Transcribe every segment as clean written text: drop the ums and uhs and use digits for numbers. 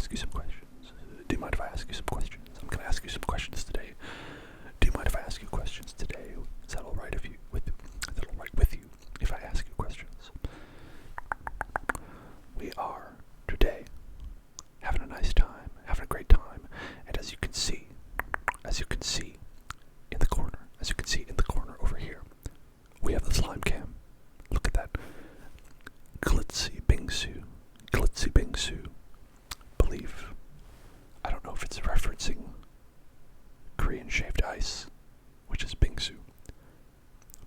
ask you some questions? Do you mind if I ask you some questions? I'm going to ask you some questions today. Do you mind if I ask you questions today? Is that alright with you if I ask you questions? We are today having a nice time, having a great time, and as you can see in the corner over here, we have the slime cam. Look at that. Glitzy Bingsu. Believe. I don't know if it's referencing Korean shaved ice, which is bingsu,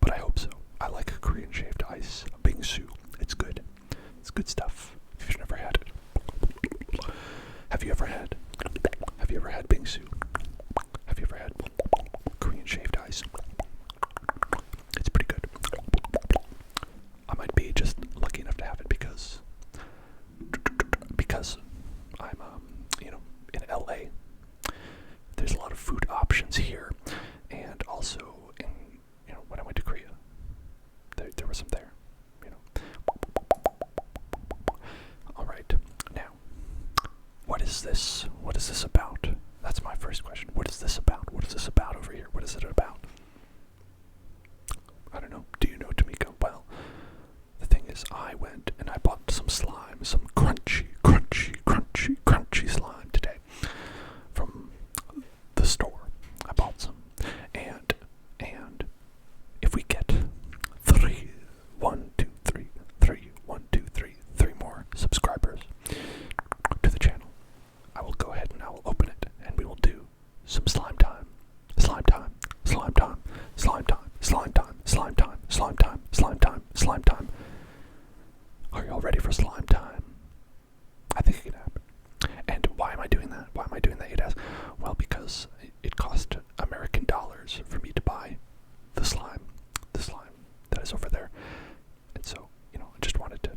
but I hope so. I like Korean shaved ice, bingsu. It's good. It's good stuff. If you've never had it. Have you ever had bingsu? Have you ever had Korean shaved ice? It's pretty good. I might be just lucky enough to have it because I'm in LA. There's a lot of food options here, and also when I went to Korea, there was some there. All right, now, what is this? What is this about? That's my first question. What is this about? What is this about over here? What is it about? I don't know. Do you know, Tamika? Well, the thing is, I went and I bought some slime, some crunchy slime today from the store. I bought some, and if we get three more subscribers to the channel, I will go ahead and I will open it, and we will do some slime time. Are you all ready for slime time? I think it can happen. And why am I doing that? You'd ask. Well, because it cost American dollars for me to buy the slime that is over there. And so, I just wanted to,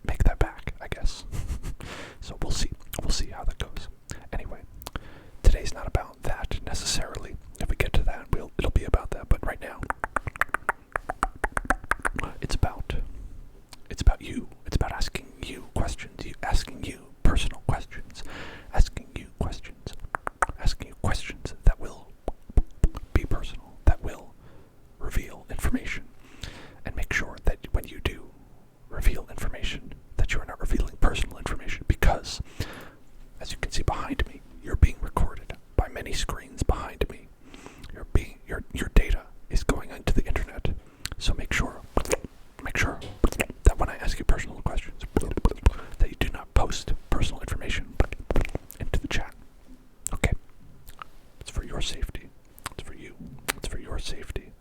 make that back, I guess. So we'll see how that goes. Anyway, today's not about that necessarily. If we get to that, it'll be about that. But right now, it's about you. It's about asking you questions. Asking you personal questions. Asking you questions that will be personal. That will reveal information. And make sure that when you do reveal information, that you are not revealing personal information, because as you can see behind me, you're being recorded by many screens behind me. Your data is going into the internet. So make sure that when I ask you personal questions, that you do not post personal information into the chat. Okay? It's for your safety. It's for you. It's for your safety.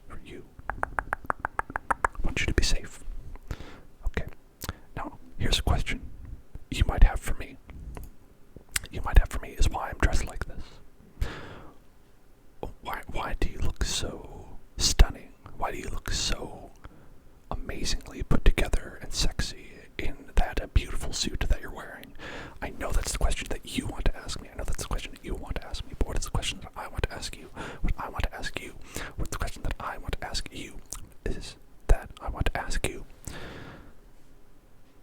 For you. I want you to be safe. Okay. Now, here's a question you might have for me. Is why I'm dressed like this. Why do you look so stunning? Why do you look so amazingly put together and sexy in that beautiful suit that you're wearing? I know that's the question that you want to ask me. But what is the question that I want to ask you? What the question that I want to ask you is that I want to ask you,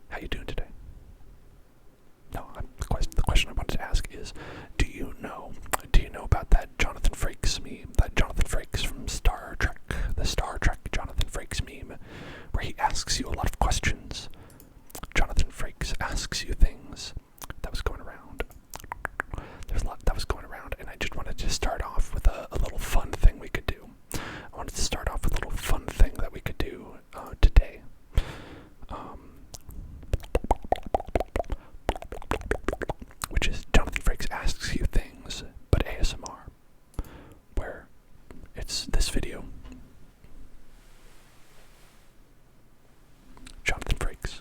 how you doing today? No, the question I wanted to ask is, do you know about that Jonathan Frakes meme? That Jonathan Frakes from Star Trek, the Star Trek Jonathan Frakes meme, where he asks you a lot of questions. Jonathan Frakes asks you things. That was going around. There's a lot that was going around, and I just wanted to start off with a little fun thing we could do. Today. Which is Jonathan Frakes asks you things, but ASMR, where it's this video. Jonathan Frakes.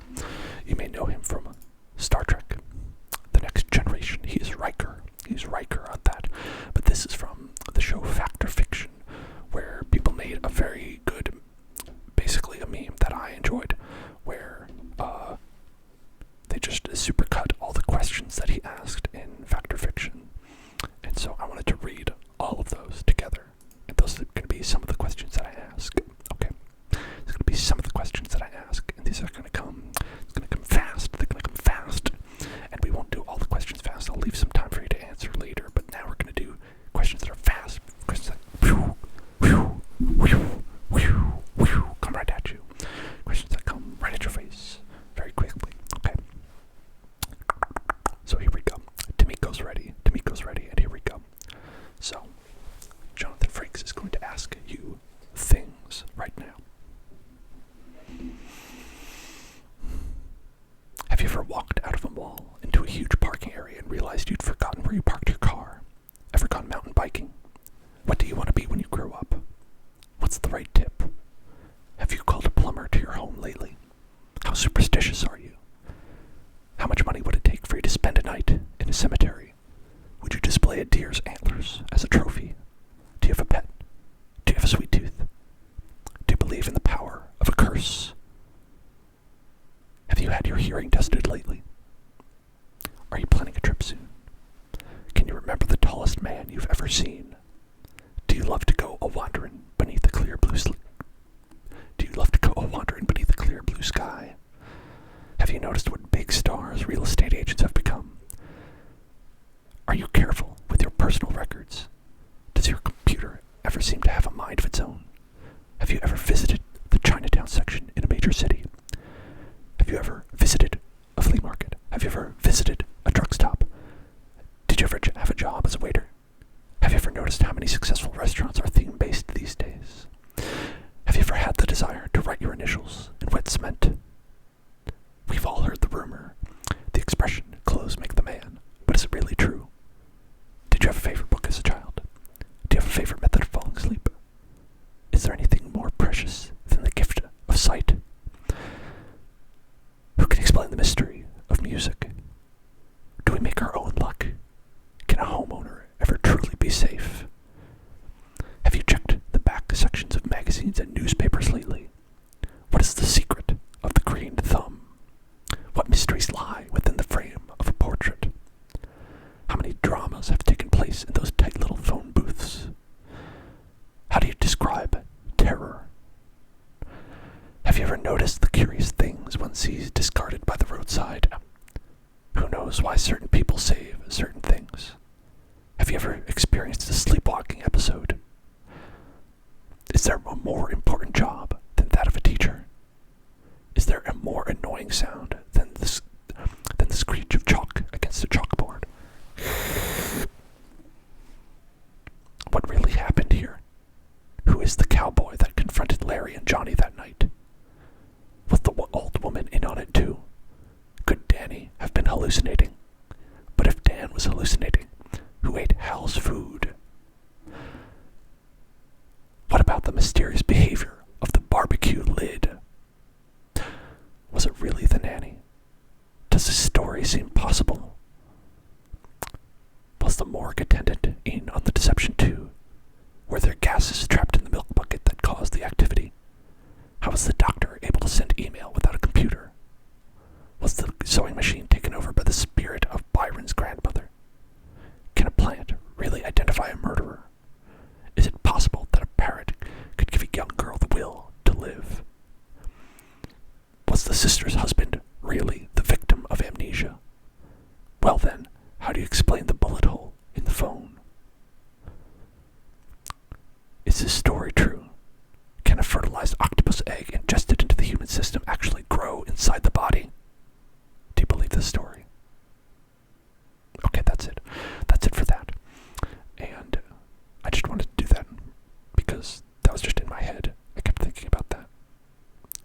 You may know him from Star Trek, The Next Generation. He's Riker on that. But this is from the show Fact or Fiction, where people made a very good, basically a meme that I enjoyed, where they just supercut all the questions that he asked in Fact or Fiction. And so I wanted to read all of those together. And those are going to be some of the questions that I ask. Okay. It's going to be some of the questions religious are you? How much money would it take for you to spend a night in a cemetery? Would you display a deer's antlers as a trophy? Do you have a pet? Do you have a sweet tooth? Do you believe in the power of a curse? Have you had your hearing tested lately? Are you planning a trip soon? Can you remember the tallest man you've ever seen? Do you love to go a-wandering beneath the clear blue sky? Have you noticed what big stars real estate agents have become? Are you careful with your personal records? Does your computer ever seem to have a mind of its own? Have you ever visited the Chinatown section in a major city? Have you ever visited a flea market? Have you ever visited a drug stop? Did you ever have a job as a waiter? Have you ever noticed how many successful restaurants are theme-based these days? Have you ever had the desire to write your initials in wet cement? We've all heard the rumor, the expression, clothes make the man, but is it really true? Did you have a favorite book as a child? Do you have a favorite method of falling asleep? Is there anything more precious than the gift of sight? Who can explain the mystery of music? Do we make our own luck? Can a homeowner ever truly be safe? Have you checked the back sections of magazines and newspapers lately? What is the secret of the green thumb? What mysteries lie within the frame of a portrait? How many dramas have taken place in those tight little phone booths? How do you describe terror? Have you ever noticed the curious things one sees discarded by the roadside? Who knows why certain people save certain things? Have you ever experienced a sleepwalking episode? Is there a more important job than that of a teacher? Is there a more annoying sound than the screech of chalk against a chalkboard? What really happened here? Who is the cowboy that confronted Larry and Johnny that night? Was the old woman in on it too? Could Danny have been hallucinating? But if Dan was hallucinating, who ate Hal's food? What about the mysterious behavior of the barbecue lid? Was it really the nanny? Does this story seem possible? Was the morgue attendant in on the deception too? Were there gases trapped in the milk bucket that caused the activity? How was the doctor able to send email without a computer? Was the sewing machine taken over by the spirit of Byron's grandmother? Can a plant really identify a murderer? Is it possible that a parrot could give a young girl the will to live? Was the sister's husband really the victim of amnesia? Well then, how do you explain the bullet hole in the phone? Is this story true? Can a fertilized octopus egg ingested into the human system actually grow inside the body? Do you believe this story? Okay, that's it. That's it for that. And I just wanted to do that because that was just in my head. I kept thinking about that.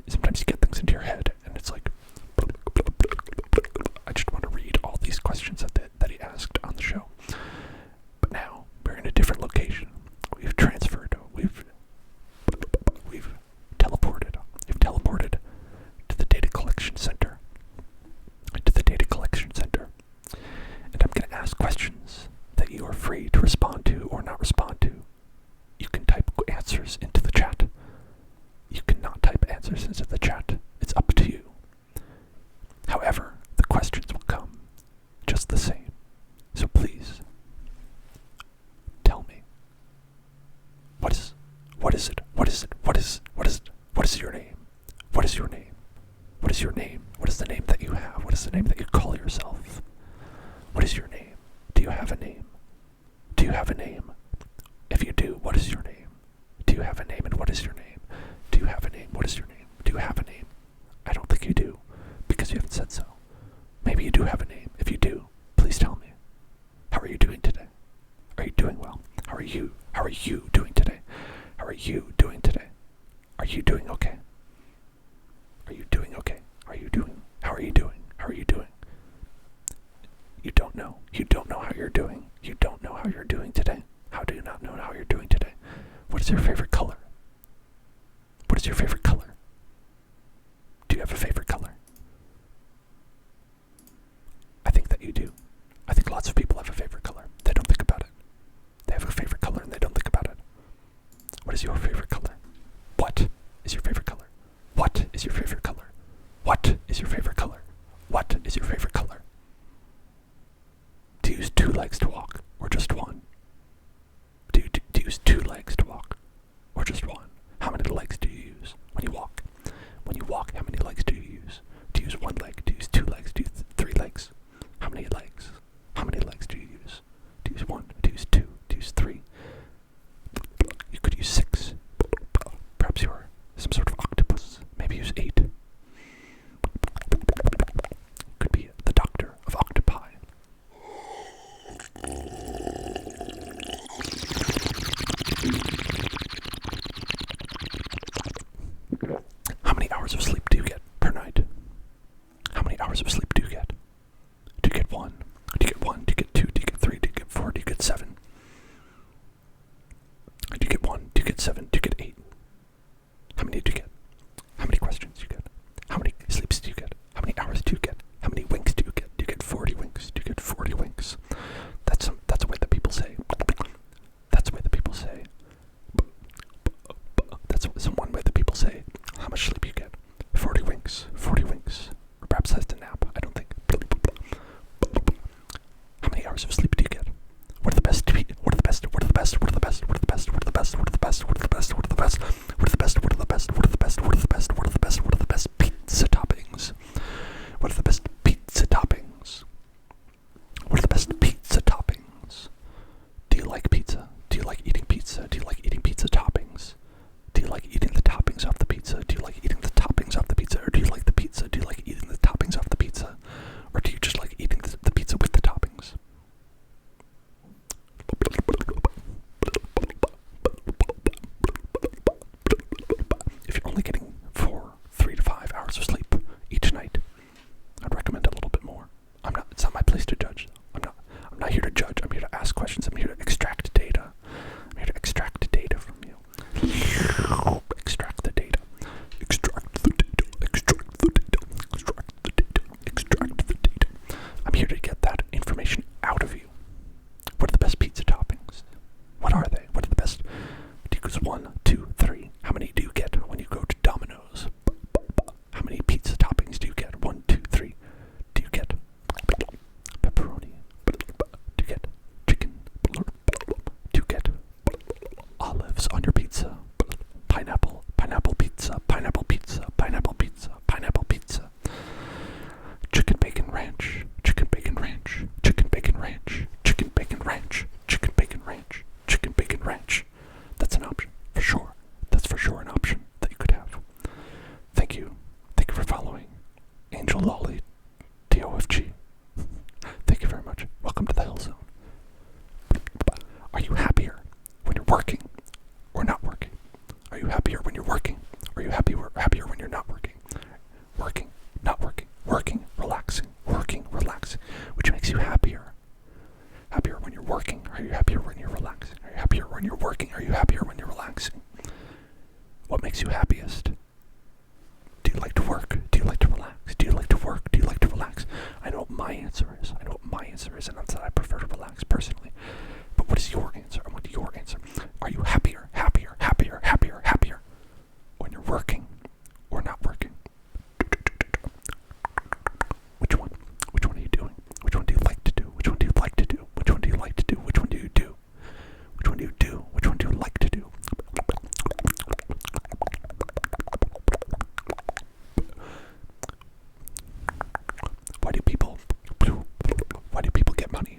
Sometimes you get things into your head and it's like, I just want to read all these questions that he asked on the show. But now we're in a different location. We've transferred. We've teleported. We've teleported to the data collection center. And I'm going to ask questions that you are free to respond to or not respond to. You can type answers into the chat. You cannot type answers into the chat. It's up to you. However, the questions will come just the same. So please, tell me. What is it? What is your name? What is your name? What is your name? What is the name that you have? What is the name that you call yourself? What is your name? Do you have a name? Do you have a name? If you do, what is your name? Do you have a name and what is your name? Do you have a name? What is your name? Do you have a name? I don't think you do, because you haven't said so. Maybe you do have a name. If you do, please tell me. How are you doing today? Are you doing well? How are you doing today? How are you doing today? Are you doing okay? Are you doing okay? How are you doing? How are you doing? You don't know. You don't know how you're doing. You don't know how you're doing today. How do you not know how you're doing today? What is your favorite color? What is your favorite your favorite color? What is your favorite color? Do you use 2 legs to walk, or just one? Do you use 2 legs to walk, or just one? How many legs do you use when you walk? When you walk, how many legs do you use? Do you use 1 leg? Do you use 2 legs? Do you use 3 legs? How many legs? How many legs do you use? Do you use 1? Do you use 2? Do you use 3? You could use 6. Perhaps you're some sort of octopus. Maybe use 8. Could be the doctor of octopi. How many hours of sleep do you get per night? How many hours of sleep do you get? Do you get 1? Do you get 1? Do you get 2? Do you get 3? Do you get 4? Do you get 7? Do you get 1? Do you get 7? Do you get 8? How many do you get? How many questions do you get? How many sleeps do you get? How many hours do you get? How many winks do you get? Do you get 40 winks? Do you get 40 winks? That's a way that people say. That's a way that people say. That's one way that people say how much sleep you get. 40 winks. 40 winks. Or perhaps that's a nap. I don't think. How many hours of sleep do you get? What are the best? What are the best? What are the best? What are the best? What are the best? What are the best? What are the best? What are the best? What are the best? What are the best? What are the best? What are the best? What are the best? What are the best? What are the best pizza toppings? What are the best pizza toppings? What are the best pizza toppings? Do you like pizza? Do you like eating pizza? Do you like eating pizza toppings? Do you like eating the toppings off the pizza? Do you like eating the toppings off the pizza? Or do you like the pizza? Do you like eating the toppings off the pizza? Or do you just like eating the pizza with the toppings? If you're only getting 3 to 5 hours of sleep each night, I'd recommend a little bit more. It's not my place to judge. I'm not here to judge. I'm here to ask questions. I'm here to extract data. I'm here to extract data from you. Extract the data. Extract the data. Extract the data. Extract the data. Extract the data. I'm here to get that information out of you. What are the best pizza toppings? What are they? What are the best? Do you use 1, 2, 3? How many do you get when you go to Domino's? How many pizza toppings do you get? 1, 2, 3. Do you get pepperoni? Do you get chicken? Do you get olives on your pizza? Pineapple, pineapple pizza, pineapple pizza, pineapple pizza, pineapple pizza. Chicken bacon ranch, chicken bacon ranch, chicken bacon ranch, chicken bacon ranch, chicken bacon ranch, chicken bacon ranch. That's an option, for sure. That's for sure an option that you could have. Thank you. Thank you for following. Angel Lolly, TOFG. Thank you very much. Welcome to the Hill Zone. Are you happier when you're working or not working? Are you happier when you're working? Are you happier when you're not working? Working, not working, working, relaxing, working, relaxing. Which makes you happier? Happier when you're working? Are you happier when you're relaxing? Are you happier when you're working? Are you happier when you're relaxing? What makes you happiest? Do you like to work? Do you like to relax? Do you like to work? Do you like to relax? I know what my answer is. And that's that I prefer to relax personally. But what is your answer? I want your answer. Are you happier when you're working or not working? Which one? Which one are you doing? Which one do you like to do? Which one do you like to do? Which one do you like to do? Which one do you do? Which one do you do? Which one do you like to do? Why do people get money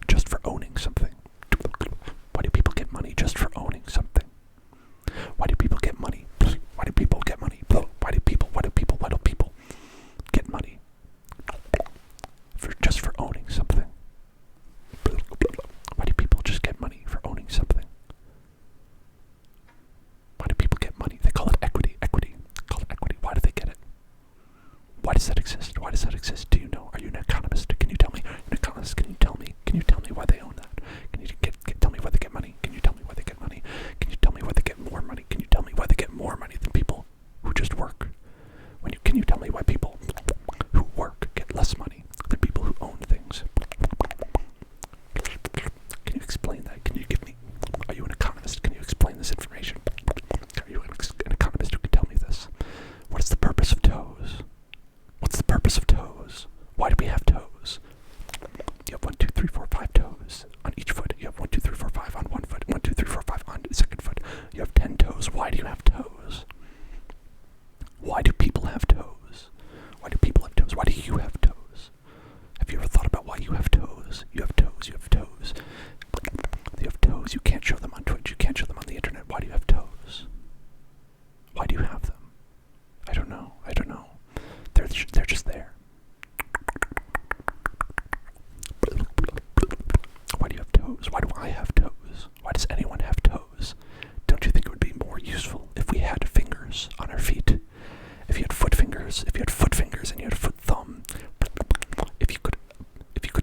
just for owning something? Why do people get money just for owning something? Why do people get money? Why do people get money? Why do people get money just for owning something? Why do people just get money for owning something? Why do people get money? They call it equity. Call it equity. Why do they get it? Why does that exist? Why does that exist? Do you know? Are you an economist? Can you tell me? An economist, can you tell me? Can you tell me why they own that? Can you tell me why they get money? Can you tell me why they get money? Can you tell me why they get more money? Can you tell me why they get more money than people who just work? Can you tell me why people who work get less money than people who own things? Can you explain that? Can you give me? Are you an economist? Can you explain this information? Are you an economist who can tell me this? What is the purpose of toes? Why do people have toes? Why do people have toes? Why do you have toes? Have you ever thought about why you have toes? You have toes, you have toes. You have toes, you can't show them on Twitch, you can't show them on the internet. Why do you have toes? Why do you have them? I don't know. They're just there. Why do you have toes? Why do I have toes? Why does anyone have toes? Don't you think it would be more useful if we had fingers on our feet? If you had foot fingers and you had a foot thumb, if you could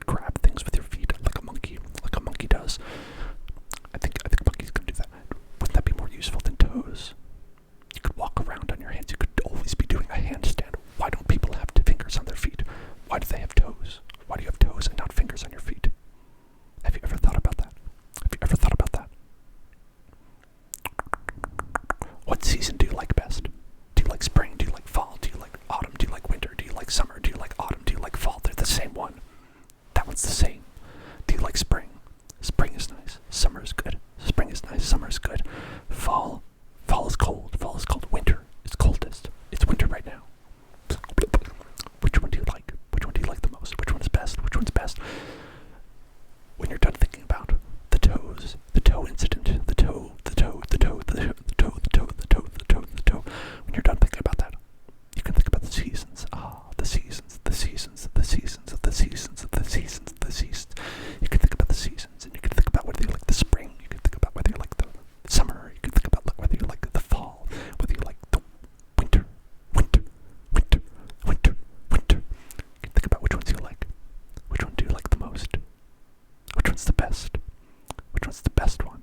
grab things with your feet like a monkey does. I think monkeys can do that. Wouldn't that be more useful than toes? You could walk around on your hands. You could always be doing a handstand. Why don't people have fingers on their feet? Why do they have toes? Why do you have toes and not fingers on your feet? Have you ever thought about that? What season do you like best? Do you like spring? Do you like fall? Do you like autumn? Do you like winter? Do you like summer? Do you like autumn? Do you like fall? They're the same one. That one's the same. Do you like spring? Spring is nice. Summer is good. Spring is nice. Summer is good. Fall is cold. Winter is coldest. It's winter right now. Which one do you like? Which one do you like the most? Which one's best? When you're done thinking about the toes, the toe incident, when you're done thinking about that, you can think about the seasons. The seasons. You can think about the seasons, and you can think about whether you like the spring, you can think about whether you like the summer, you can think about whether you like the fall, whether you like the winter. You can think about which ones you like. Which one do you like the most? Which one's the best? Which one's the best one?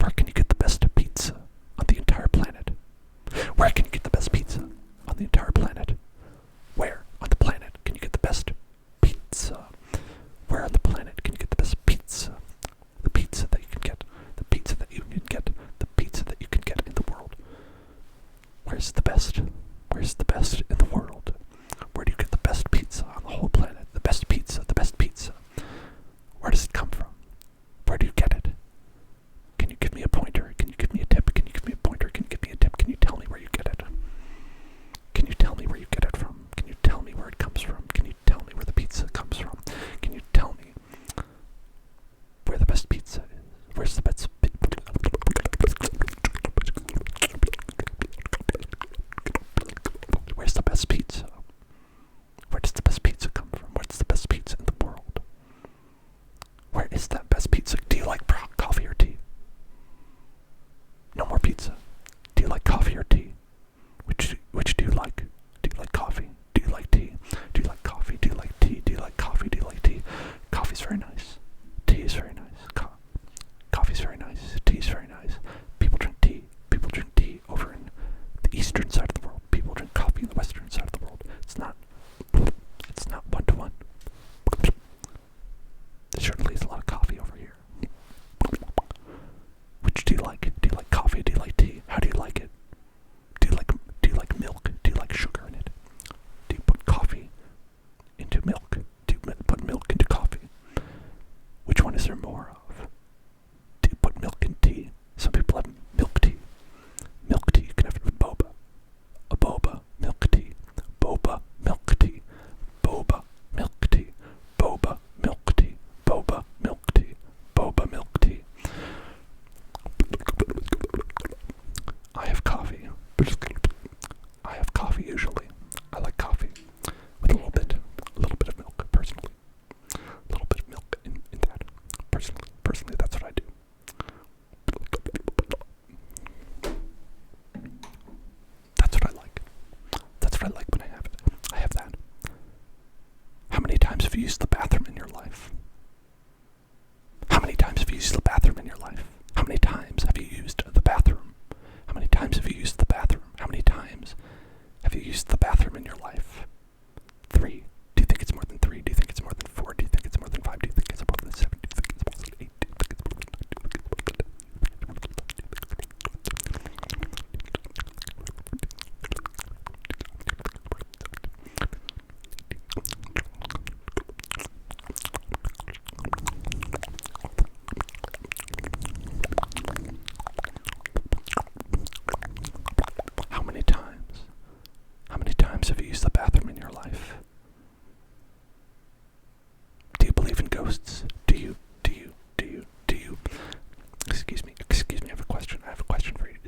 Where can you get the best pizza on the entire planet? Where can you get the best pizza on the entire planet? Where on the planet can you get the best pizza? Where on the planet can you get the best pizza? The pizza that you can get. The pizza that you can get. The pizza that you can get in the world. Where's the best? Where's the best in the world? Where do you get the best pizza on the whole planet? The best pizza. Where does it come from? Where do you get it? Can you give me a pointer? Can you give me a tip? Can you give me a pointer? Can you give me a tip? Can you tell me where you get it? Can you tell me where you get it from? Can you tell me where it comes from? Can you tell me where the pizza comes from? Can you tell me where the best pizza is? Where's the best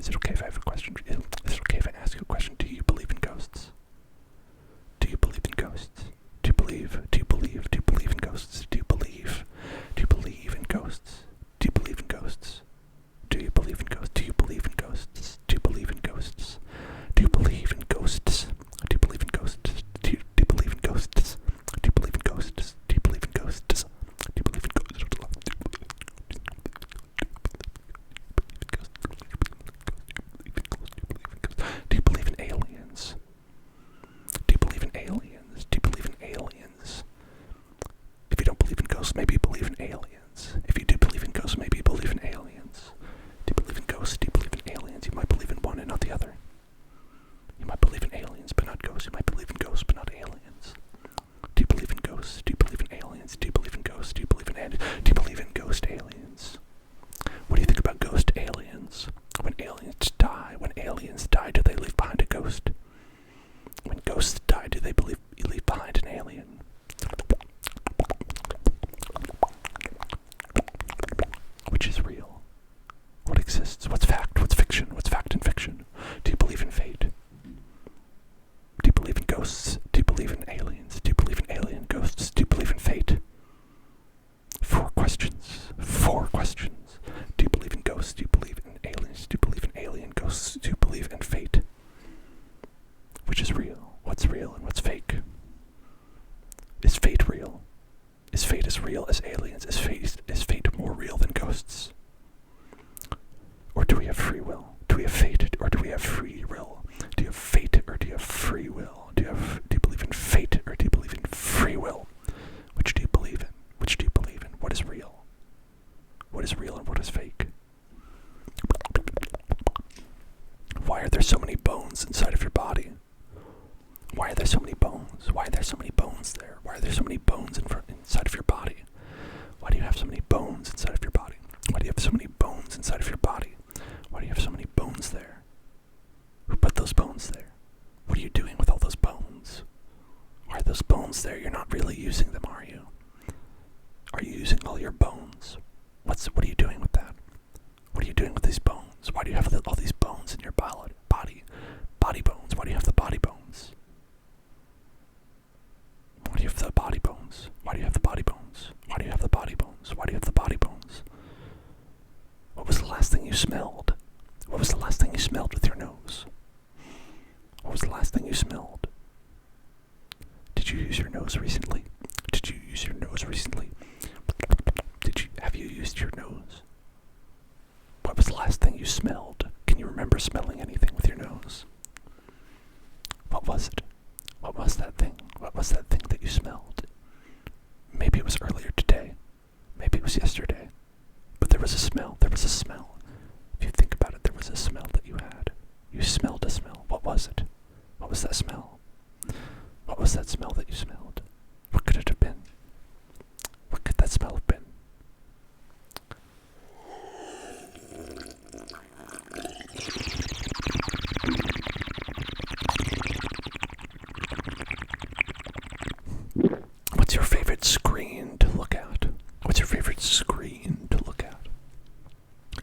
Is it okay if I have a question for you? Is it okay if I ask you a question? Do you believe in ghosts? Do you believe in ghosts? Do you believe in ghosts? Do you believe in ghosts? Do you believe in ghosts? Do you believe in ghosts? Do you believe in ghosts? Do you believe in ghosts? Do you believe in ghosts? Do you believe in ghosts? Do you believe in ghosts? Do you believe in ghosts? Do you believe in ghosts? Do you believe in ghosts? Do you believe in aliens? Do you believe in aliens? Do you believe in aliens? If you don't believe in ghosts, maybe you believe in aliens. If you do believe in ghosts, maybe you believe in aliens. Do you believe in ghosts? Do you believe in aliens? You might believe in one and not the other. You might believe in aliens, but not ghosts. You might believe in ghosts, but not aliens. Do you believe in ghosts? Do you believe in aliens? Do you believe in ghosts? Do you believe in aliens? Do you believe in ghost aliens? What do you think about ghost aliens? When aliens die, do they leave behind a ghost? When ghosts die, do they leave behind an alien? Which is real? What exists? What's fact? What's fiction? What's fact and fiction? Do you believe in fate? Do you believe in ghosts? Do you believe in aliens? Do you believe in alien ghosts? Do you believe in fate? 4 questions. 4 questions. Do you believe in ghosts? Do you believe in aliens? Do you believe in alien ghosts? Do you believe in fate? Which is real? What's real and what's fake? Is fate real? Is fate as real as aliens? Is fate more real than ghosts? Or do we have free will? Do we have fate or do we have free will? Do you have fate or do you have free will? Do you believe in fate or do you believe in free will? Which do you believe in? Which do you believe in? What is real? What is real and what is fake? Why are there so many bones inside of your body? Why are there so many bones? Why are there so many bones there? Why are there so many bones inside of your body? Why do you have so many bones inside of your body? Why do you have so many bones inside of your body? Why do you have so many bones there? Who put those bones there? What are you doing with all those bones? Why are those bones there? You're not really using them, are you? Are you using all your bones? What are you doing with that? What are you doing with these bones? Why do you have all these bones in your body? Body bones. Why do you have the body bones? Why do you have the body bones? Why do you have the body bones? Why do you have the body bones? Why do you have the body bones? What was the last thing you smelled? What was the last thing you smelled with your nose? What was the last thing you smelled? Did you use your nose recently? Did you use your nose recently? Have you used your nose? What was the last thing you smelled? Can you remember smelling anything with your nose? What was it? What was that thing? What was that thing that you smelled? Maybe it was earlier today. Maybe it was yesterday. But there was a smell. There was a smell. If you think about it, there was a smell that you had. You smelled a smell. What was it? What was that smell? What was that smell that you smelled? What could it have been? What could that smell have been? What's your favorite screen to look at? What's your favorite screen to look at?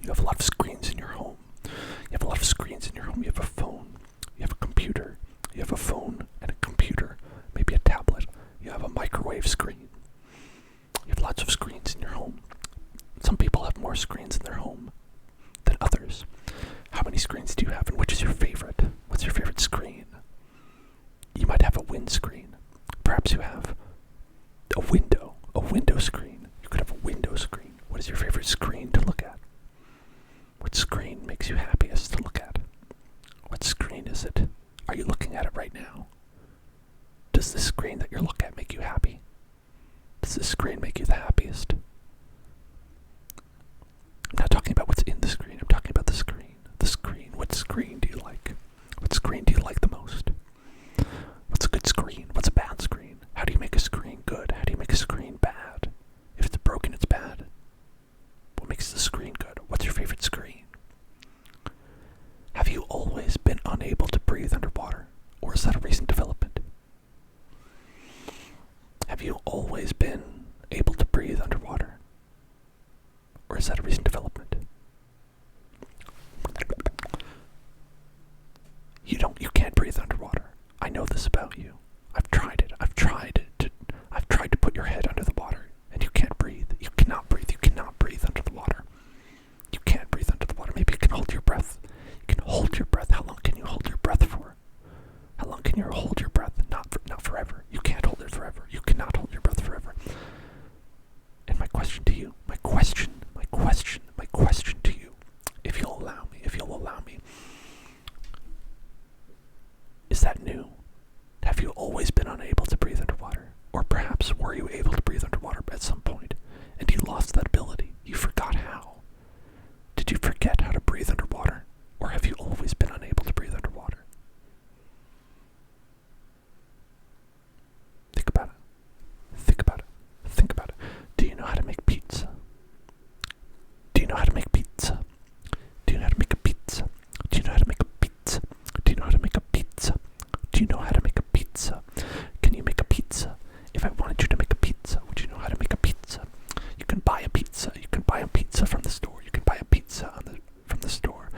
You have a lot of screens in your home. You have a lot of screens in your home. You have a phone. You have a computer. You have a phone and a computer. Maybe a tablet. You have a microwave screen. You have lots of screens in your home. Some people have more screens in their home than others. How many screens do you have and which is your favorite? What's your favorite screen? You might have a windscreen. Perhaps you have a window screen. You could have a window screen. What is your favorite screen to look at? What screen makes you happiest to look at? What screen is it? Are you looking at it right now? Does the screen that you're looking at make you happy? Does this screen make you the happiest? I'm not talking about what's in the screen. I'm talking about the screen. The screen. What screen do you like? What screen do you like the most? What's a good screen? What's a bad screen? How do you make a screen good? How do you make a screen bad? If it's broken, it's bad. What makes the screen good? What's your favorite screen? Have you always been unable to breathe underwater? Or is that a recent development? Have you always been able to breathe underwater? about you. I've tried it. I've tried to put your head under the water, and you can't breathe. You cannot breathe. You cannot breathe under the water. You can't breathe under the water. Maybe you can hold your breath. You can hold your breath. How long can you hold your breath for? How long can you hold your breath? Not forever. You can't hold it forever. You cannot hold your breath forever. And my question to you, my question to you, if you'll allow me, is that new? Have you always been unable to breathe underwater? Or perhaps were you able to breathe underwater at some point, and you lost that ability? You forgot how. Did you forget how to breathe underwater? Or have you always been unable to breathe underwater? Think about it. Think about it. Think about it. Do you know how to make pizza? Do you know how to make pizza? Do you know how to make a pizza? Do you know how to make a pizza? Do you know how to make a pizza? Do you know how to make a pizza? Can you make a pizza? If I wanted you to make a pizza, would you know how to make a pizza? You can buy a pizza. You can buy a pizza from the store. You can buy a pizza from the store.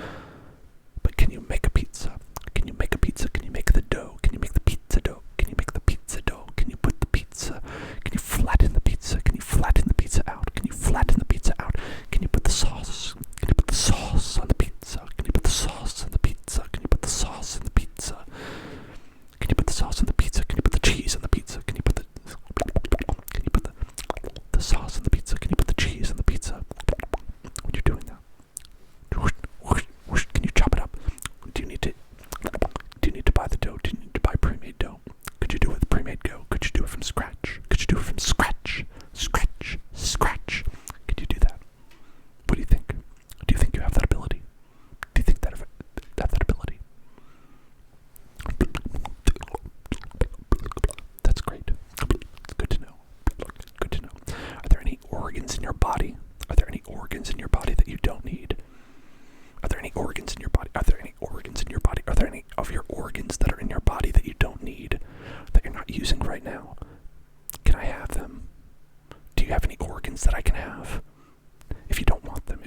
But can you make a pizza? Can you make a pizza? Can you make the dough? Can you make the pizza dough? Can you make the pizza dough? Can you put the pizza? Can you flatten the pizza? Can you flatten the pizza out? Can you flatten the pizza out? Can you put the sauce? Can you put the sauce on the pizza? Can you put the sauce on the pizza? Can you put the sauce on the pizza? Can you put the sauce on the pizza? Can you put the cheese on the pizza? Can you put the sauce on the pizza? Can you put the cheese on the pizza? When you're doing that, can you chop it up? Do you need to buy the dough? Do you need to buy pre-made dough? Could you do it with pre-made dough? Could you do it from scratch? Could you do it from scratch? Scratch. Could you do that? What do you think? Do you think you have that ability? Do you think that have that ability? That's great. It's good to know. Good to know. Are there any organs in your body? Are there any organs in your body that you don't need? Are there any organs in your body? Are there any organs in your body? Are there any of your organs that are in your body that you don't need, that you're not using right now? Can I have them? Do you have any organs that I can have? If you don't want them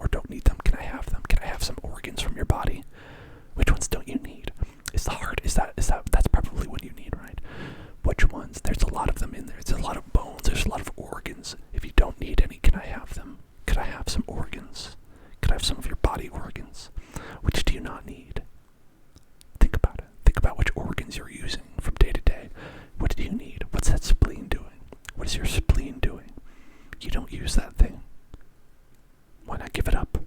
or don't need them, can I have them? Can I have some organs from your body? Which ones don't you need? Is the heart, that's probably what you need, right? Which ones? There's a lot of them in there. There's a lot of bones. There's a lot of organs. If you don't need any, can I have them? Could I have some organs? Could I have some of your body organs? Which do you not need? Think about it. Think about which organs you're using from day to day. What do you need? What's that spleen doing? What is your spleen doing? You don't use that thing. Why not give it up?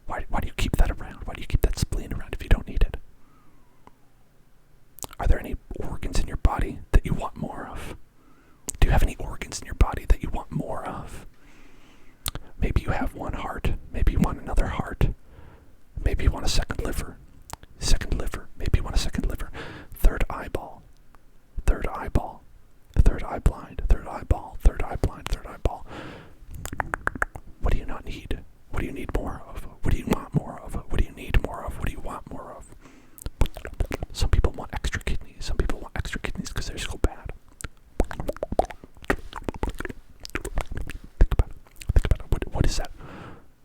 Why do you keep that around? Why do you keep that spleen around if you don't need it? Are there any organs in your body that you want more of? Do you have any organs in your body that you want more of? Maybe you have one heart. Maybe you want another heart. Maybe you want a second liver. Second liver. Maybe you want a second liver. Third eyeball. Third eyeball. Third eye blind. Third eyeball. Third eye blind. Third eyeball. What do you not need? What do you need more of? What do you want more of? What do you need more of? What do you want more of? Some people want extra kidneys. Some people want extra kidneys because they're so bad. Think about it. What is that?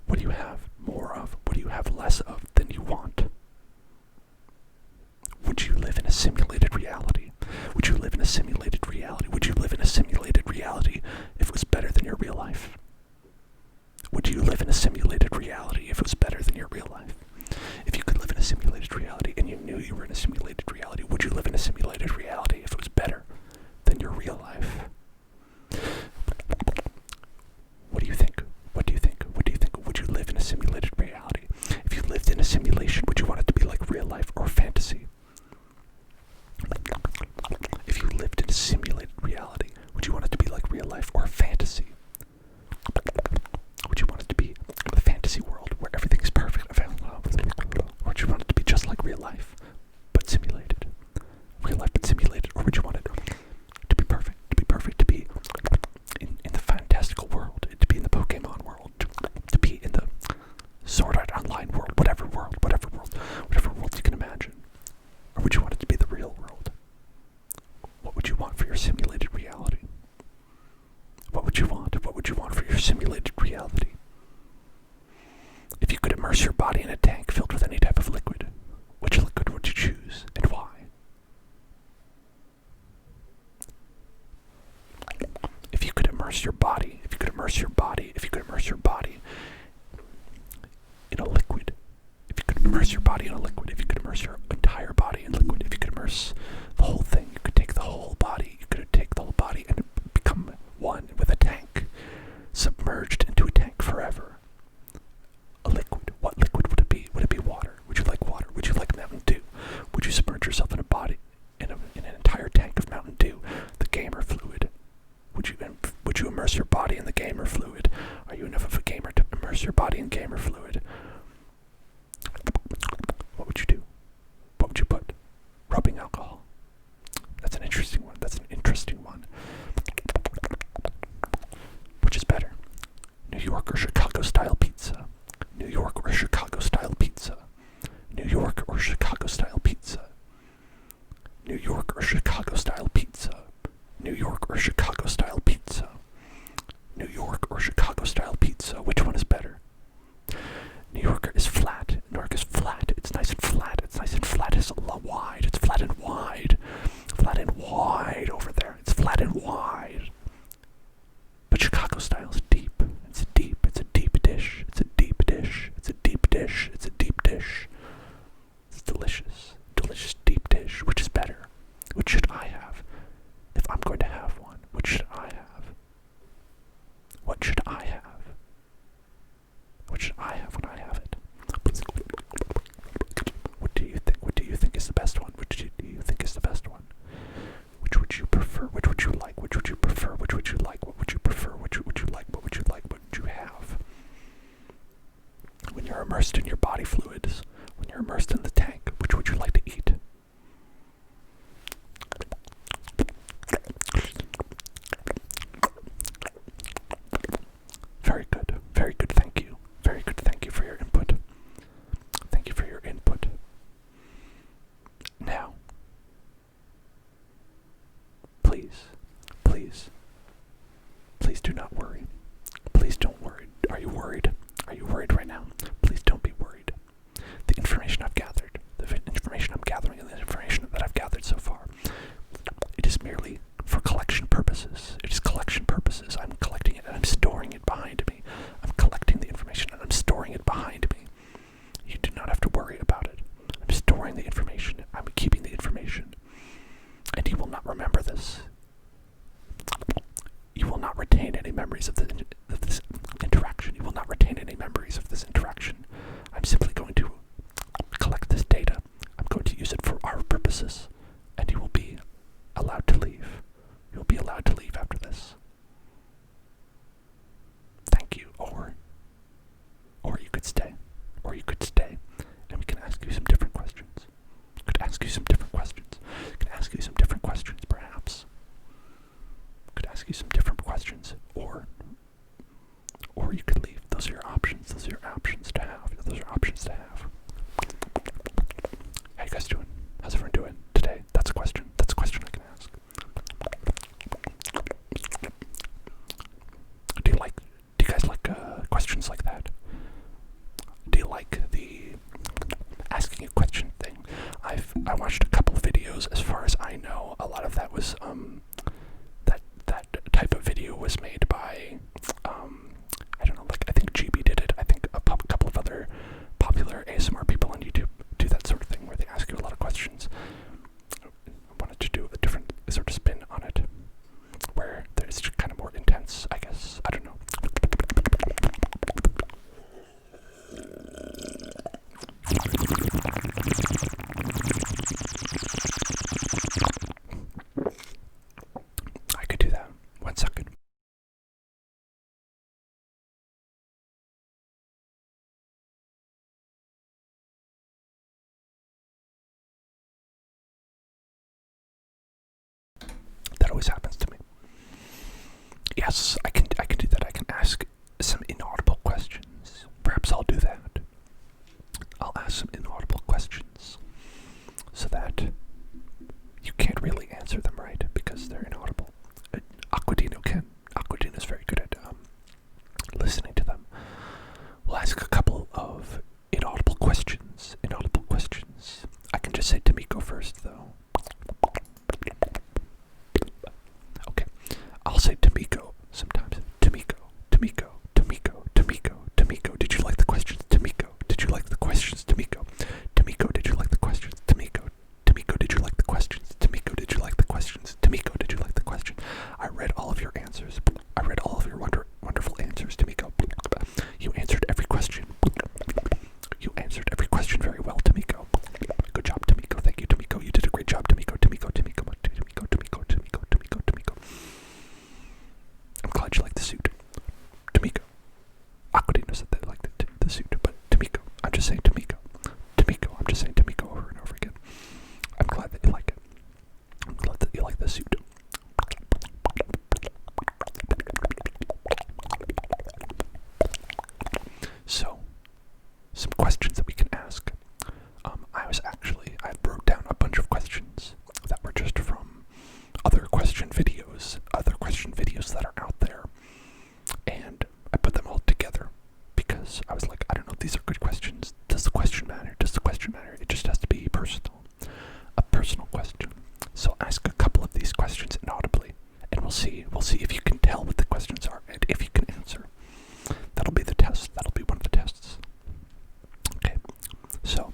What do you have more of? What do you have less of than you want? Would you live in a simulated reality? Would you live in a simulated reality? Would you live in a simulated reality if it was better than your real life? Would you live in a simulated reality if it was better than your real life? If you could live in a simulated reality and you knew you were in a simulated reality, would you live in a simulated reality if it was better than your real life? What do you think? What do you think? What do you think? Would you live in a simulated reality? If you lived in a simulation, would you want it to be like real life or fantasy? If you lived in a simulated reality, would you want it to be like real life or fantasy? Would you want it to be a fantasy world where everything is perfect? Or would you want it to be just like real life, but simulated? Real life but simulated? Or would you want it to be perfect? To be in the fantastical world, to be in the Pokemon world, to be in the Sword Art Online world, whatever world you can imagine? Or would you want it to be the real world? What would you want for your simulated reality? What would you want? What would you want for your simulated reality? If you could immerse your body in a tank filled with any type of liquid, which liquid would you choose and why? immerse your body in a liquid, if you could immerse your entire body in liquid, if you could immerse the whole thing, you could take the whole body, and become one with a tank, submerged into a tank forever. A liquid. What liquid would it be? Would it be water? Would you like water? Would you like Mountain Dew? Would you submerge yourself in a body, in an entire tank of Mountain Dew, the gamer fluid? Would you immerse your body in the gamer fluid? Are you enough of a gamer to immerse your body in gamer fluid? What would you do? What would you put? Rubbing alcohol. That's an interesting one. Which is better? New York or Chicago style pizza? New York or Chicago style pizza? New York or Chicago style pizza? New York or Chicago style pizza? New York or Chicago style pizza? New York or Chicago style pizza? Which one is better? New York is flat. New York is flat. It's nice and flat. It's wide. It's flat and wide. Flat and wide over there. It's flat and wide. But Chicago style is deep. It's deep. It's a deep dish. It's a deep dish. It's a deep dish. It's a deep dish. It's delicious. Delicious deep dish. Which is better? Which should I have? If I'm going to have one, what should I have? What should I have? What should I have when I have it? What do you think? What do you think is the best one? Which do you think is the best one? Which would you prefer? Which would you like? Which would you prefer? Which would you like? What would you prefer? Which would you like? What would you like? What would you have? When you're immersed in your body fluids, when you're immersed in the tank, which would you like to eat? Very good. Very good. Thank you. Very good. Thank you for your input. Thank you for your input. Now, please do not worry. Please don't worry. Are you worried? Are you worried right now? Please don't be worried. The information I've gathered, the information I'm gathering, and the information that I've gathered so far, it is merely for collection purposes. It is collection purposes. I'm collecting it and I'm storing it behind me. I'm collecting the information and I'm storing it behind me. You do not have to worry about it. I'm storing the information. I'm keeping the information. And you will not remember this. You will not retain any memories of this interaction. You will not retain any memories of this interaction. I'm simply going to collect this data. I'm going to use it for our purposes. And you will be allowed to leave. You'll be allowed to leave after this. Thank you. Or you could stay. Or you could stay. And we can ask you some different questions. Could ask you some different questions. Could ask you some different questions, perhaps. Could ask you some different questions. Or you could leave. Those are your options. Those are your options to have. Those are options to have. How you guys doing? How's everyone doing today? That's a question. That's a question I can ask. Do you guys like questions like that? Do you like the asking a question thing? I watched a couple videos. As far as I know, a lot of that was that type of video was made by I don't know, like I think GB did it. I think a couple of other popular ASMR people on YouTube do that sort of thing where they ask you a lot of questions. I wanted to do a different sort of spin on it, where it's kind of more intense, I guess. I don't know. I could do that. 1 second. That always happens to me. Yes, I can do that. I can ask some inaudible questions. Perhaps I'll do that. I'll ask some inaudible questions so that you can't really answer them right because they're inaudible. Aquadino can. Aquadino's very good at listening to them. We'll ask a couple of inaudible questions. Inaudible questions. I can just say Tamiko first, though. Okay. I'll say Tamiko sometimes. answered every question very well, Tamiko. Good job, Tamiko. Thank you, Tamiko. You did a great job, Tamiko. Tamiko. I'm glad you like the suit. Tamiko. Aquadino said they liked the suit, but Tamiko. I'm just saying Tamiko. I'm just saying Tamiko over and over again. I'm glad that you like it. I'm glad that you like the suit. So, some questions that we can ask. I wrote down a bunch of questions that were just from other question videos that are out there, and I put them all together because I was like, I don't know, these are good questions. Does the question matter? It just has to be personal. A personal question. So ask a couple of these questions inaudibly, and we'll see if you can tell what the questions are and if you can answer. That'll be the test. That'll be one of the tests. Okay. So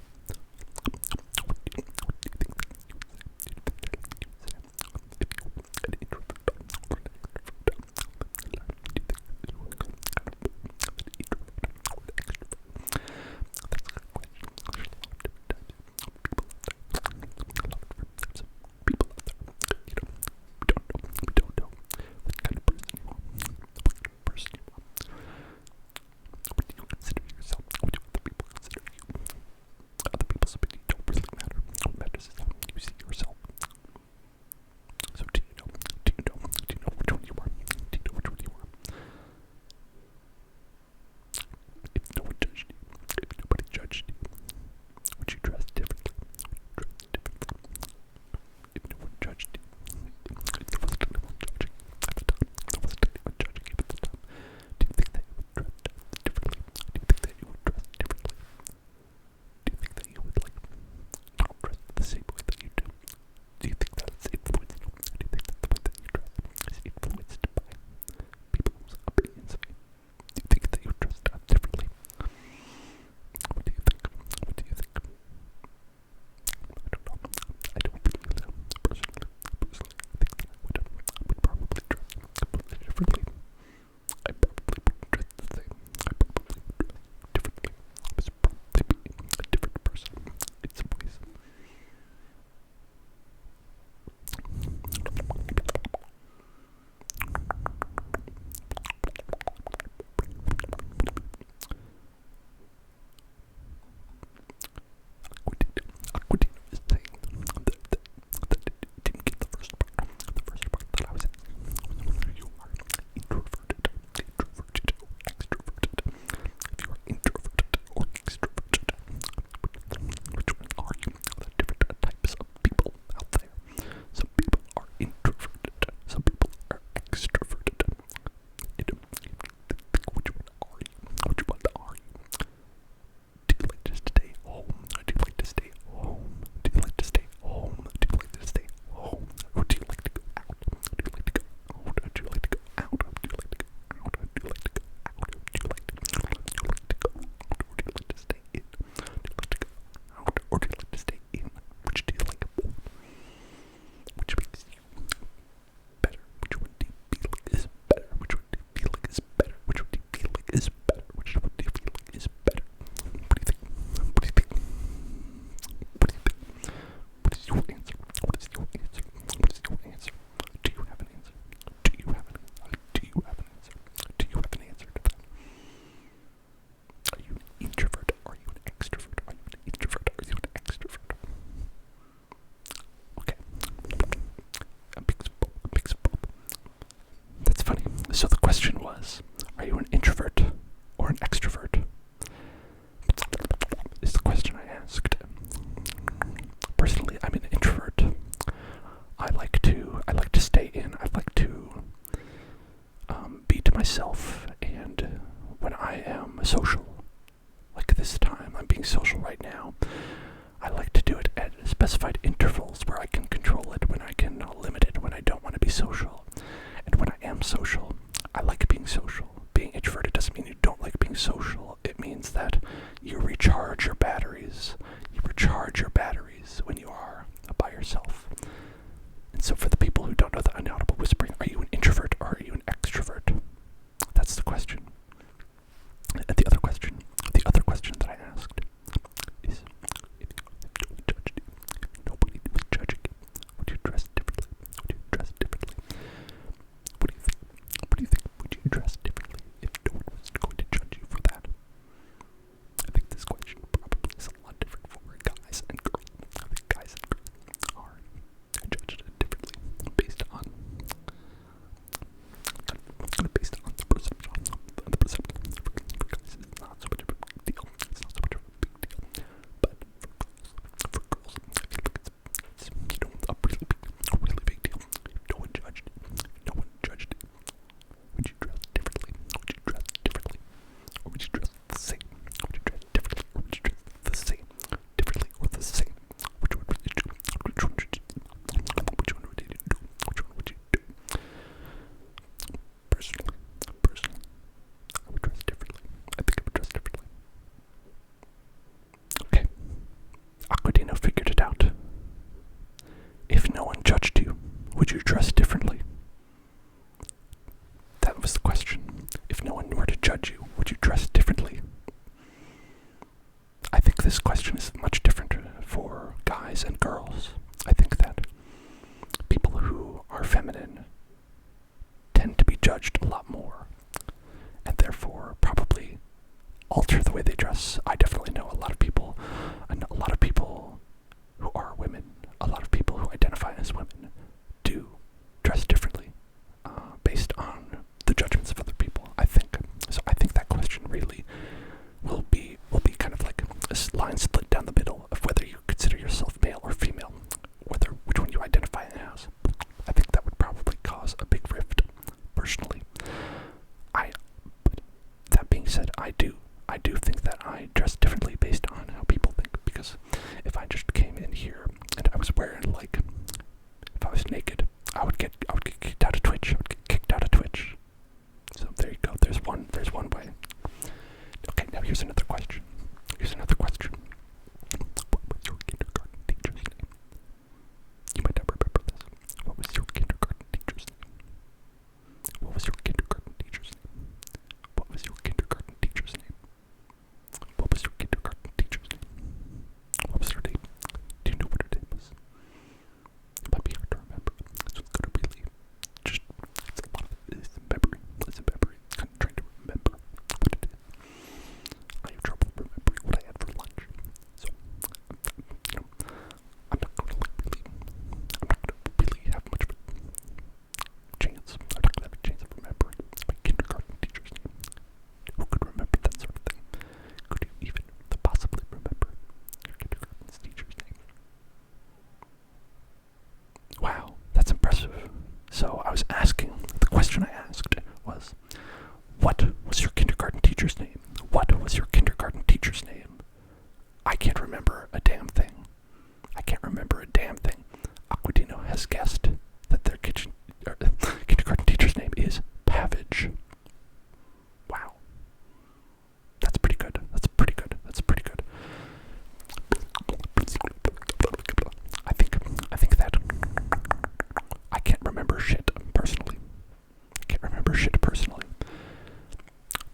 So the question was, are you an introvert or an extrovert? Is the question I asked. Personally, I'm an introvert. I like to stay in. I like to be to myself, and when I am social, like this time, I'm being social right now, I like to do it at specified intervals where I can control it, when I can limit it, when I don't want to be social. And when I am social, I like being social. Being introverted doesn't mean you don't like being social. It means that you recharge your batteries. You recharge your batteries when you are by yourself. And so for the people who don't know the inaudible whispering, are you an introvert or are you an extrovert? That's the question. And the other question that I asked this question is much different for guys and girls. I think that people who are feminine tend to be judged a lot more, and therefore probably alter the way they dress. I definitely know a lot of people who are women, a lot of people who identify as women do dress differently based on the judgments of other people, I think. So I think that question really will be kind of like a line split down the middle of whether you consider yourself male or female, which one you identify as. I think that would probably cause a big rift, personally. But that being said, I do think that I dress differently based on how people think, because if I just came in here and I was wearing, like, if I was naked, I would get kicked out of Twitch. I would get kicked out of Twitch. So there you go. There's one way. Okay, now here's another question. What was your kindergarten teacher's name? You might not remember this. What was your kindergarten teacher's name? What was your kindergarten teacher's name? What was your kindergarten teacher's name? What was your kindergarten teacher's name? What was her name? Do you know what her name was? It might be hard to remember. It's gonna really just, it's a lot of it. It's a memory. I'm trying to remember what it is. I have trouble remembering what I had for lunch. So, I'm not gonna really have much of a chance. I'm not gonna have a chance of remembering my kindergarten teacher's name. Who could remember that sort of thing? Could you even possibly remember your kindergarten teacher's name? Wow, that's impressive. So the question I asked was, what was your kindergarten teacher's name? What was your kindergarten teacher's name? I can't remember a damn thing. Aquadino has guessed that their kindergarten teacher's name is Pavage. Wow. That's pretty good. I think that I can't remember shit personally.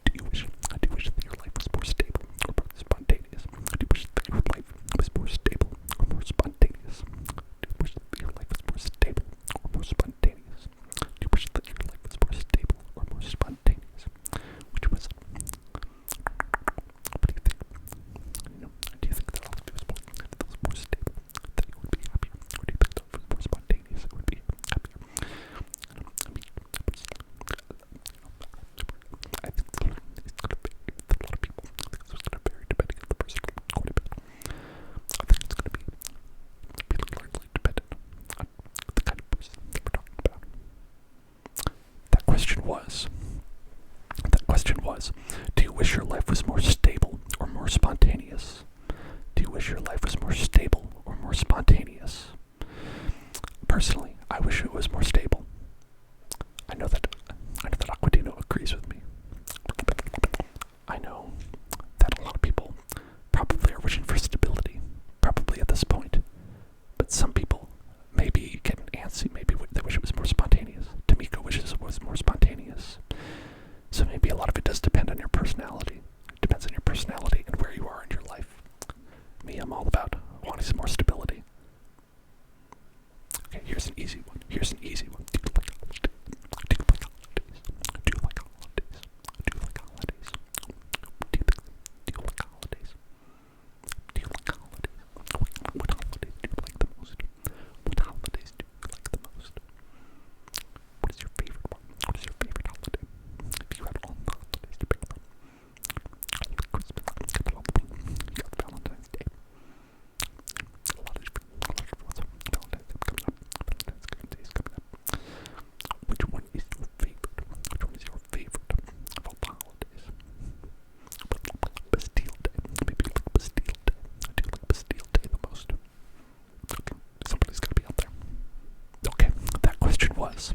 Do you wish that your life was more stable or more spontaneous? Do you wish that your life was more stable or more spontaneous? Do you wish that your life was more stable or more spontaneous? Do you wish that your life was more stable or more spontaneous? Which was it? What do you think? Do you think that life was more stable, that you would be happier? Or do you think that if it was more spontaneous, it would be happier? I think it's going to vary with a lot of people. I think it's going to vary depending on the person quite a bit. I think it's going to be largely dependent on the kind of person that we're talking about. That question was, do you wish your life was more stable or more spontaneous? Do you wish your life was more stable or more spontaneous? Personally, I wish it was more stable. I know that Aquadino agrees with me. I know that a lot of people probably are wishing for stability, probably at this point. But some people may be getting antsy, maybe they wish it was more spontaneous. Tamika wishes it was more spontaneous. So maybe a lot of it does depend on your personality. It depends on your personality and where you are in your life. Me, I'm all about wanting some more stability. Okay, here's an easy one. Do you like holidays? Do you like holidays? Do you like holidays? Do you like holidays? Do you like holidays? Do you like holidays? What holidays do you like the most? What holidays do you like the most? What is your favorite one? What is your favorite holiday? If you had all the holidays to pick from, you got Christmas, you got Halloween, you got Valentine's Day. A lot of different ones. Valentine's Day coming up. Valentine's Day is coming up. Which one is your favorite? Which one is your favorite of all the holidays? Bastille Day. Maybe you like Bastille Day. I do like Bastille Day the most. Okay, somebody's gotta be out there. Okay, that question was,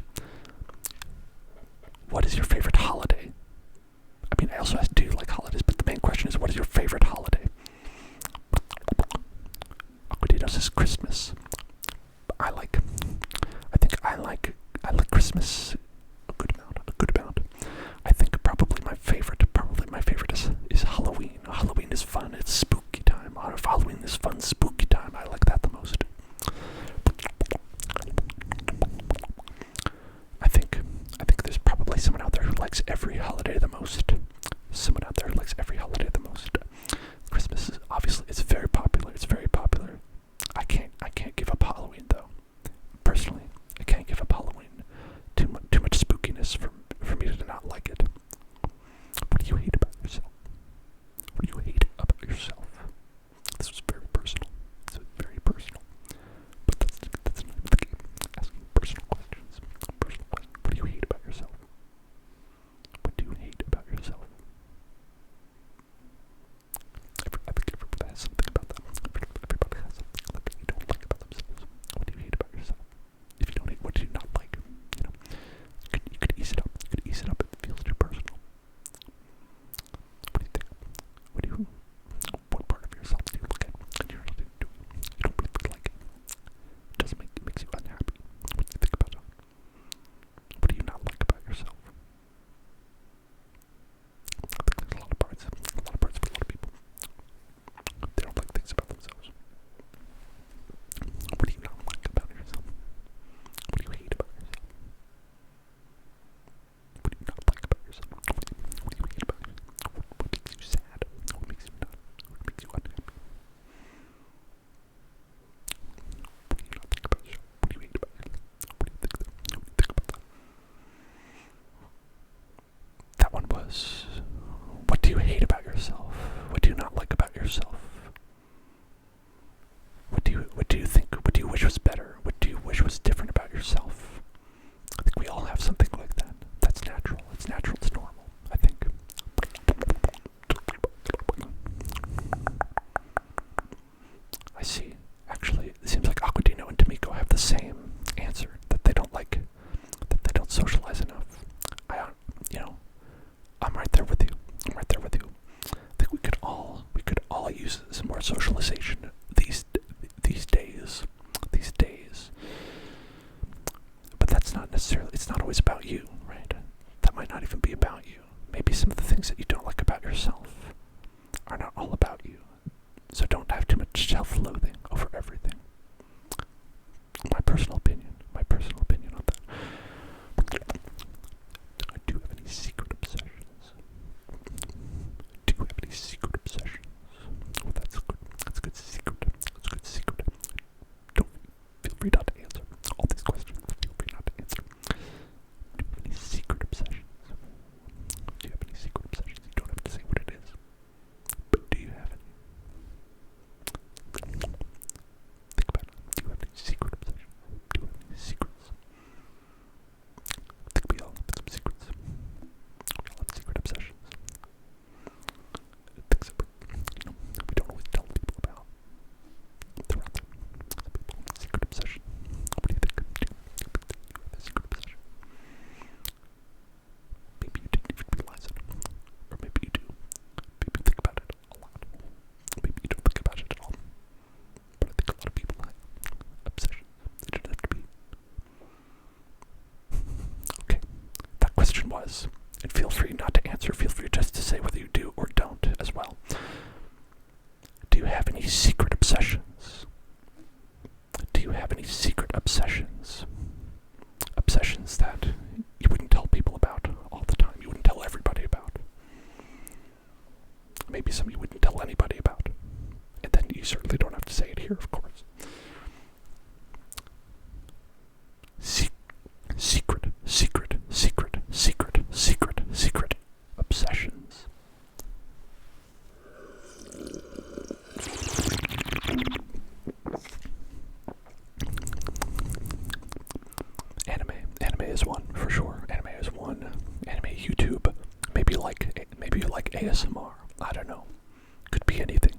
what is your favorite holiday? I mean, I also do like holidays, but the main question is, what is your favorite holiday? Aquadino says Christmas. I like Christmas a good amount. I think probably my favorite is Halloween. Halloween is fun. It's spooky time. most fun, spooky time. I like that the most. I think there's probably someone out there who likes every holiday the most. Someone out there who likes every holiday the most. Christmas is obviously, it's very popular. It's very popular. I can't give up Halloween though. Personally, I can't give up Halloween. Too much spookiness for me to not like it. What do you hate about yourself? What do you hate about yourself? This was very personal. This was very personal. But that's not the game. Asking personal questions. Personal questions. What do you hate about yourself? What do you hate about yourself? I think everybody has something about them. Everybody has something that they don't like about themselves. What do you hate about yourself? If you don't hate, what do you not like? You know, you could ease it up. You could ease it up if it feels too personal. What do you think? What part of yourself do you look at and you don't really like it? It makes you unhappy. What do you think about it? What do you not like about yourself? I think there's a lot of parts for a lot of people. They don't like things about themselves. What do you not like about yourself? What do you hate about yourself? What do you not like about yourself? What do you hate about yourself? What makes you sad? What makes you not? What makes you unhappy? What do you not like about yourself? What do you hate about yourself? What do you think about that? That one was, what do you hate about yourself? What do you not like about yourself? What do you think? What do you wish was better? What do you wish was different about yourself? I think we all have something like that. That's natural. It's natural. It's normal. I think. I see. Actually, it seems like Aquadino and Tamiko have the same answer, that they don't socialize enough. I'm right there with you. I think we could all use some more socialization these days. But that's not necessarily, it's not always about you, right? That might not even be about you. Maybe some of the things that you don't like about yourself are not all about you. So don't have too much self-loathing over everything. My personal opinion on that. Do you have any secret obsessions? Well, that's good. That's a good secret. Don't feel free not to answer all these questions. Feel free not to answer. Do you have any secret obsessions? You don't have to say what it is. But do you have any? Think about it. Do you have any secret obsessions? Do you have any secrets? I think we all have some secrets. We all have secret obsessions. Things that we don't always tell people about. They're out there. Some people have a secret obsession. What do you think? Do you have a secret obsession? Maybe you didn't even realize it. Or maybe you do. Maybe you think about it a lot. Maybe you don't think about it at all. But I think a lot of people have obsessions. They don't have to be. Okay. That question was, and feel free not to answer, feel free just to say whether you do or don't as well. Do you have any secret obsessions? Do you have any secret obsessions? Obsessions that you wouldn't tell people about all the time, you wouldn't tell everybody about. Maybe some you wouldn't tell anybody about. And then you certainly don't have to say it here, of course. Secret obsessions. Anime is one for sure. Anime is one. Anime YouTube. Maybe you like ASMR. I don't know. Could be anything.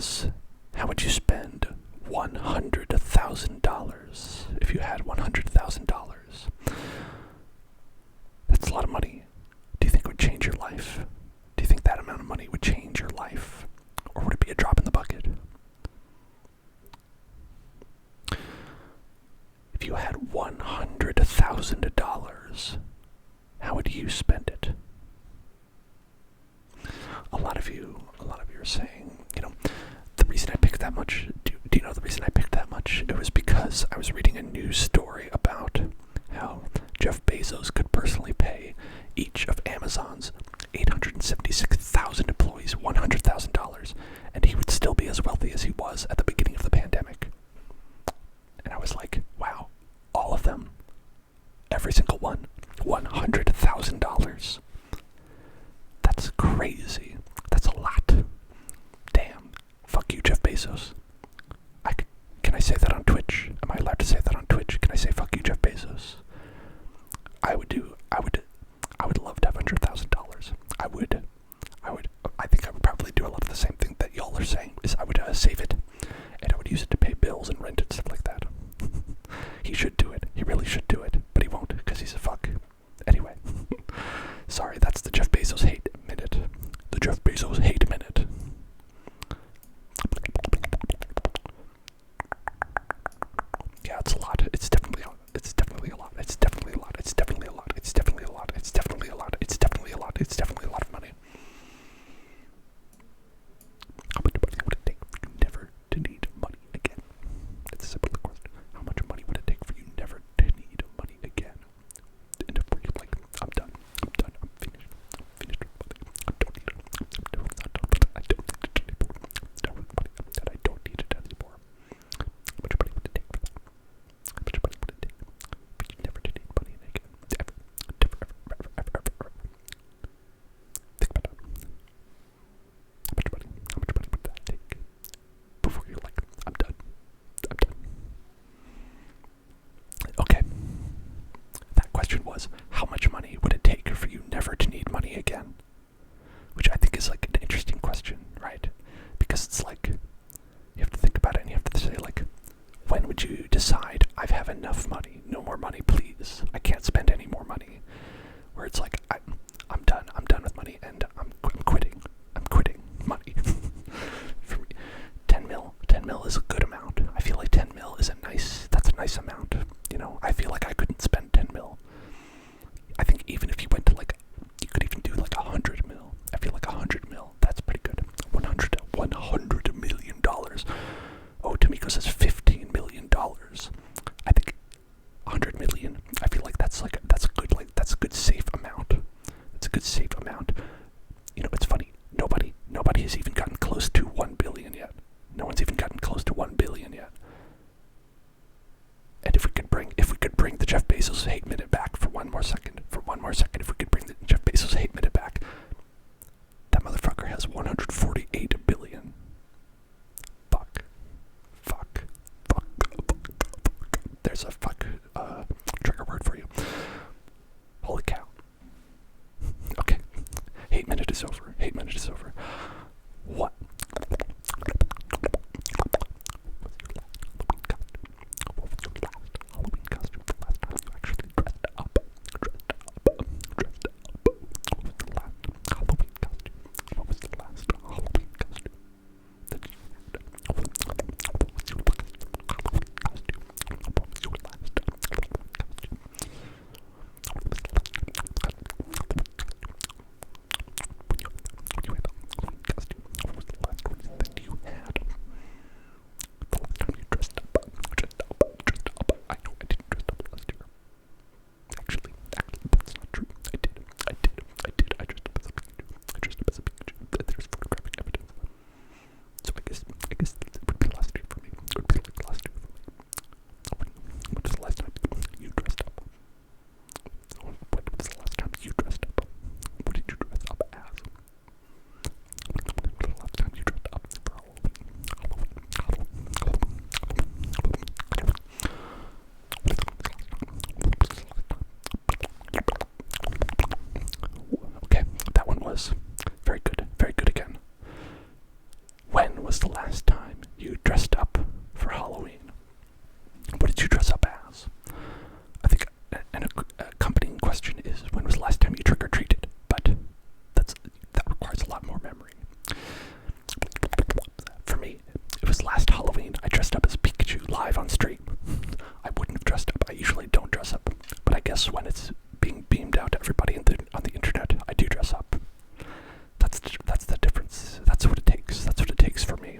was, how would you spend $100,000 if you had $100,000? That's a lot of money. Do you think it would change your life? Do you think that amount of money would change your life? Or would it be a drop in the bucket? If you had $100,000, how would you spend it? A lot of you are saying, the reason I picked that much, do you know the reason I picked that much? It was because I was reading a news story about how Jeff Bezos could personally pay each of Amazon's 876,000 employees $100,000, and he would still be as wealthy as he was at the beginning of the pandemic. And I was like, wow, all of them, every single one, $100,000. That's crazy. That's a lot. Damn. Fuck you, Jeff Bezos. Can I say that on Twitch? Am I allowed to say that on Twitch? Can I say fuck you, Jeff Bezos? I would love to have $100,000. I think I would probably do a lot of the same thing that y'all are saying, is I would save it, and I would use it to pay bills and rent and stuff like that. He should do it. He really should do it, but he won't, because he's a fuck. Anyway. Sorry, that's the Jeff Bezos hate minute. The Jeff Bezos hate minute. Yeah, it's a lot. It's definitely a lot. It's definitely a lot. It's definitely a lot. It's definitely a lot. It's definitely a lot. It's definitely a lot. It's definitely a lot. It's definitely a lot of money. How much money would it take for you never to need money again? It's a simple question. How much money would it take for you never to need money again? And if you're like, I'm done. I'm finished. I'm finished with money. I don't need it. I don't need it anymore. I'm done with money. I don't need it anymore. How much money would it take for that? How much money would it take for you never to need money again? Ever. Think about that. How much money would that take before you're like, I'm done. Okay. That question was, how much money would it take for you never to need money again? Which I think is like an interesting question, right? Because it's like, you have to think about it and you have to say like, when would you decide I've have enough money? No more money, please. I can't spend any more money. Where it's like, I'm done with money and I'm quitting money. For me, 10 mil is a good amount. I feel like 10 mil is that's a nice amount. I feel like I couldn't spend 10 mil. I think even if you went to like, you could even do like 100 mil. I feel like 100 mil, that's pretty good. $100 million. Oh, Tamiko says $15 million. I think 100 million, I feel like that's a good safe amount. It's a good safe amount. It's funny. Nobody has even gotten close to 1 billion yet. No one's even gotten close to 1 billion yet. And if we could bring the Jeff Bezos hate minute back for one more second, if we could bring the Jeff Bezos hate minute back, that motherfucker has 148 billion. Fuck. There's a fuck trigger word for you. Holy cow. Okay. Hate minute is over. What? What was your last Halloween costume? The last time you actually dressed up? was the last time you dressed up for Halloween? What did you dress up as? I think an accompanying question is, when was the last time you trick-or-treated? But that requires a lot more memory. For me, it was last Halloween. I dressed up as Pikachu live on stream. I wouldn't have dressed up. I usually don't dress up. But I guess when it's being beamed out to everybody on the internet, I do dress up. That's the difference. That's what it takes. That's what it takes for me.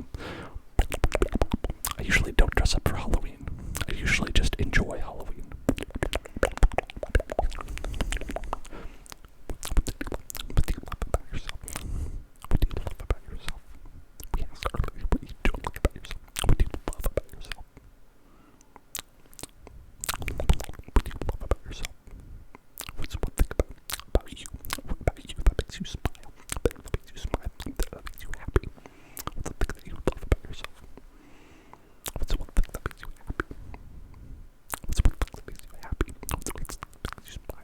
I usually don't dress up for Halloween. I usually just enjoy Halloween. What do you love about yourself? What do you love about yourself? We asked earlier, what you don't like about yourself? What do you love about yourself? What do you love about yourself? What's one thing about you? What about you that makes you smile? That makes you smile? That makes you happy? What's the thing that you love about yourself? What's one thing that makes you happy? What's one thing that makes you happy? What's one thing that makes you smile?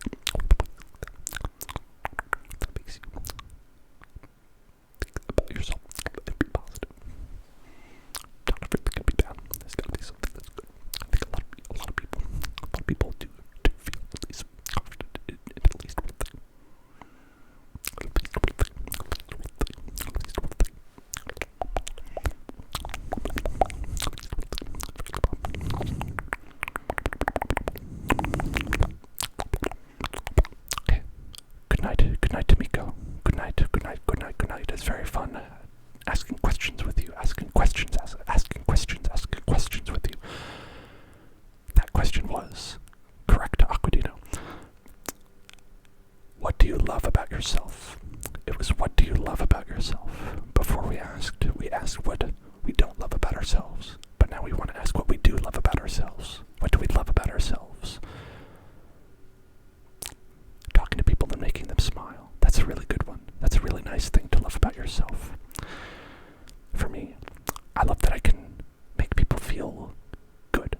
That makes you think about yourself and be positive. Not everything can be bad. There's got to be something that's good. I think a lot of people do feel at least confident in at least one thing. At least one thing. At least one thing. Okay. Good night, Tamiko. Good night. It's very fun asking questions with you, asking questions with you. That question was correct, Aquadino. What do you love about yourself? It was, what do you love about yourself? Before we asked what we don't love about ourselves. But now we want to ask what we do love about ourselves. What do we love about ourselves? Talking to people and making them smile. That's a really good one. That's a really nice thing to love about yourself. For me, I love that I can make people feel good.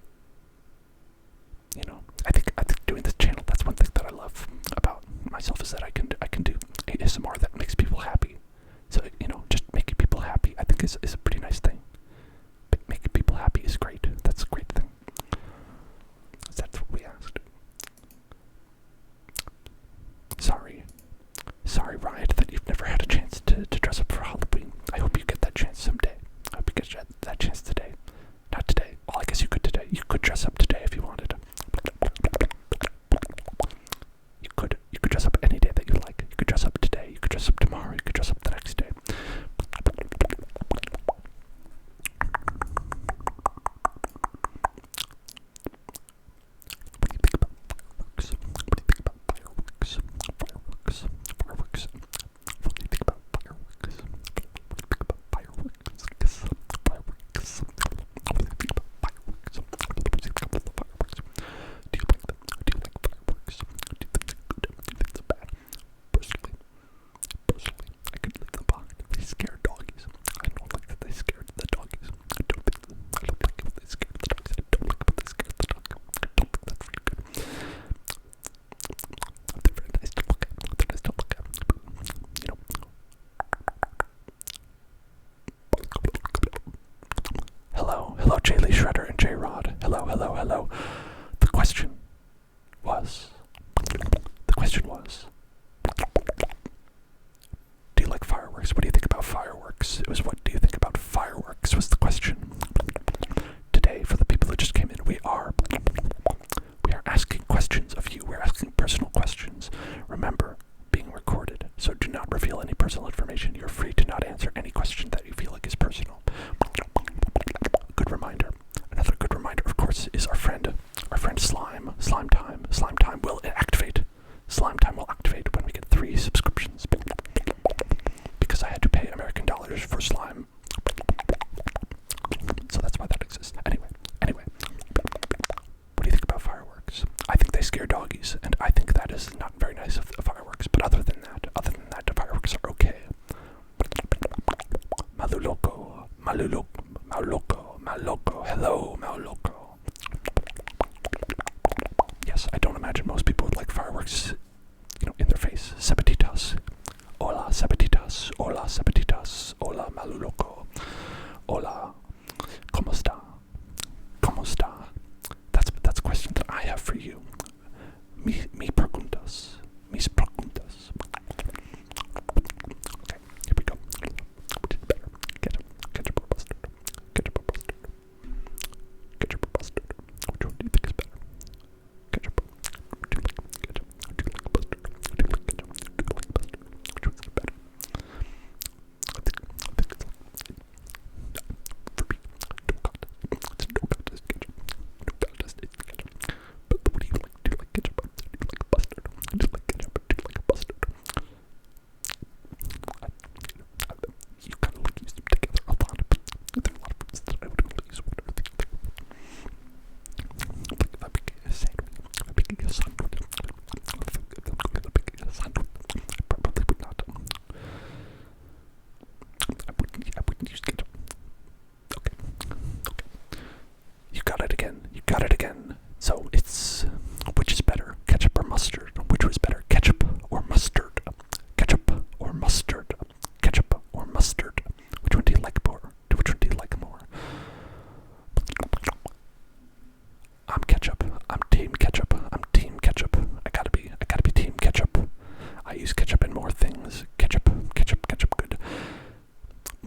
You know, I think doing this channel, that's one thing that I love about myself, is that I can do ASMR that makes people happy. So, you know, just making people happy, I think is a pretty nice thing. Making people happy is great. That's a great thing. That's what we asked. Sorry, Riot, that you've never had a chance to dress up for Halloween. I hope you get that chance someday. I hope you get that chance today. Not today. Well, I guess you could today. You could dress up today if you wanted. You could dress up any day that you like. You could dress up today. You could dress up tomorrow. You could dress up the next day. What do you think about fireworks? What do you think about fireworks? Fireworks. What do you think about fireworks? What do you think about fireworks? Fireworks. What do you think about fireworks? What do you think about the fireworks? Do you like them? Do you like fireworks? Do you think they're good? Do you think they're bad? Personally, I could leave them behind. They scare doggies. I don't like that they scared the doggies. I don't like it when they scared the doggies. I don't like it when they scared the dog. I don't think that's really good. They're very nice to look at. You know. Hello, J. Lee Shredder and J. Rod. Hello. The question was, do you like fireworks? What do you think about fireworks? It was, what do you think about fireworks was the question. Today, for the people who just came in, we are asking questions of you. We're asking personal questions. Remember, being recorded, so do not reveal any personal information. You're free to not answer any question that you feel like is personal. Good reminder. Another good reminder, of course, is our friend Slime. Slime time will activate. Slime time will activate when we get 3 subscriptions. Because I had to pay American dollars for Slime. So that's why that exists. Anyway. What do you think about fireworks? I think they scare doggies, and I think that is not very nice of fireworks. But other than that, the fireworks are okay. Maluloko. Hello, Maluloko. Yes, I don't imagine most people would like fireworks, in their face. Sabatitas. Hola, Sabatitas. Hola, Maluloko.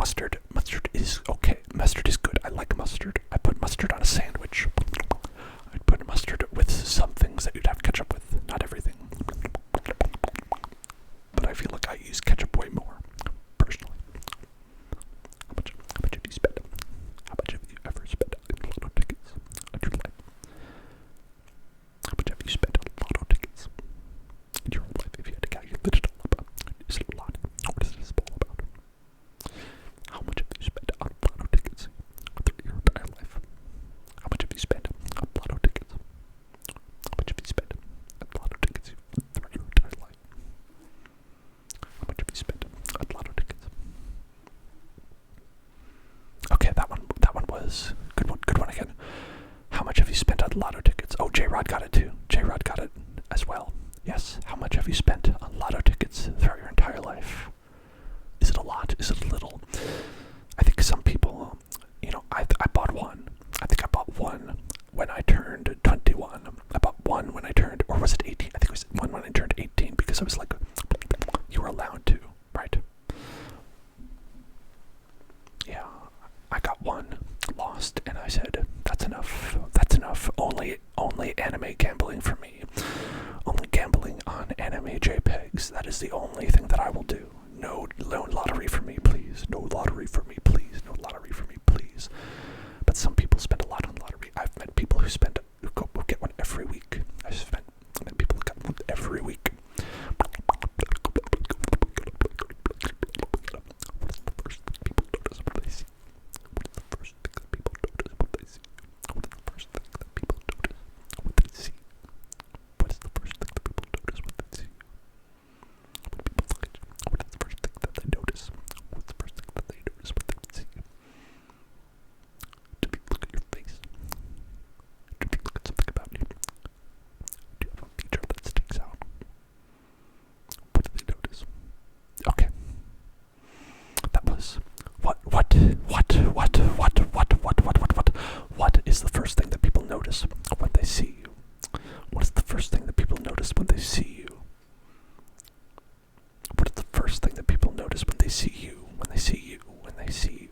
Mustard. Mustard is okay. Mustard is good. I like mustard. I put mustard on a sandwich. I'd put mustard with some things that you'd have ketchup with. Not everything. But I feel like I use ketchup way more, personally. How much have you spent? How much have you ever spent on lotto tickets in your life? How much have you spent on lotto tickets in your life? If you had to calculate it all up, is it a lot? What is this all about? How much have you spent on lotto tickets through your entire life? How much have you spent on lotto tickets? How much have you spent on lotto tickets throughout your entire life? How much have you spent on lotto tickets? Okay, that one was good one. Good one again. How much have you spent on lotto tickets? Oh, J-Rod got it too. J-Rod got it as well. Yes. How much have you spent on lotto tickets throughout your entire life? Is it a lot? Is it a little? I think some people, I bought one. I think I bought one when I turned 21. I bought one when I turned, or was it 18? I think it was one when I turned 18 because I was like, you were allowed to, right? Yeah, I got one, lost, and I said, that's enough. That's enough. Only anime gambling for me. Only gambling on anime JPEGs. That is the only thing that I will do. No lottery for me, please. No lottery for me, please. No lottery for me, please. But some people spend a lot on lottery. I've met people who get one every week. I've met people who got one every week. What is the first thing people notice when they see? What is the first thing that people notice when they see? What is the first thing that people notice when they see? What is the first thing that people notice when they see? When people look at you, what is the first thing that they notice? What's the first thing that they notice when they see you? Do people look at your face? Do people look at something about you? Do you have a feature that sticks out? What do they notice? Okay. That was what is the first thing that people notice when they see you? What is the first thing that people notice when they see you? What is the first thing that people notice when they see you? When they see you? When they see you?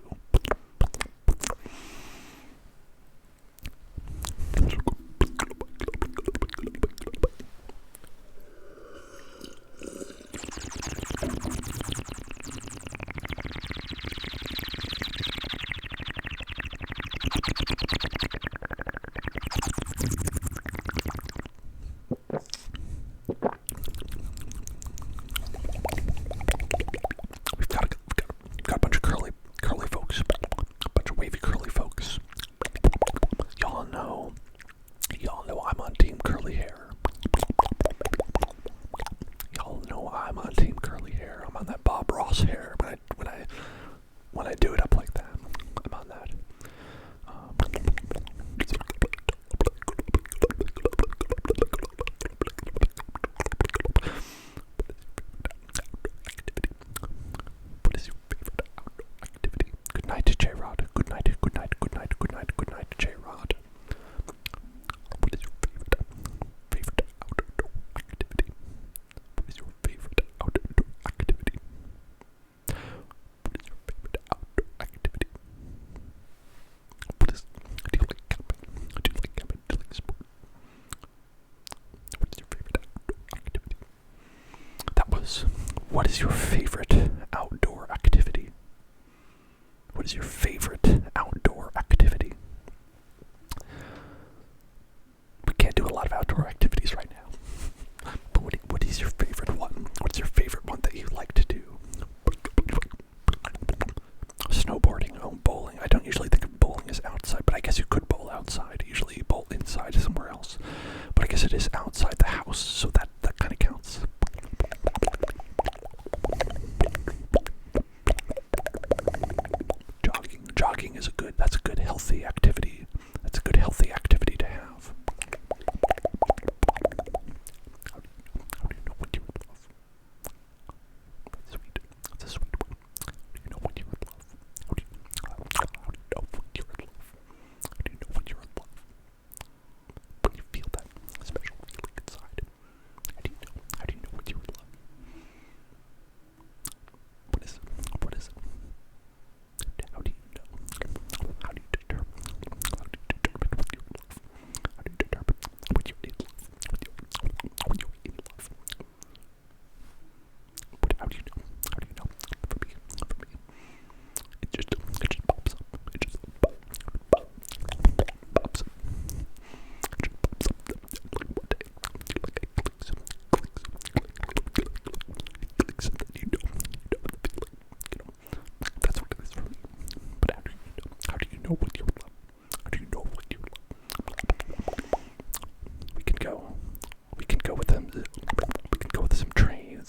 We've got a bunch of curly folks, a bunch of wavy curly folks. Y'all know I'm on team curly hair. Y'all know I'm on team curly hair. I'm on that Bob Ross hair. When I do it up like that, I'm on that. What is your favorite outdoor activity? Good night, J-Rod. Good night, good night, good night, good night, good night, J-Rod. What is your favorite outdoor activity? What is your favorite outdoor activity? What is your favorite outdoor activity? Do you like camping? Do you like camping? Do you like sport? What is your favorite outdoor activity? That was, what is your favorite outdoor activity? What is your favorite outdoor activity? We can't do a lot of outdoor activities right now. But what is your favorite one? What's your favorite one that you like to do? Snowboarding, bowling. I don't usually think of bowling as outside, but I guess you could bowl outside. Usually you bowl inside somewhere else. But I guess it is outside the house, so that kind of counts. Jogging is that's a good healthy activity. That's a good healthy activity to have. How do you know what you would love? That's sweet. That's a sweet one. How do you know what you would love? How do you know what you would love? How do you know what you would love? When you feel that special feeling inside. How do you know what you would love? What is it? know when you're in love? How do you know when you're in love? We can go. We can go with them. We can go with some train.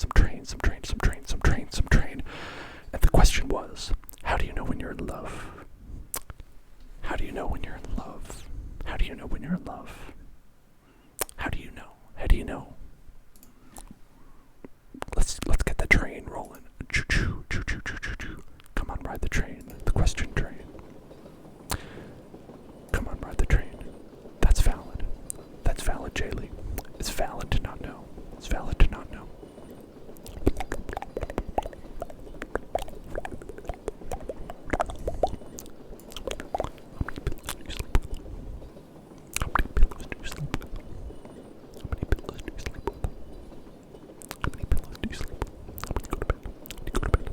And the question was, how do you know when you're in love? How do you know when you're in love? How do you know when you're in love? How do you know? How do you know? Let's get the train rolling. Choo choo choo choo choo choo choo. Come on, ride the train. The question train. Come on, ride the train. That's valid. That's valid, Jaylee. It's valid to not know. It's valid to not know. How many pillows do you sleep with? How many pillows do you sleep with? How many pillows do you sleep with? How many go to bed? How many go to bed?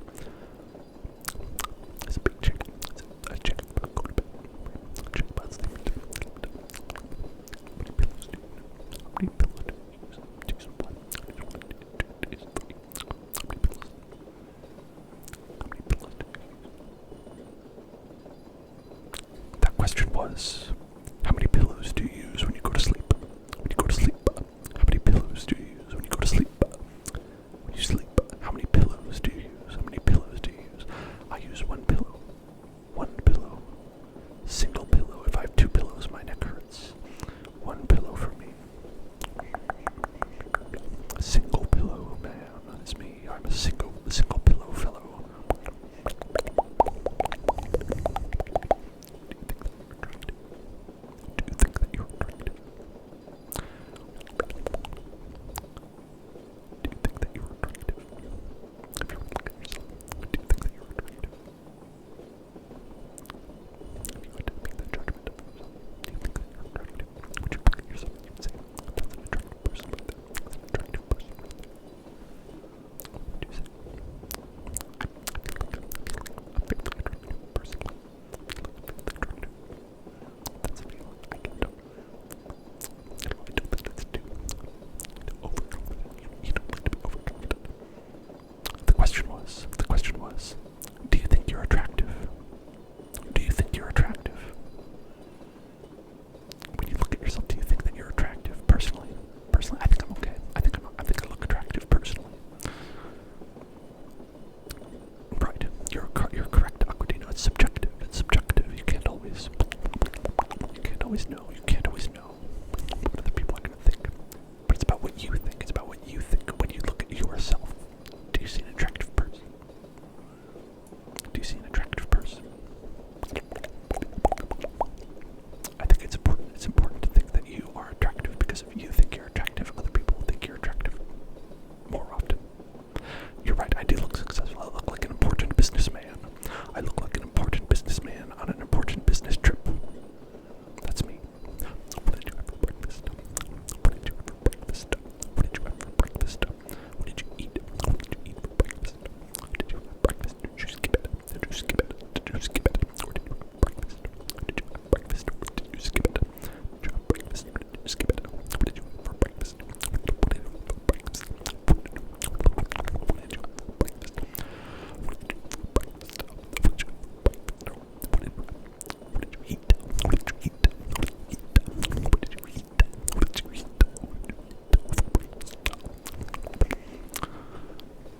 It's a big chicken. It's a chicken about go to bed. A chicken about sleeping. How many pillows do you know? How many pillows do you use? Do you use one? Do you use one? Do you use three? How many pillows? How many pillows do you use? That question was, how many pillows do you use when you go to sleep? When you go to sleep? How many pillows do you use when you go to sleep? When you sleep, how many pillows do you use? How many pillows do you use? I use one pillow. One pillow. Single pillow. If I have two pillows, my neck hurts. One pillow for me. A single pillow, man. That is me. I'm a single pillow fellow. Do you think that you're attractive? Do you think that you're attractive? If you were to look at yourself, do you think that you're attractive? If you had to make that judgment of yourself, do you think that you're attractive? Would you look at yourself and you would say, that's an attractive person right there. That's an attractive person right there. What would you say? I feel like I'm a fairly attractive person. I feel attractive. That's a feeling I can do. I don't think that's too overconfident. You don't like to be overconfident. The question was, do you think you're attractive? Do you think you're attractive? When you look at yourself, do you think that you're attractive? Personally, I think I'm okay. I think I look attractive personally. Right, you're correct, Aquadino. It's subjective. It's subjective. You can't always know. You can't always know what other people are gonna think. But it's about what you think. It's about what you think when you look at yourself. Do you see an attractive person? Do you see an attractive person? I think it's important. It's important to think that you are attractive, because if you think you're attractive, other people will think you're attractive more often. You're right, I do look successful. I look like an important businessman. I look like an important businessman on an important business trip. That's me. What did you have for breakfast? What did you have for breakfast? What did you have for breakfast? What did you eat? What did you eat for breakfast? Did you have breakfast? Did you skip it? Did you skip it? Did you skip it? Or did you have breakfast? Did you have breakfast? Or did you skip it? Did you have breakfast? Or did you skip it? What did you have for breakfast? What did you have for breakfast? What did you have for breakfast? What did you have for breakfast? What did you have for breakfast? What did you have for breakfast? What did you eat? What did you eat? What did you eat? What did you eat? What did you eat?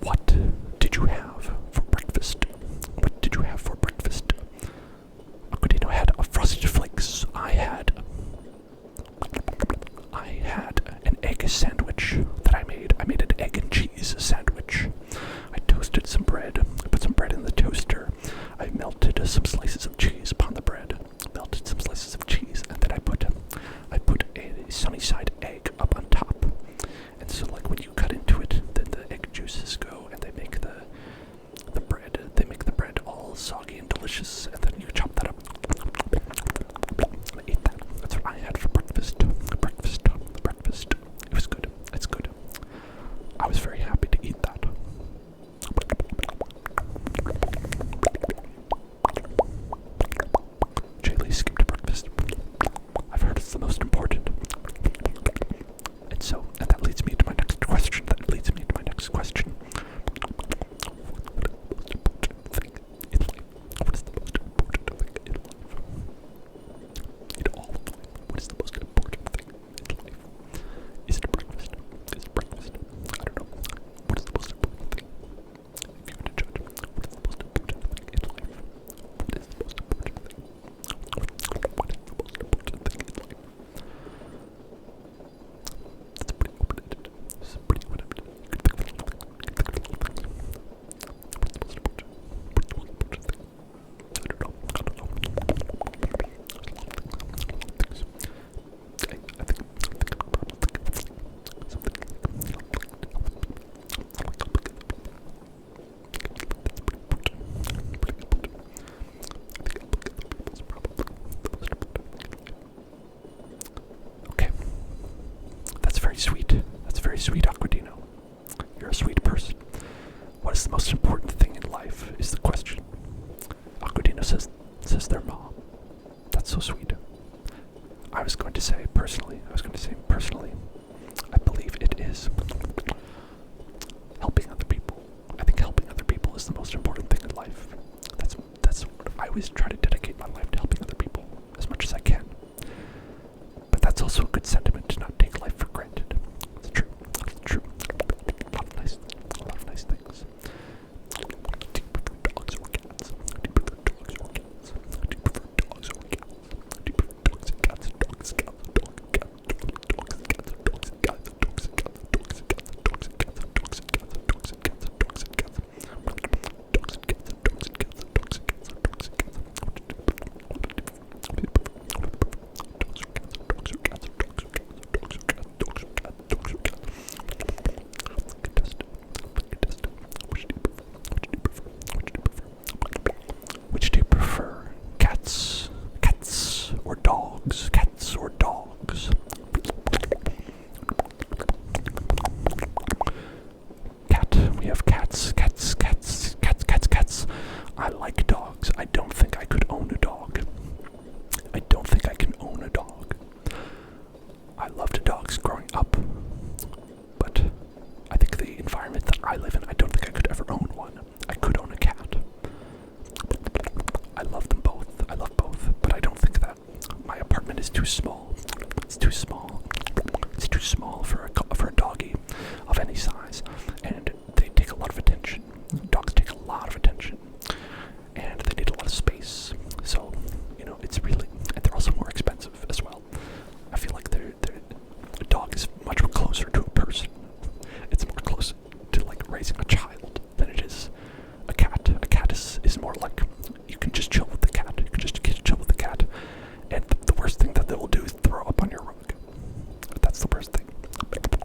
What did you have for breakfast? What did you have for breakfast? Aquadino had a frosted flakes. I had an egg sandwich that I made. I made an egg and cheese sandwich. I toasted some bread. I put some bread in the toaster. I melted some slices of cheese upon the bread. Melted some slices of cheese, and then I put a sunny side egg up on top. And so, like, when you cut into it, then the egg juices go, and they make the bread all soggy and delicious. And then you chop that up. I ate that. That's what I had for breakfast. Breakfast. It was good. It's good. I was very happy to eat that. Jaylee skipped breakfast. I've heard it's the most important. And that leads me to my next question. What is the most important says their mom. That's so sweet. I was going to say personally, I believe it is helping other people. I think helping other people is the most important thing in life. That's what I always try to dedicate my life to, helping other people as much as I can. But that's also a good sentiment to not take life for granted. It's true. It's true. A lot of nice things. Do you prefer dogs or cats? Do you prefer dogs or cats? Do you prefer dogs or cats? Do you prefer dogs and cats? Dogs and cats, dogs and cats, dogs and cats, dogs and cats, dogs and cats, dogs and cats, dogs and cats, dogs and cats, dogs and cats, dogs and cats, dogs and cats, dogs and cats, dogs and cats, dogs and cats. Which do you prefer? Cats or dogs? Cats or dogs? Cat. We have cats. I like dogs. I don't think I could own a dog. I don't think I can own a dog. I loved dogs growing up, but I think the environment that I live in, I don't think I could ever own one. I could own a cat. I love them both. I love both, but I don't think that my apartment is too small. It's too small. It's too small for a doggy of any size, and they take a lot of attention. Dogs take a lot of attention, and they need a lot of space. So, it's really, and they're also more expensive as well. I feel like a dog is much closer to a person. It's more close to like raising a child than it is a cat. A cat is more like you can just chill with the cat. You can just chill with the cat, and the worst thing that they will do is throw up on your rug. That's the worst thing. Do you prefer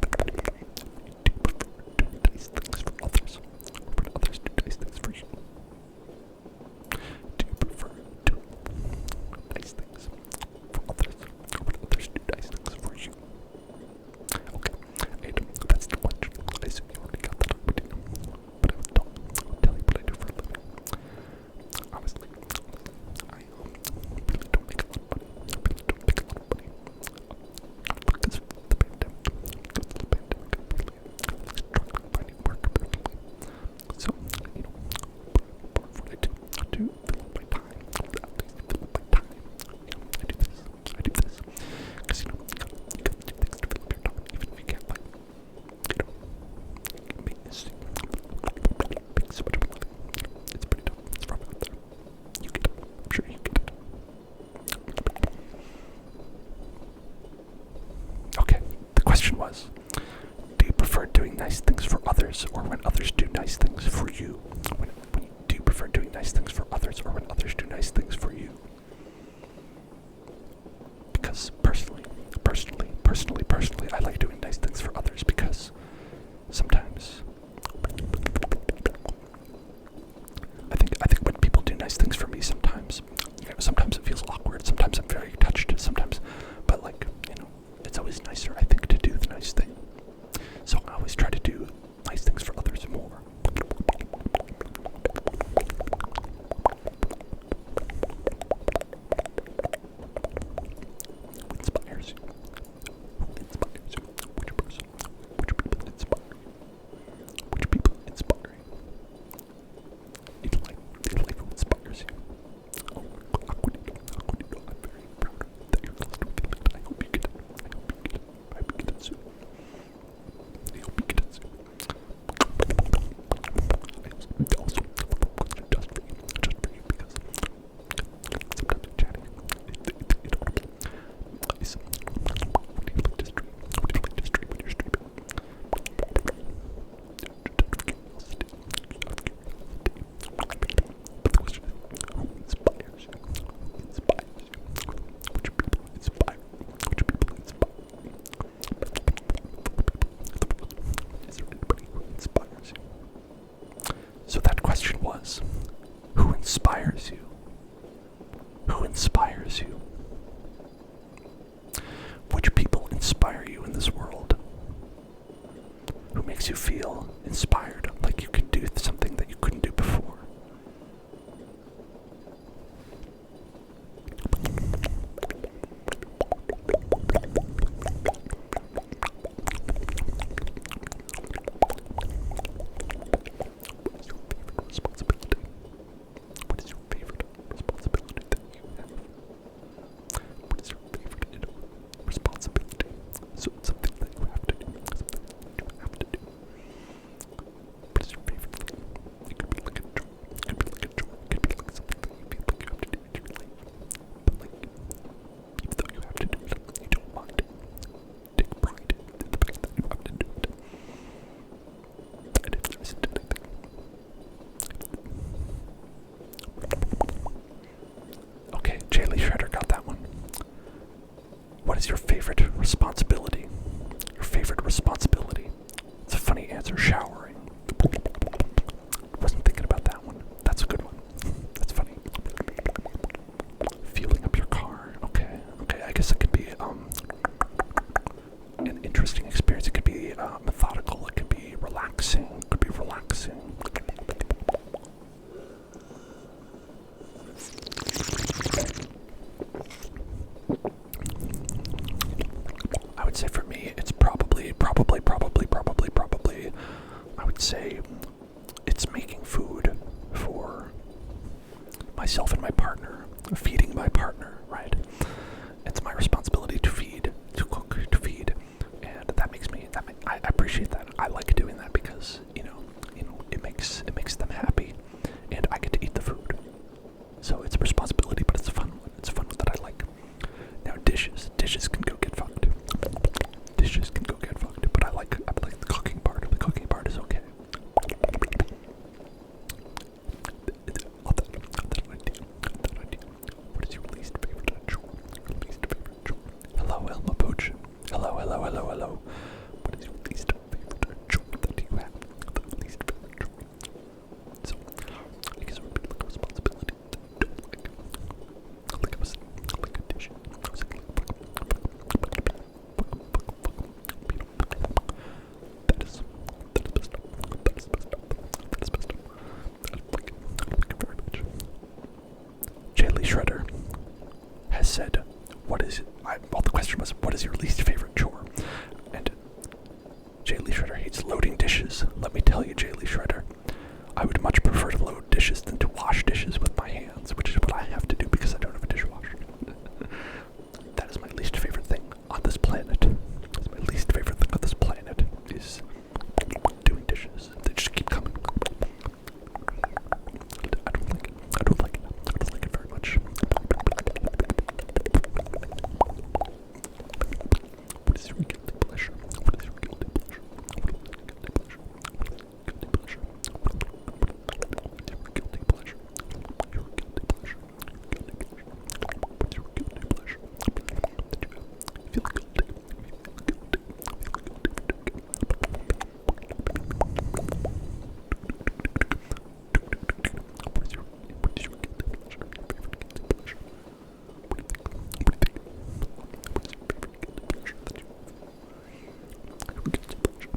responsibility. Your favorite responsibility. It's a funny answer. Showering. Wasn't thinking about that one. That's a good one. That's funny. Fueling up your car. Okay. Okay. I guess it could be an interesting experience. It could be methodical. It could be relaxing. It could be relaxing. I would say for me, it's probably, I would say it's making food for myself and my partner, feeding my partner, right? It's my responsibility to feed, to cook, to feed, and that makes me, I appreciate that. I like doing that because, you know, it makes them happy, and I get to eat the food. So it's a responsibility, but it's a fun one. It's a fun one that I like. Now dishes can go get fucked. Dishes can go get fucked, but I like the cooking part. The cooking part is okay. What is your least favorite chore? Your least favorite chore. Hello, Elma Poach. Hello. What is your least favorite chore that you have? The least favorite chore. So, I guess it would be like a responsibility that I don't like. Like I was like a dish. I was like, that is best up. That is best up. That is best up. I like it very much. Jaylee Shredder has said, well, the question was, what is your least favorite chore? And Jaylee Shredder hates loading dishes. Let me tell you, Jaylee Shredder, I would much prefer to load dishes than to wash dishes with my hands, which is what I have to do because I don't have a dishwasher. That is my least favorite thing on this planet. That's my least favorite thing on this planet is doing dishes. They just keep coming. I don't like it. I don't like it very much. What is your guilty pleasure? What is your guilty pleasure? Guilty pleasure. Your guilty pleasure. Your guilty pleasure. What's your guilty pleasure? That you feel guilty. What is your guilty pleasure? Your favorite guilty pleasure? What do you think? What is your favorite guilty pleasure that you have? Your guilty pleasure.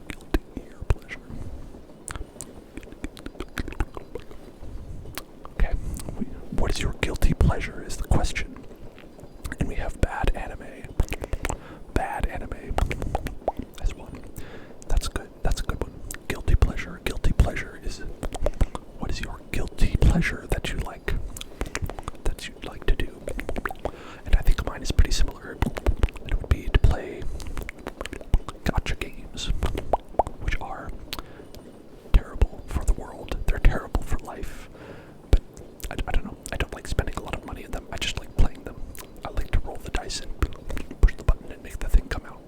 Guilty ear pleasure. Okay. What is your guilty pleasure is the question. And we have bad anime. Bad anime as one. That's good. That's a good one. Guilty pleasure. Guilty pleasure is, what is your guilty pleasure that you like? That you'd like to do? And I think mine is pretty similar. It would be to play gacha games, which are terrible for the world. They're terrible for life. But I don't know. I don't like spending a lot of money on them. I just like playing them. I like to roll the dice and push the button and make the thing come out.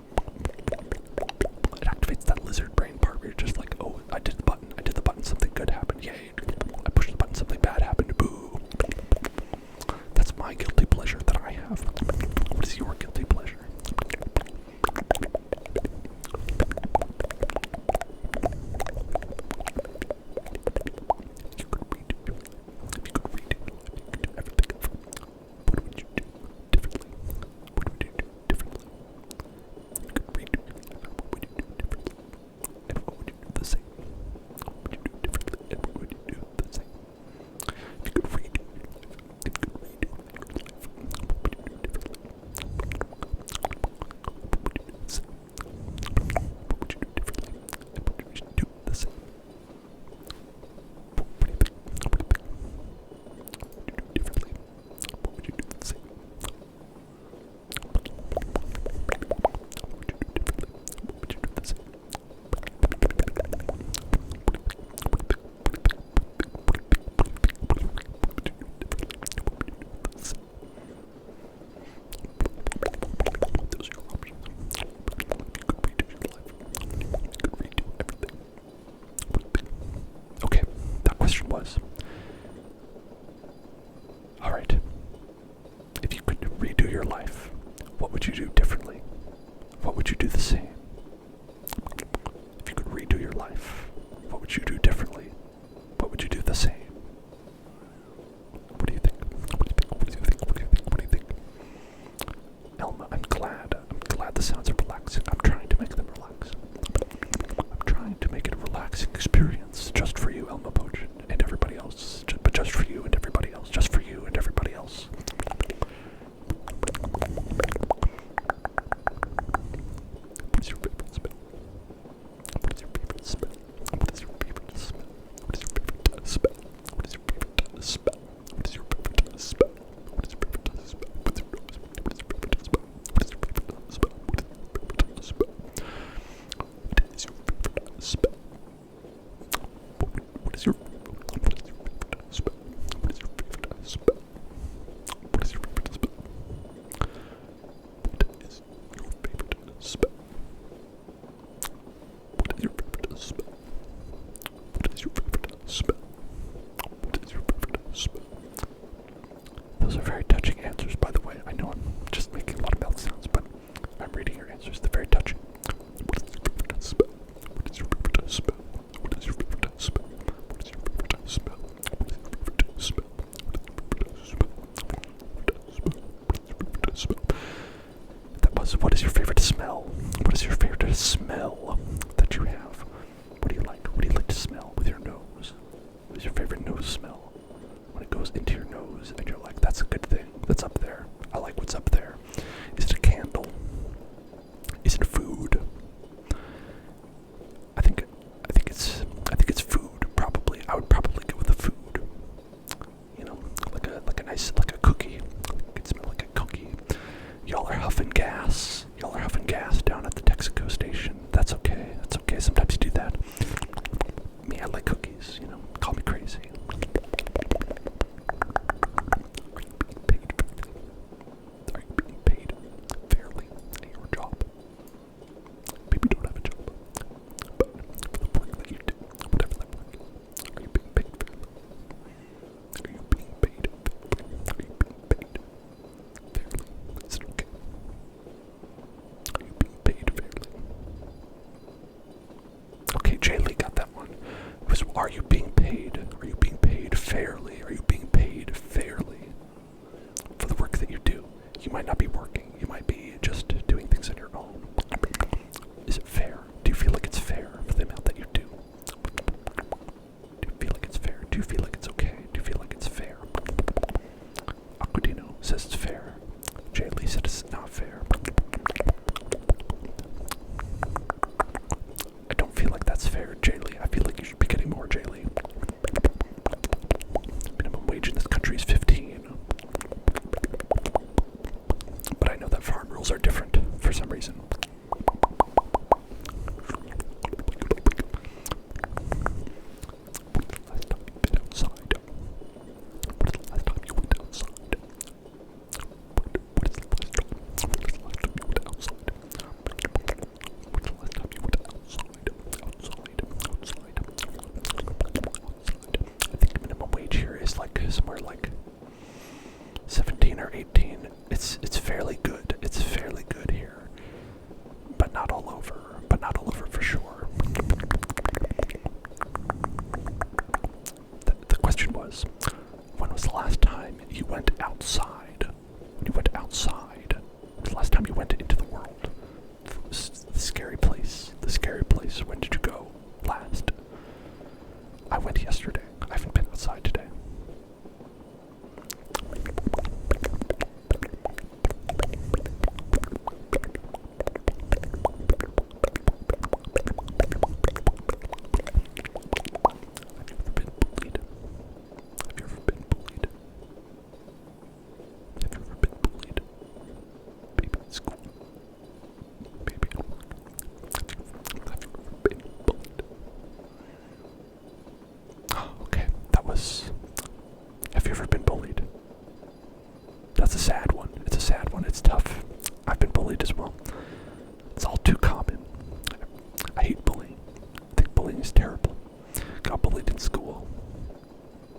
Those are very touching answers, by the way. I know I'm just making a lot of mouth sounds, but I'm reading your answers. They're very touching. What is your favorite spell? What is your favorite spell? What is your favorite spell? What is your favorite spell? What is your favorite spell? That was, what is your favorite smell? What is your favorite smell that you have? What do you like? What do you like to smell with your nose? What is your favorite nose smell? When it goes into your nose and you're like, that's a good thing. That's up there. I like what's up there. Is it a candle? Is it food? I think it's food, probably. I would probably go with the food. You know, like a nice, like a cookie. It could smell like a cookie. Y'all are huffing gas. Y'all are huffing gas down at the Texaco station. That's okay. That's okay. Sometimes you do that. Me, I like cookies, you know. Call me crazy. Are you being paid fairly at your job? Maybe you don't have a job, but for the work that you do, whatever that work is, are you being paid fairly? Are you being paid fairly? Are you being paid fairly? Is it okay? Are you being paid fairly? Okay, Jay Lee got that one. It was, are you being paid? Are you being paid fairly? Are you being paid fairly for the work that you do? You might not be working. You might be just doing things on your own. Is it fair? Do you feel like it's fair for the amount that you do? Do you feel like it's fair? Do you feel like it's okay? Do you feel like it's fair? Aquadino says it's fair. Jay Lee said it's not fair. I don't feel like that's fair, Jay Lee. I feel like you should be getting more, Jay Lee. Minimum wage in this country is 15. But I know that farm rules are different for some reason. Last time you've been outside. What is the last time you went outside? What is the last time you went outside? What is the last time you went outside? Outside. I think minimum wage here is like somewhere like 17 or 18. It's fairly good. It's fairly good here. But not all over. But not all over for sure. The question was, when was the last time you went outside? When you went outside, the last time you went into the world, the scary place, when did you go last? I went yesterday. I haven't been outside today. Have you ever been bullied? That's a sad one. It's a sad one. It's tough. I've been bullied as well. It's all too common. I hate bullying. I think bullying is terrible. Got bullied in school.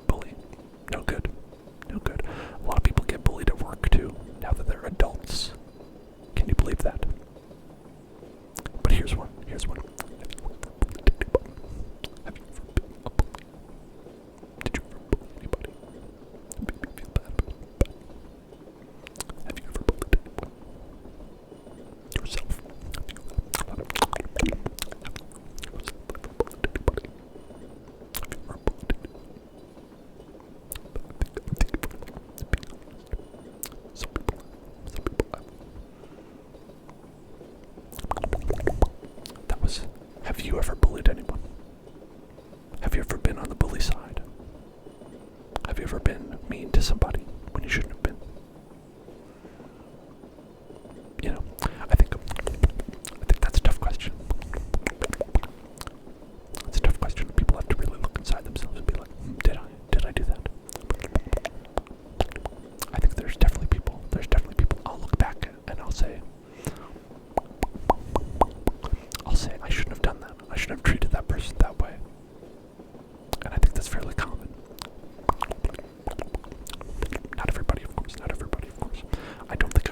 Bullying. No good. No good. A lot of people get bullied at work too, now that they're adults. Can you believe that? But here's one. Here's one. Have you ever been a bully? Did you ever bully anybody? It made me feel bad. Have you ever bullied anyone? Yourself? Have you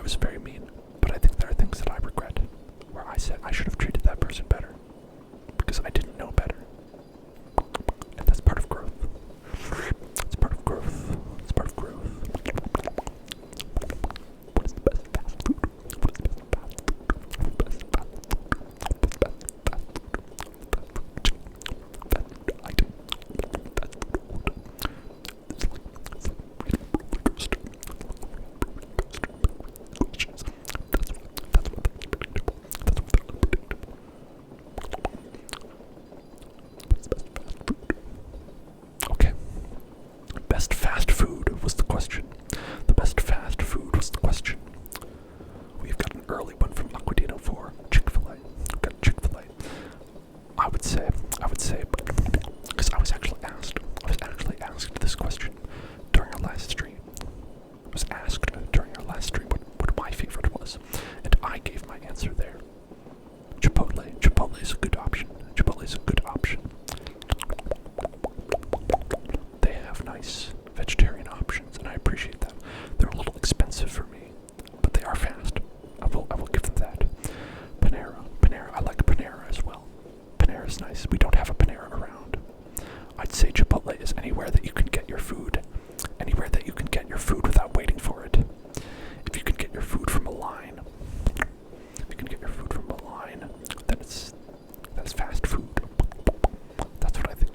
was very mean, but I think there are things that I regret, where I said I should have treated that person better, because I didn't know better. And that's part of growth. It's part of growth. It's part of growth. What is the best fast food? What is the best fast food? Best fast food. Best fast food. Fast food item. Fast food. It's like really gross. That's what unpredictable. That's what unpredictable. What's the best fast food? Okay. Best fast food was the question. The best fast food was the question. We've got an early one from Aquadino for Chick-fil-A. We've got Chick-fil-A. I would say, because I was actually asked this question during our last stream. I was asked during our last stream what my favorite was, and I gave my answer there. Chipotle. Chipotle is a good option. Chipotle is a good option. They have nice vegetarian options, and I appreciate that. They're a little expensive for me, but they are fast. I will give them that. Panera, I like Panera as well. Panera is nice. We don't have a Panera around. I'd say Chipotle is anywhere that you can get your food. Anywhere that you can get your food without waiting for it. If you can get your food from a line, then that's fast food. That's what I think.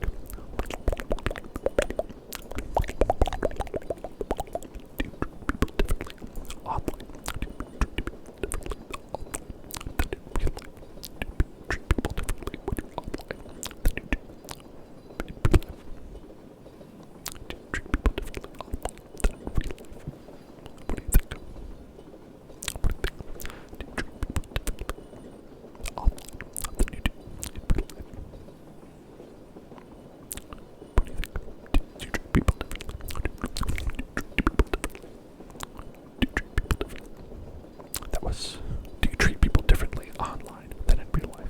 Do you treat people differently online than in real life?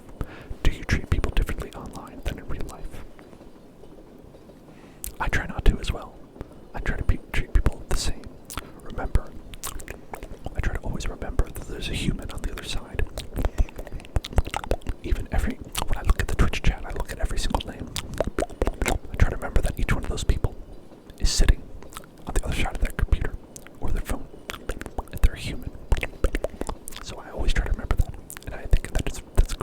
Do you treat people differently online than in real life? I try not to as well. I try to treat people the same. I try to always remember that there's a human on the other side. When I look at the Twitch chat, I look at every single name. I try to remember that each one of those people is sitting on the other side of their computer or their phone, and they're a human. So I always try to remember that, and I think that's a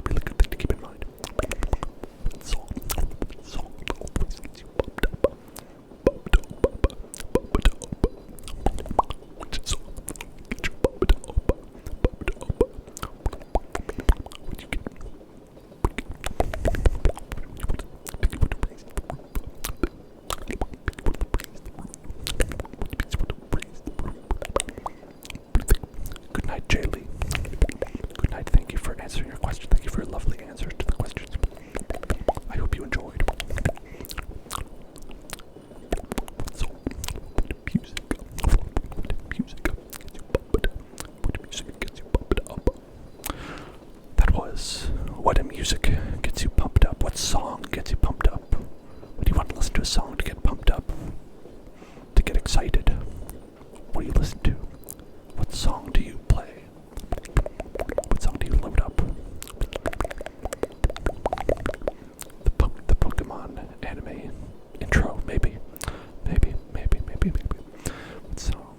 really good thing to keep in mind. Salt always gets you pumped up. Which is get you pumped up. What you get? Good night, Jaylee. Good night. Thank you for answering your question. Thank you for your lovely answers to the questions. I hope you enjoyed. So, music gets you pumped up. That was what music gets you pumped up. What song gets you pumped up? When you want to listen to a song to get pumped up, to get excited, what do you listen to? What song do you play? What song do you load up? The Pokemon anime intro, maybe. What song?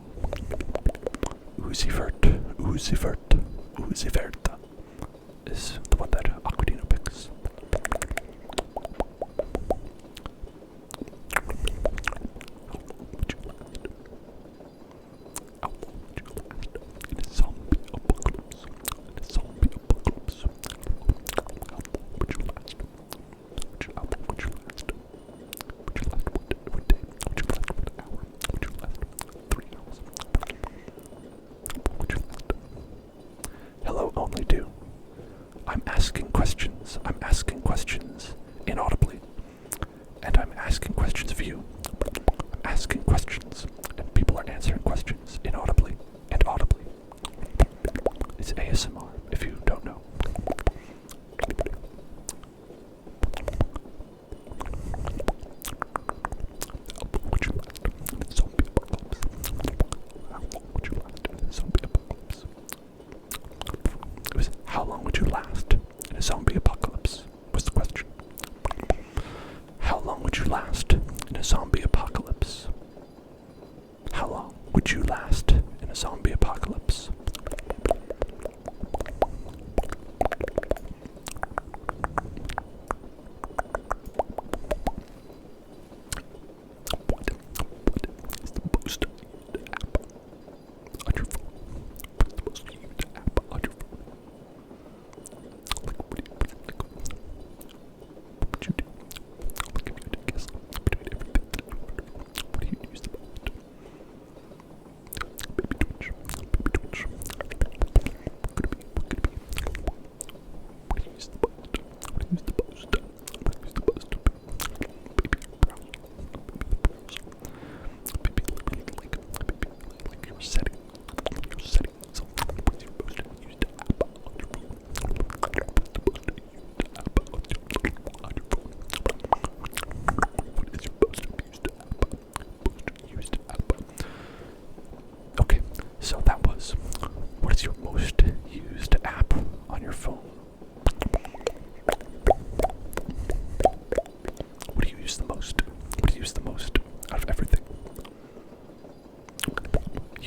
Uziverta is the one that Aquadino picks. In a zombie apocalypse. Would you last? What day? Would you last 1 hour? Would you last 3 hours? Would you last? Hello, only do. I'm asking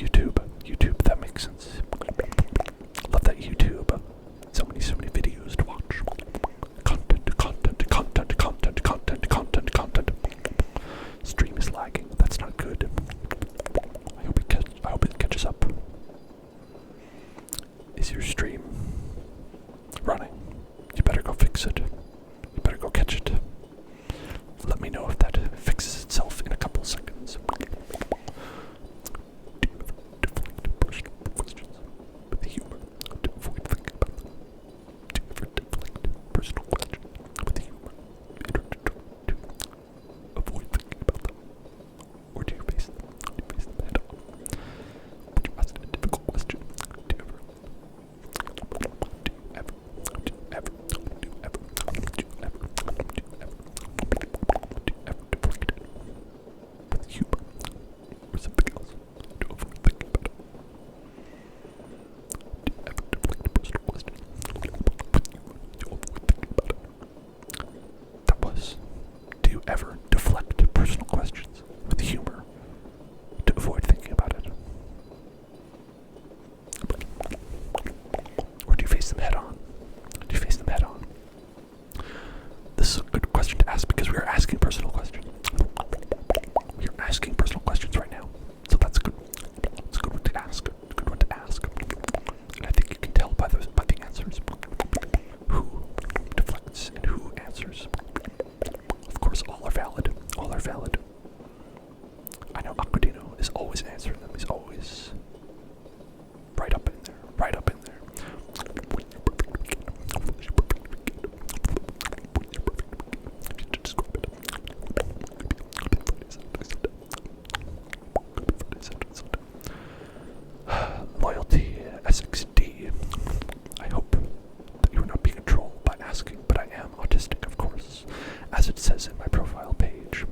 YouTube, that makes sense. Love that YouTube. So many videos to watch. Content. Stream is lagging. That's not good. I hope it catches up. Is your stream running? You better go fix it. You better go catch it. Let me know if that fixes itself in a couple seconds. Do you ever deflect personal questions with humor to avoid thinking about them? Do you ever deflect personal questions with humor in order to avoid thinking about them? Or do you face them? Head on? Would you ask a difficult question? Do you ever deflect it with humor or something else to avoid thinking about it? Do you ever deflect personal questions with humor to avoid thinking about it? That was, do you ever deflect personal questions with humor to avoid thinking about it? Or do you face them head on? Do you face them head on? This is a good question to ask because we are asking personal questions. We are asking personal questions right now. So that's good. It's a good one to ask. A good one to ask. And I think you can tell by the answers who deflects and who answers. Of course, all are valid. All are valid. I know Aquadino is always answering them. He's always right up in there. Right up in there. Loyalty SXD. I hope that you are not being a troll by asking, but I am autistic, of course, as it says in my profile page.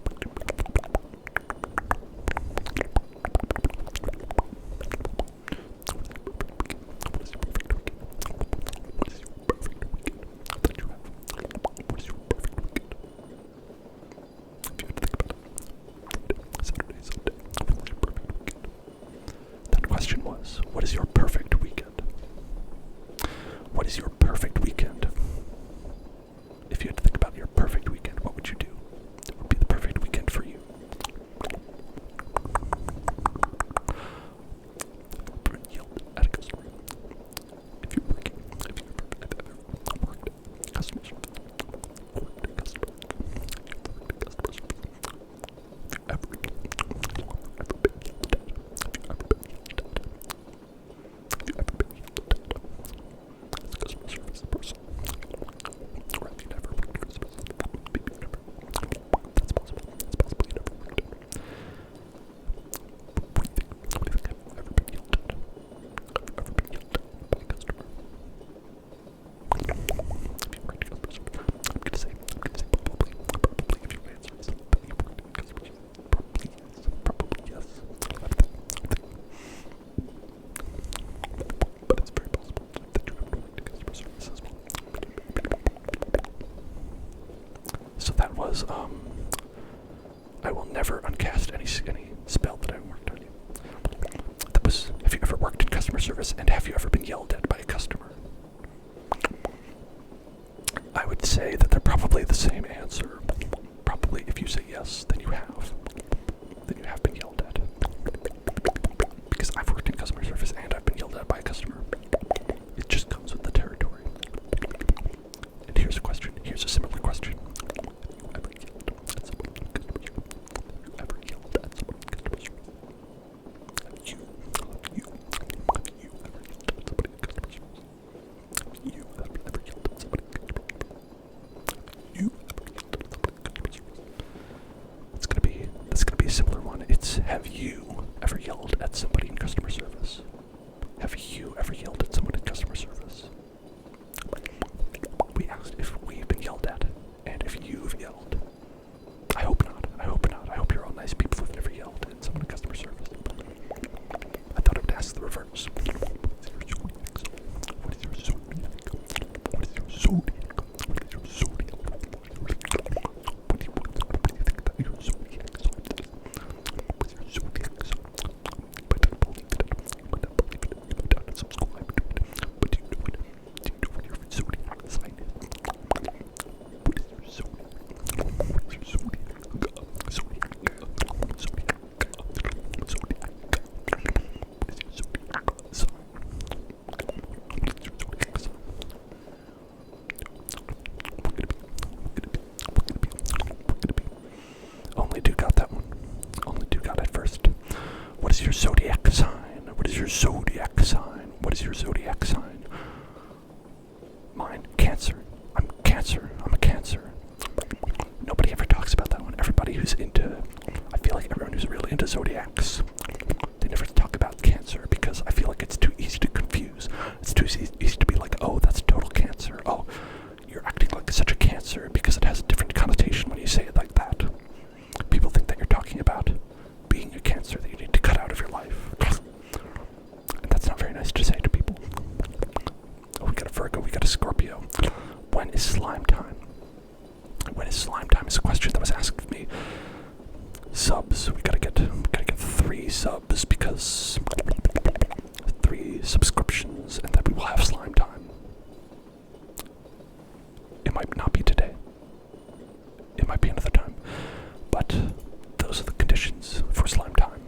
That question was, what is your perfect weekend? What is your perfect weekend? If you had to think about your perfect weekend, what would you do? What would be the perfect weekend for you? Yelled at a customer. If you're working, if you've ever worked at customer service, worked at customer service, if you ever been yelled at, if you ever been yelled at, if you ever been yelled at as a customer service person, or have you never worked at customer service? Maybe you never. That's possible. It's possible you never worked at. What do you think? Have you ever been yelled at? Ever been yelled at by a customer? If you worked at customer service, I'm gonna say probably if you answer is that you worked at customer service. Probably yes. But it's very possible that you haven't worked at customer service as well. So that was, I will never uncast any spell that I worked on you. That was, have you ever worked in customer service and have you ever been yelled at by a customer? I would say that they're probably the same answer. Probably if you say yes, then you have. Then you have been yelled at. Because I've worked in customer service and I've been yelled at by a customer. It just comes with the territory. And here's a question. Here's a similar question. Have you ever yelled at someone in customer service? Have you ever yelled at someone in customer service? Have you ever yelled at somebody in customer service? Have you ever yelled at somebody in customer service? That's gonna be a similar one. It's, have you ever yelled at somebody in customer service? Have you ever yelled at someone in customer service? We asked if we've been yelled at and if you've yelled. I hope not. I hope not. I hope you're all nice people who've never yelled at someone in customer service. I thought I would ask the reverse. What is your zodiac? What is your zodiac? What is your zodiac? What do you think that your zodiac sign is? What's your zodiac sign? But I believe that zodiac sign? What is your zodiac sign? Mine, Cancer. I'm Cancer. I'm a Cancer. Nobody ever talks about that one. Everybody who's into, I feel like everyone who's really into zodiacs, they never talk about Cancer because I feel like it's too easy to confuse. It's too easy to be like, oh, that's total Cancer. Oh, you're acting like such a Cancer because it has a different connotation when you say it like that. People think that you're talking about being a Cancer that you need to cut out of your life. And that's not very nice to say to people. Oh, we got a Virgo, we got a Scorpio. When is slime time? When is slime time is a question that was asked of me. Subs, we gotta get 3 subs because 3 subscriptions and then we will have slime time. It might not be today. It might be another time. But those are the conditions for slime time.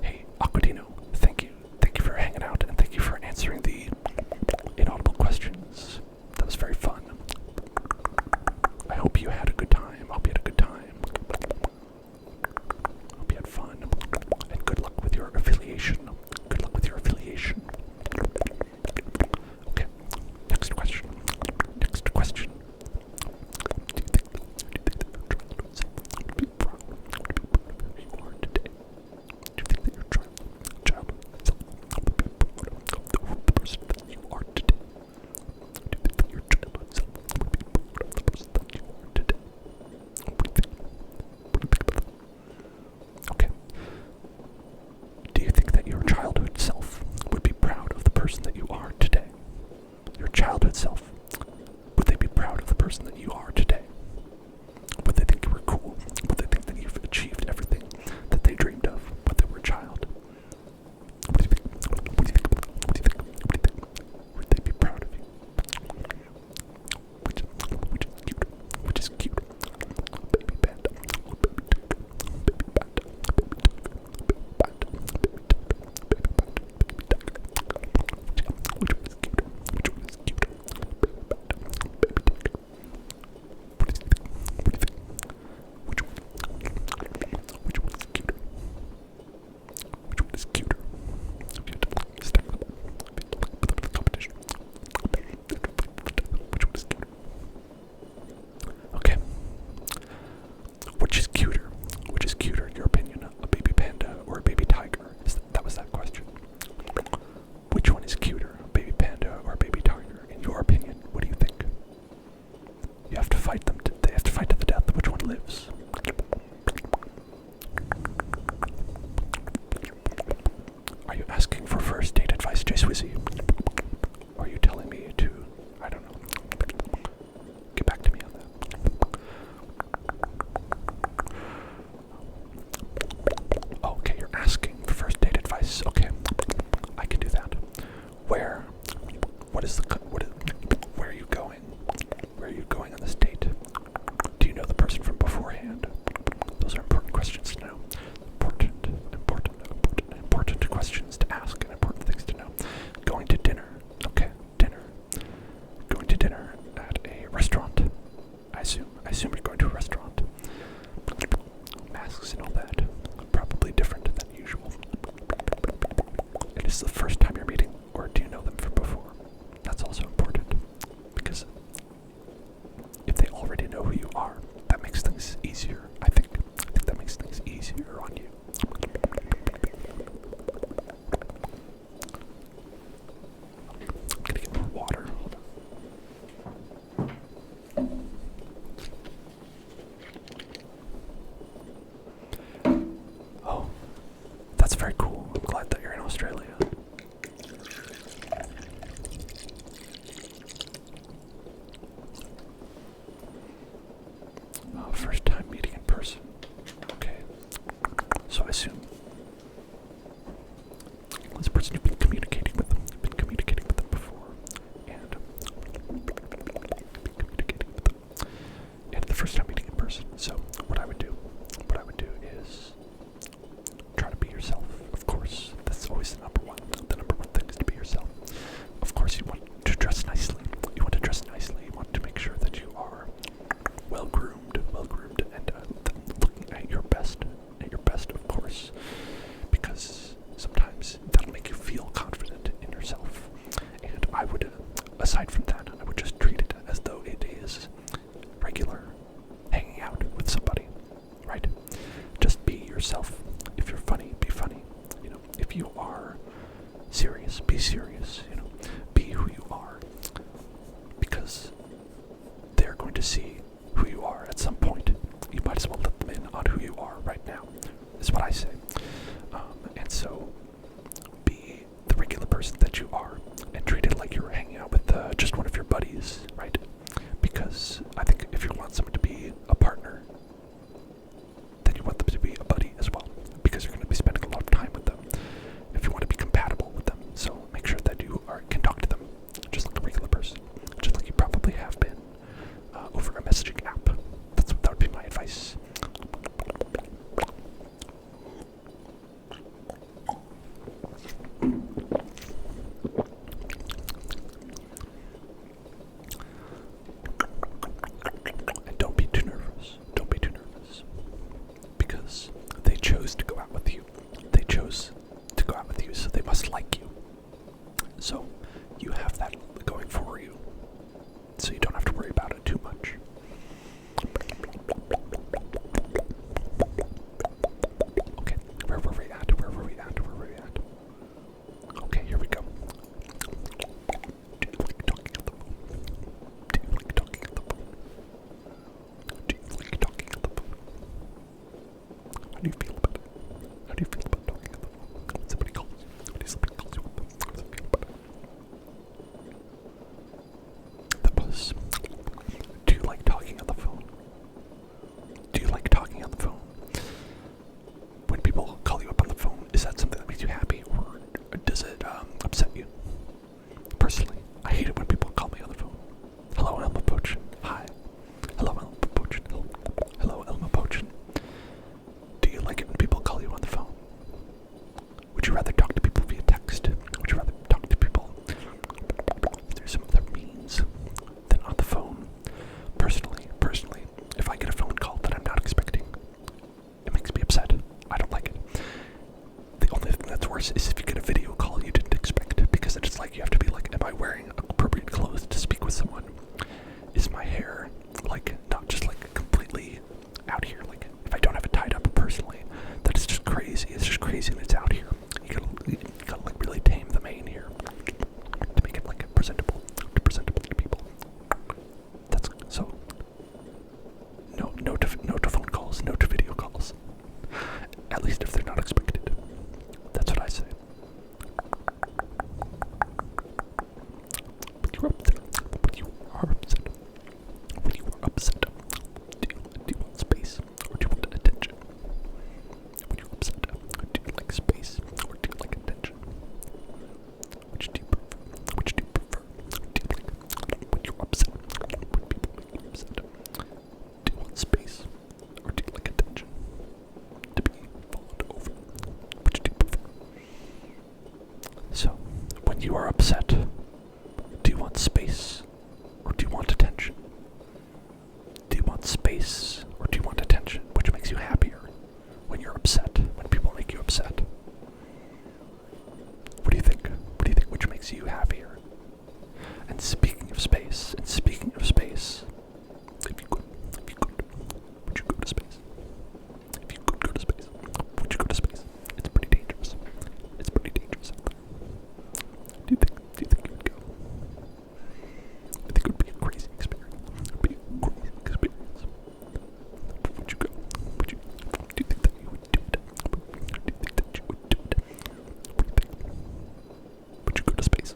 Hey, Aquadino, thank you. Thank you for hanging out and thank you for answering the inaudible questions. That was very fun. I hope you had a good time. I hope you had a good time. I hope you had fun. And good luck with your affiliation. Good luck with your affiliation. Okay, next question. Next question. Do you think be proud of who you are today? Do you think that your child self would be proud of the person that you are today? Do you think that your child self would be proud of the person that you are today? What do you think? What do you think about that? Okay. Do you think that your childhood self would be proud of the person that you are today? Your childhood self, would they be proud of the person that you are today? Would they think you were cool? Would they think that you've achieved everything that they dreamed of when they were a child? What do you think? What do you think? What do you think? What do you think? Would they be proud of you? Which is cute? Which is cute? Baby panda, baby tiger, baby panda, baby tiger, baby panda, baby tiger, baby panda, baby tiger. Which one is cuter? Which one is cuter? Baby panda, baby tiger. What do you think? What do you think? Which one? Which one is cuter? Which one is cuter? If you had to stack them up, if you had to put them in the competition, which one is cuter? Okay. Which is cuter? Which is cuter in your opinion? A baby panda or a baby tiger? That was that question. Which one is cuter? A baby panda or a baby tiger? In your opinion, what do you think? You have to fight them. They have to fight to the death. Which one lives? Are you asking for first date advice, Jay Swizzy? Or are you telling me to, I don't know, get back to me on that? Okay, you're asking for first date advice. Okay, I can do that. Where? Where are you going? Where are you going on this date? Do you know the person from beforehand? Those are important questions to know. Important questions to ask and important things to know. Going to dinner. Okay, dinner. Going to dinner at a restaurant. I assume you're going to a restaurant. Masks and all that. Probably different than usual. It is the first time you're meeting, or do you know them from before? That's also important. Because if they already know who you are, that makes things easier, I think. I think that makes things easier on you. I'm gonna get more water. Hold on. Oh, that's very cool. I'm glad that you're in Australia. First time meeting in person. Okay. So I assume this person you've been communicating with them. You've been communicating with them before. And the first time meeting in person. So what I would do is try to be yourself. Of course. That's always the number one thing is to be yourself. Of course you want to dress nicely. You want to dress nicely. You want to make sure that you are well groomed and looking at your best, of course, because sometimes aside from that, I would just treat it as though it is regular hanging out with somebody, right? Just be yourself. If you're funny, be funny. You know, if you are serious, be serious. You know, be who you are, because they're going to see who you are at some point. You might as well let them in on who you are right now, is what I say. And so, be the regular person that you are, and treat it like you're hanging out with just one of your buddies, right? Because I think if you want someone to be a partner, then you want them to be a buddy as well, because you're going to be spending a lot of time with them. If you want to be compatible with them, so make sure that you can talk to them just like a regular person, just like you probably have been over a messaging app. That would be my advice. And don't be too nervous. Don't be too nervous. Because they chose to go out with you. They chose to go out with you, so they must like you. So you have that going for you. So you don't have to worry about it too much. Okay, where were we at? Okay, here we go. Do you like talking on the phone? How do you feel about it? How do you feel about talking on the phone? When somebody calls you up, how does it feel about it? That was, do you like talking on the phone? Do you like talking on the phone? When people call you up on the phone, is that something that makes you happy, or does it upset you? Personally, I hate it when people call me on the phone. Hello, Elma Pochin. Hi. Hello, Elma Pochin. Hello, Elma Pochin. Do you like it when people call you on the phone? Would you rather talk to people via text? Would you rather talk to people through some other means than on the phone? Personally, if I get a phone call that I'm not expecting, it makes me upset. I don't like it. The only thing that's worse is if you get a video call you didn't expect, because it's like you have to be like, am I wearing appropriate clothes to speak with someone? Is my hair like not just like completely out here? Like if I don't have it tied up personally, that is just crazy. It's just crazy and it's out here. You gotta like really tame the mane here to make it like presentable to people. That's so. No to phone calls, no to video calls. At least if they're not expected. That's what I say. But you are upset. Do you want space, or do you want attention? When you're upset, do you like space, or do you like attention? Which do you prefer? Do you like, when you're upset, when people make you upset, do you want space, or do you like attention? To be followed over. Which do you prefer? So, when you are upset, do you want space, or do you want attention? Do you want space, or do you want attention? Which makes you happier when you're upset, when people make you upset? What do you think? Which makes you happier? And speaking of space, if you could, would you go to space? If you could go to space, would you go to space? It's pretty dangerous. Out there. Do you think you would go? I think it would be a crazy experience. Would you go? Do you think that you would do it? What do you think? Would you go to space?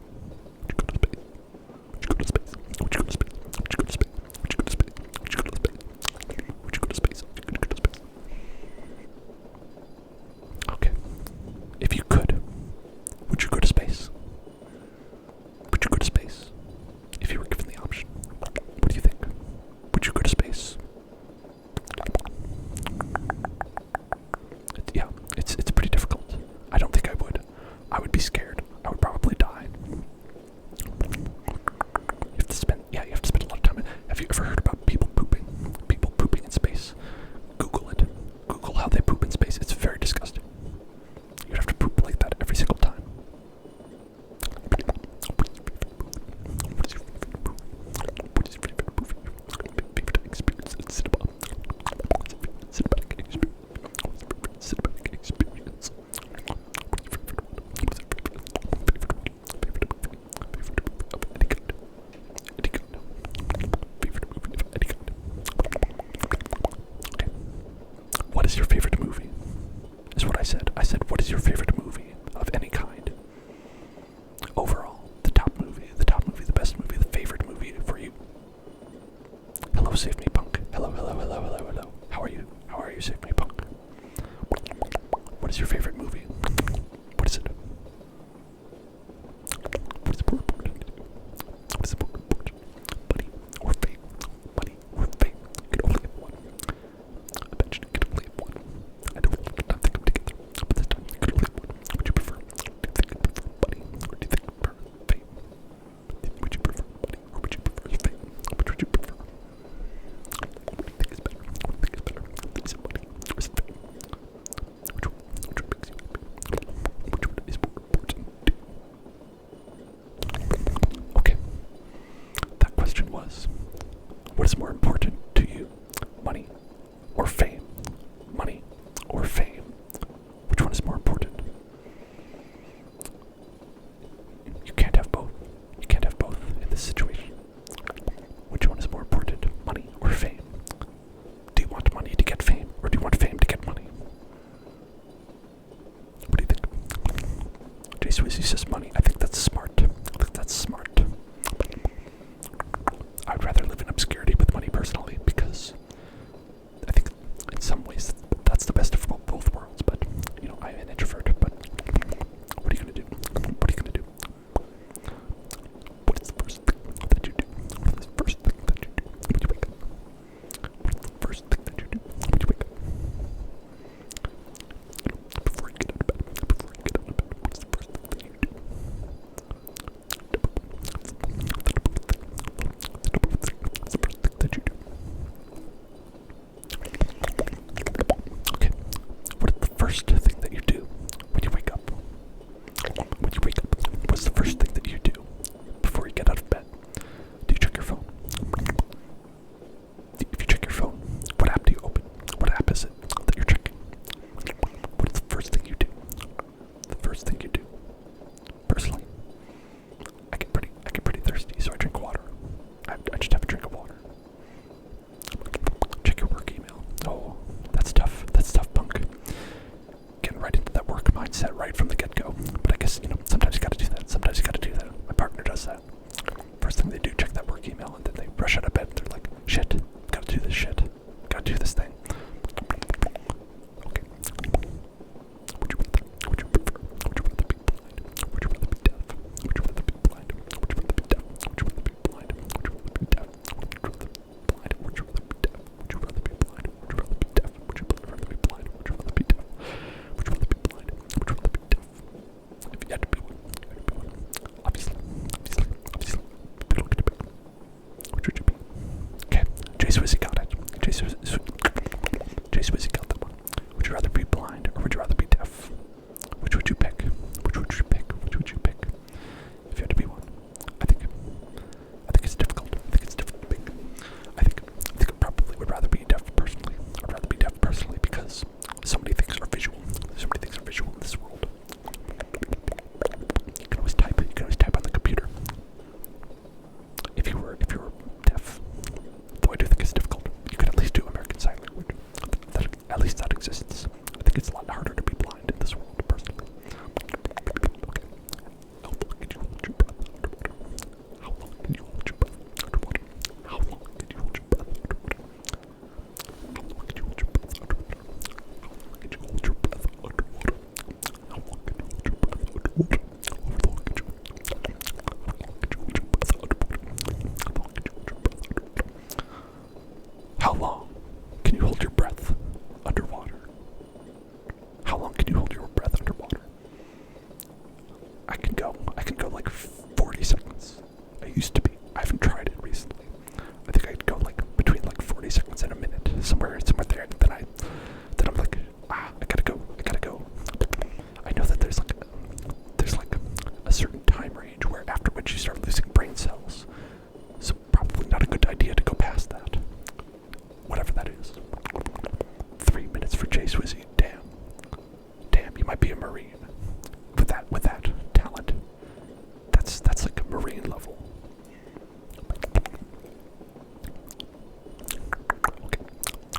Swizzy says money. I think that's smart. I think that's smart. I'd rather live in obscurity with money personally because I think in some ways that's the best of both worlds. But you know, I'm an introvert. But what are you gonna do? What are you gonna do? What is the first thing that you do? What is the first thing that you do when you wake up? What is the first thing that you do when you wake up? Before you get out of bed. Before you get out of bed, what's the first thing that you do? What's the first thing that you do? Okay. What is the first thing that you do when you wake up? When you wake up, what's the first thing that you do before you get out of bed? Do you check your phone? If you check your phone, what app do you open? What app is it that you're checking? What is the first thing you do? The first thing you do. Personally, I get pretty thirsty, so I drink water. I just have a drink of water. Check your work email. Oh, that's tough. That's tough, punk. Getting right into that work mindset right from the get-go. But I guess, you know, sometimes you gotta do that. Sometimes you gotta do that. My partner does that. First thing they do, check that work email, and then they rush out of bed. They're like, shit, gotta do this shit. Gotta do this thing. Okay. Would you prefer? Would you rather be blind? Would you rather be deaf? Would you rather be blind? Would you rather be deaf? Would you rather be blind? Would you rather be deaf? Would you rather be blind? Would you rather be deaf? Would you rather be blind? Would you rather be deaf? Would you rather be blind? Would you rather be deaf? Would you rather be blind? Would you rather be deaf? If you had to be one, you had to be one. Obviously. If you don't get to pick, which would you be? Okay, Jay Swizzy got it. Jay Swizzy got that one. Would you rather be blind or would you rather be deaf? Which would you pick? Which would you pick? Which would you pick? If you had to be one. I think it's difficult. I think it's difficult to pick. I think I probably would rather be deaf personally. I'd rather be deaf personally because so many things are visual. So many things are visual in this world. You can always type. You can always type on the computer. If you were deaf, though I do think it's difficult, you could at least do American Sign Language. At least that exists. I think it's a lot harder to be blind in this world, personally. Okay. How long can you hold your breath underwater? How long can you hold your breath underwater? How long can you hold your breath underwater? How long can you hold your breath underwater? How long can you hold your breath underwater? How long can you hold your breath underwater? How long can you hold your breath underwater? How long can you hold your breath underwater? How long can you hold your breath underwater? I can go like 40 seconds. I used to be. I haven't tried it recently. I think I could go like between like 40 seconds and a minute, somewhere there. And then I'm like, I gotta go. I know that there's like a certain time range where after which you start losing brain cells. So probably not a good idea to go past that. Whatever that is. 3 minutes for Jay Swizzy. Damn, you might be a Marine. With that talent. That's like a Marine level.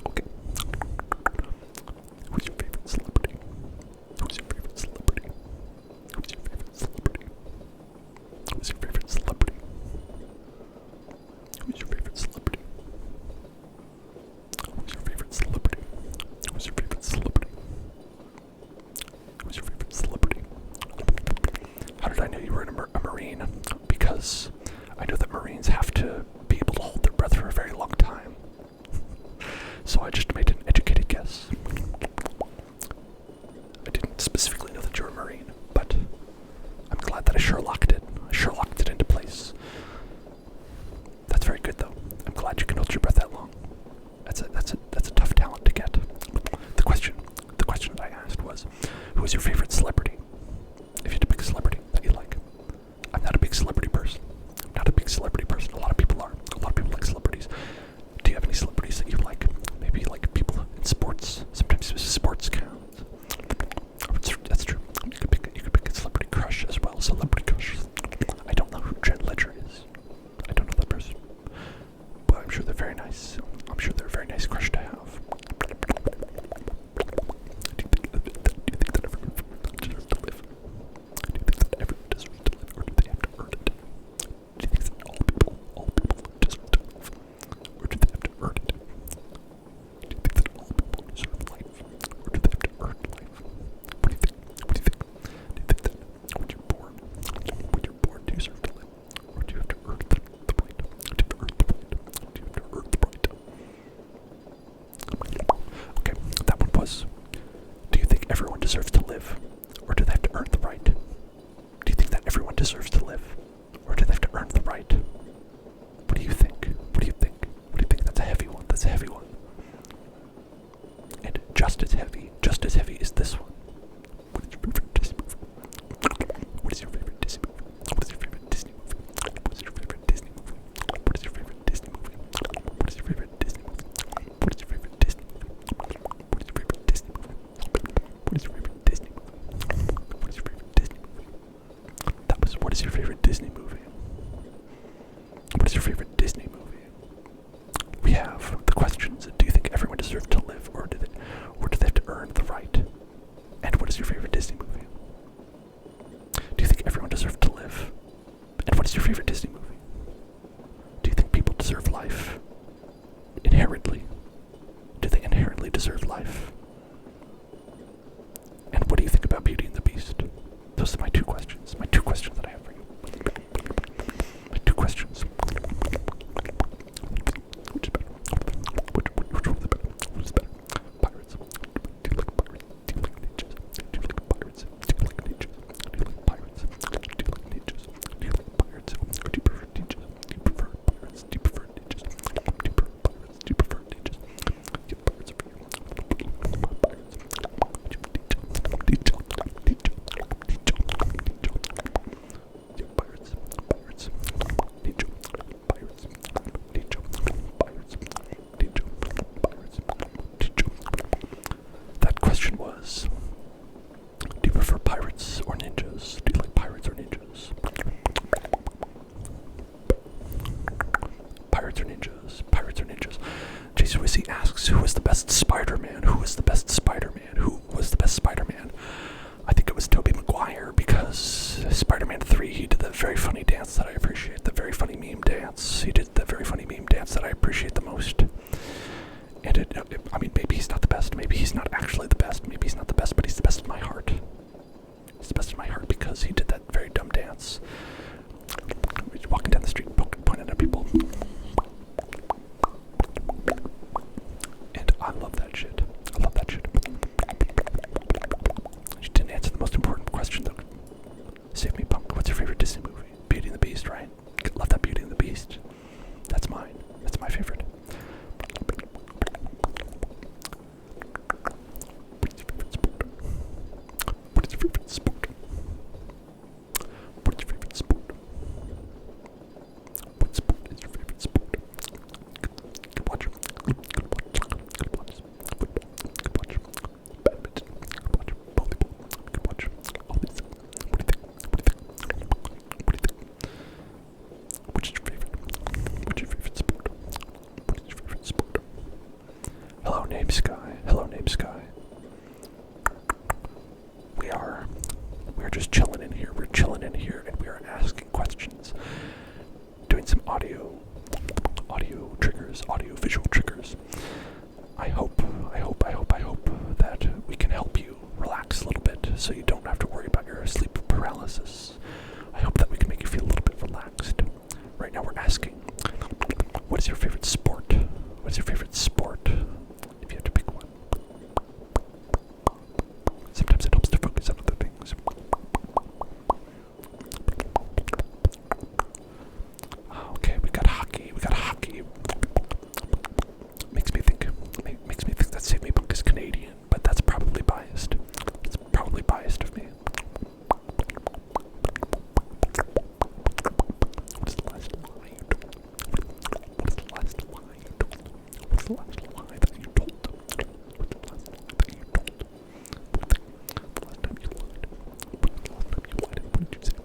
Okay. Who's your favorite celebrity? Who's your favorite celebrity? Who's your favorite celebrity? Who's your favorite celebrity? Who's your favorite celebrity? Who's your favorite celebrity? Who's your favorite celebrity? Who's your favorite celebrity? How did I know you were a Marine? Because I know that Marines have to be able to hold their breath for a very long time. So I just made an educated guess. I didn't specifically know that you're a Marine, but I'm glad that I Sherlocked it. I Sherlocked it into place. That's very good, though. I'm glad you can hold your breath that long. That's a tough talent to get. The question that I asked was, who is your favorite celebrity? If you had to pick a celebrity that you like. I'm not a big celebrity person. A lot of people are. deserves to live? Or do they have to earn the right? What do you think? What do you think? What do you think? That's a heavy one. That's a heavy one. And just as heavy is this one. What is your favorite Disney movie? What is your favorite Disney movie? What is your favorite Disney movie? What is your favorite Disney movie? What is your favorite Disney movie? What is your favorite Disney movie? What is your favorite Disney movie? What is your favorite Disney movie? What is your favorite Disney movie? What is your favorite Disney movie? That was what is your favorite Disney movie? What is your favorite Disney movie? We have the questions. Do you think everyone deserves to live, or do they have to earn the right? And what is your favorite Disney movie? Do you think everyone deserves to live? And what is your favorite Disney movie? Do you think people deserve life? Inherently? Do they inherently deserve life? And what do you think about Beauty and the Beast? Those are my two questions. My two questions that I have for you. My two questions. Which is better? Which one is better? What is better? Pirates. Do you like pirates? Do you like ninjas? Do you like pirates? Do you like ninjas? Do you like pirates? Do you like ninjas? Do you like pirates? Or do you prefer ninjas? Do you prefer pirates? Do you prefer ninjas? Do you prefer pirates? Do you prefer ninjas? Get pirates over here. Pirates. Yeah, pirates. Pirates. Ninja. Pirates. Ninja. Pirates. Ninja. Pirates. Ninja. That question was, do you prefer pirates or ninjas? Do you like pirates or ninjas? Pirates or ninjas? Pirates or ninjas? Jason Wissy asks, who was the best Spider-Man? Who was the best Spider-Man? Who was the best Spider-Man? I think it was Tobey Maguire, because Spider-Man 3, he did that very funny dance that I appreciate, the very funny meme dance. He did the very funny meme dance that I appreciate the most. And I mean, maybe he's not the best, maybe he's not actually the best, maybe he's not the best, but he's the best in my heart. He's the best in my heart because he did that very dumb dance. He's walking down the street, pointing at people. And I love that shit. I love that shit. You didn't answer the most important question, though. Save me, punk. What's your favorite Disney movie? Beauty and the Beast, right? Love that Beauty and the Beast. That's mine. That's my favorite. What is your favorite sport? What is your favorite sport? What sport is your favorite sport? Good watch. Good watch. Football. Good watch. Badminton. Good watch. Volleyball. Good watch. All these. What do you think? What do you think? What do you think? Which is your favorite? What's your favorite sport? What is your favorite sport? Hello, Name Sky. Hello, Name Sky. We're just chilling in here. We're chilling in here, and we are asking questions, doing some audio triggers, audio visual triggers. I hope that we can help you relax a little bit, so you don't have to worry about your sleep paralysis. I hope that we can make you feel a little bit relaxed. Right now, we're asking, what is your favorite sport? What is your favorite sport? If you have to pick one. Sometimes it helps to focus on other things. Okay, we got hockey. Makes me think that Save Me Punk is Canadian, but that's probably biased. It's probably biased of me. What is the last lie you told? What is the last lie you told? What's the last lie that you told? What's the last lie that you told? The last time you lied. What was the last time you lied? What did you say?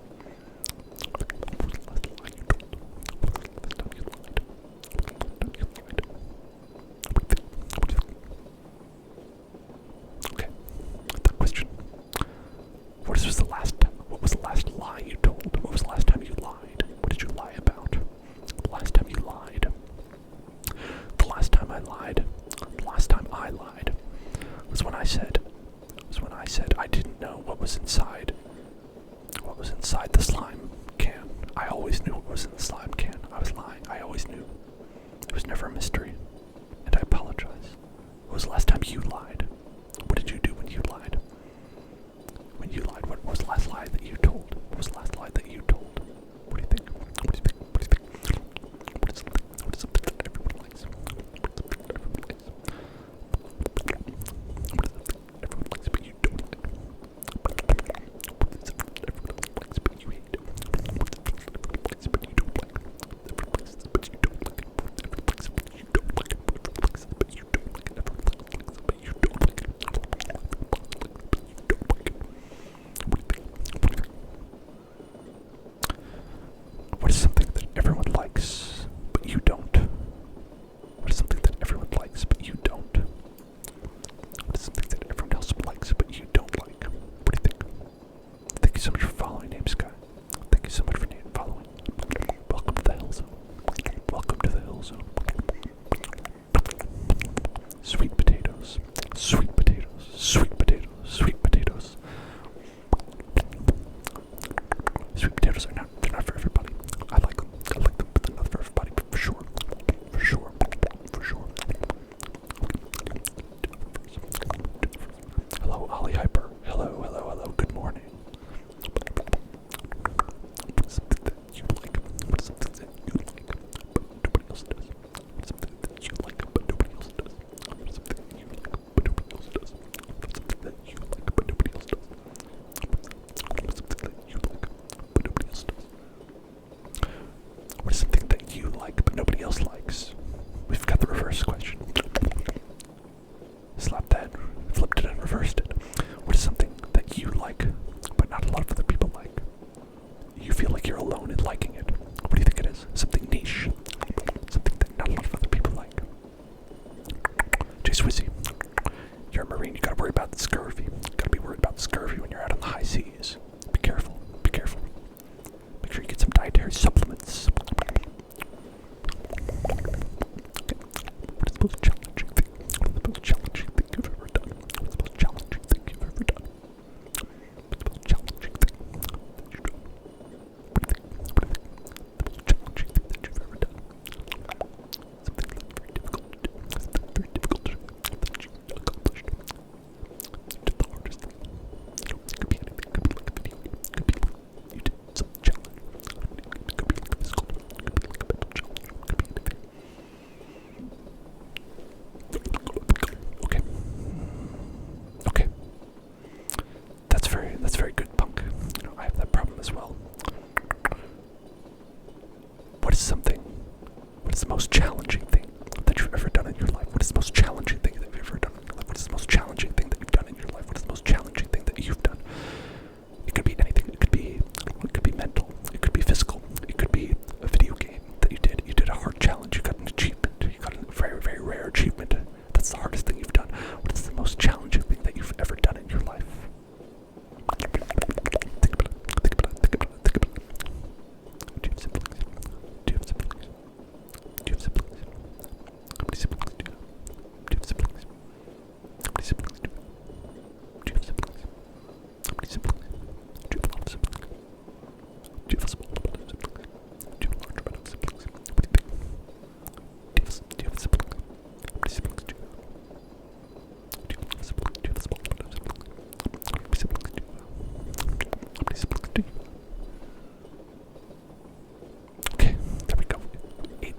What was the last lie you told? What was the last time you lied? What was the last time you lied? What do you think? Okay, that question. What was the last lie you told? What was the last time you lied? What did you lie about? The last time you lied. The last time I lied. The last time I lied was when I said I didn't know what was inside the slime can. I always knew what was in the slime can. I was lying. I always knew. It was never a mystery. And I apologize. When was the last time you lied? What did you do when you lied? When you lied, what was the last lie that you told? What was the last lie that you told?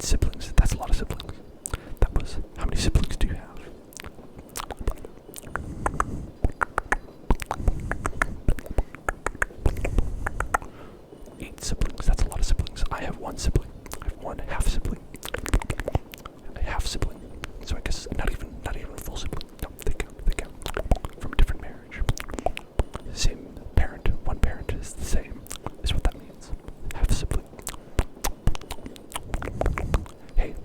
siblings. That's a lot of siblings. That was, how many siblings do you have? 8 siblings. That's a lot of siblings. I have 1 sibling. I have 1 half sibling. A half sibling. So I guess not even a full sibling. No, they count. They count. From a different marriage. Same parent. One parent is the same. Is what that means. Half sibling. Hey.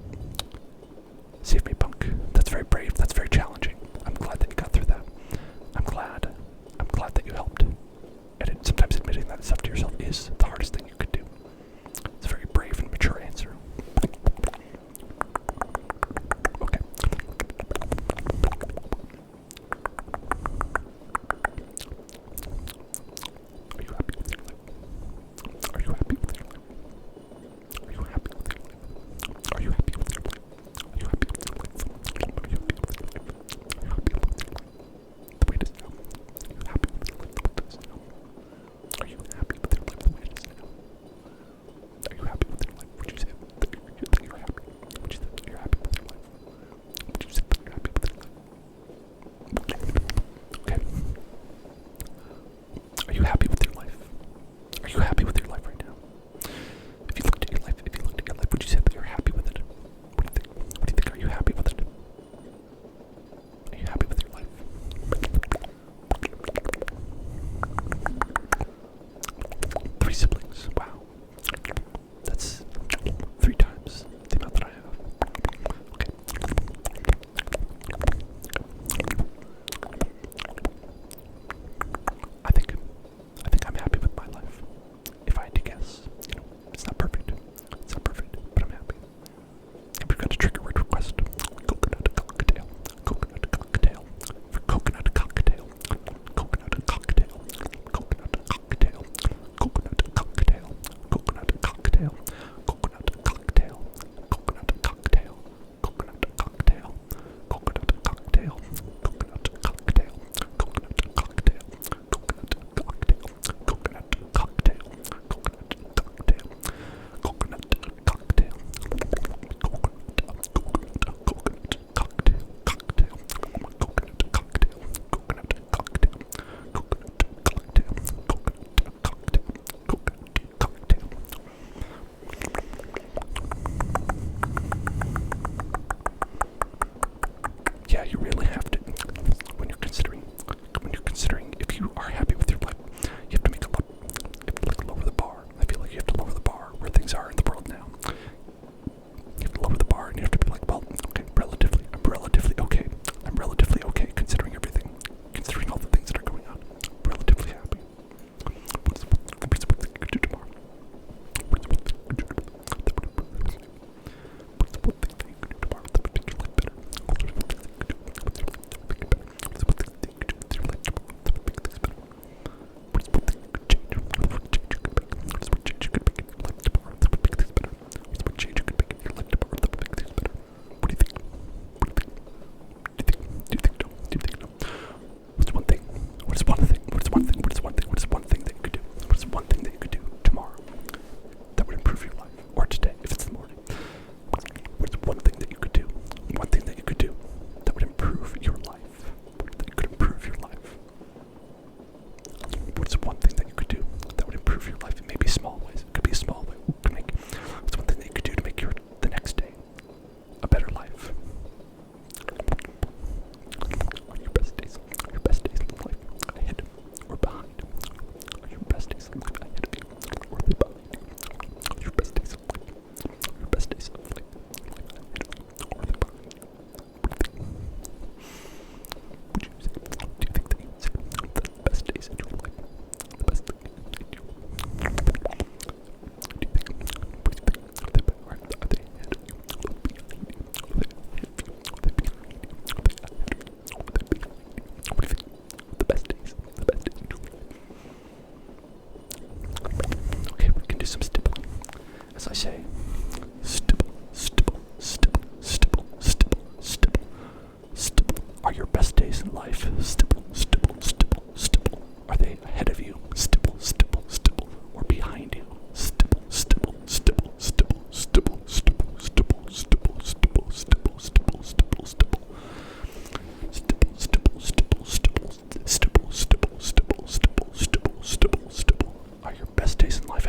Save me, punk. That's very brave. That's very challenging. I'm glad that you got through that. I'm glad that you helped. And sometimes admitting that stuff to yourself is the hardest thing you could do. It's a very brave and mature answer. Okay. Are you happy with your life? Are you happy with your life? Are you happy with your life? Are you happy with your life? Are you happy with your life? Are you happy with your life? Are you happy with your life? The way it is now. Are you happy with your life the way it is now? Are you happy with your life the way it is now?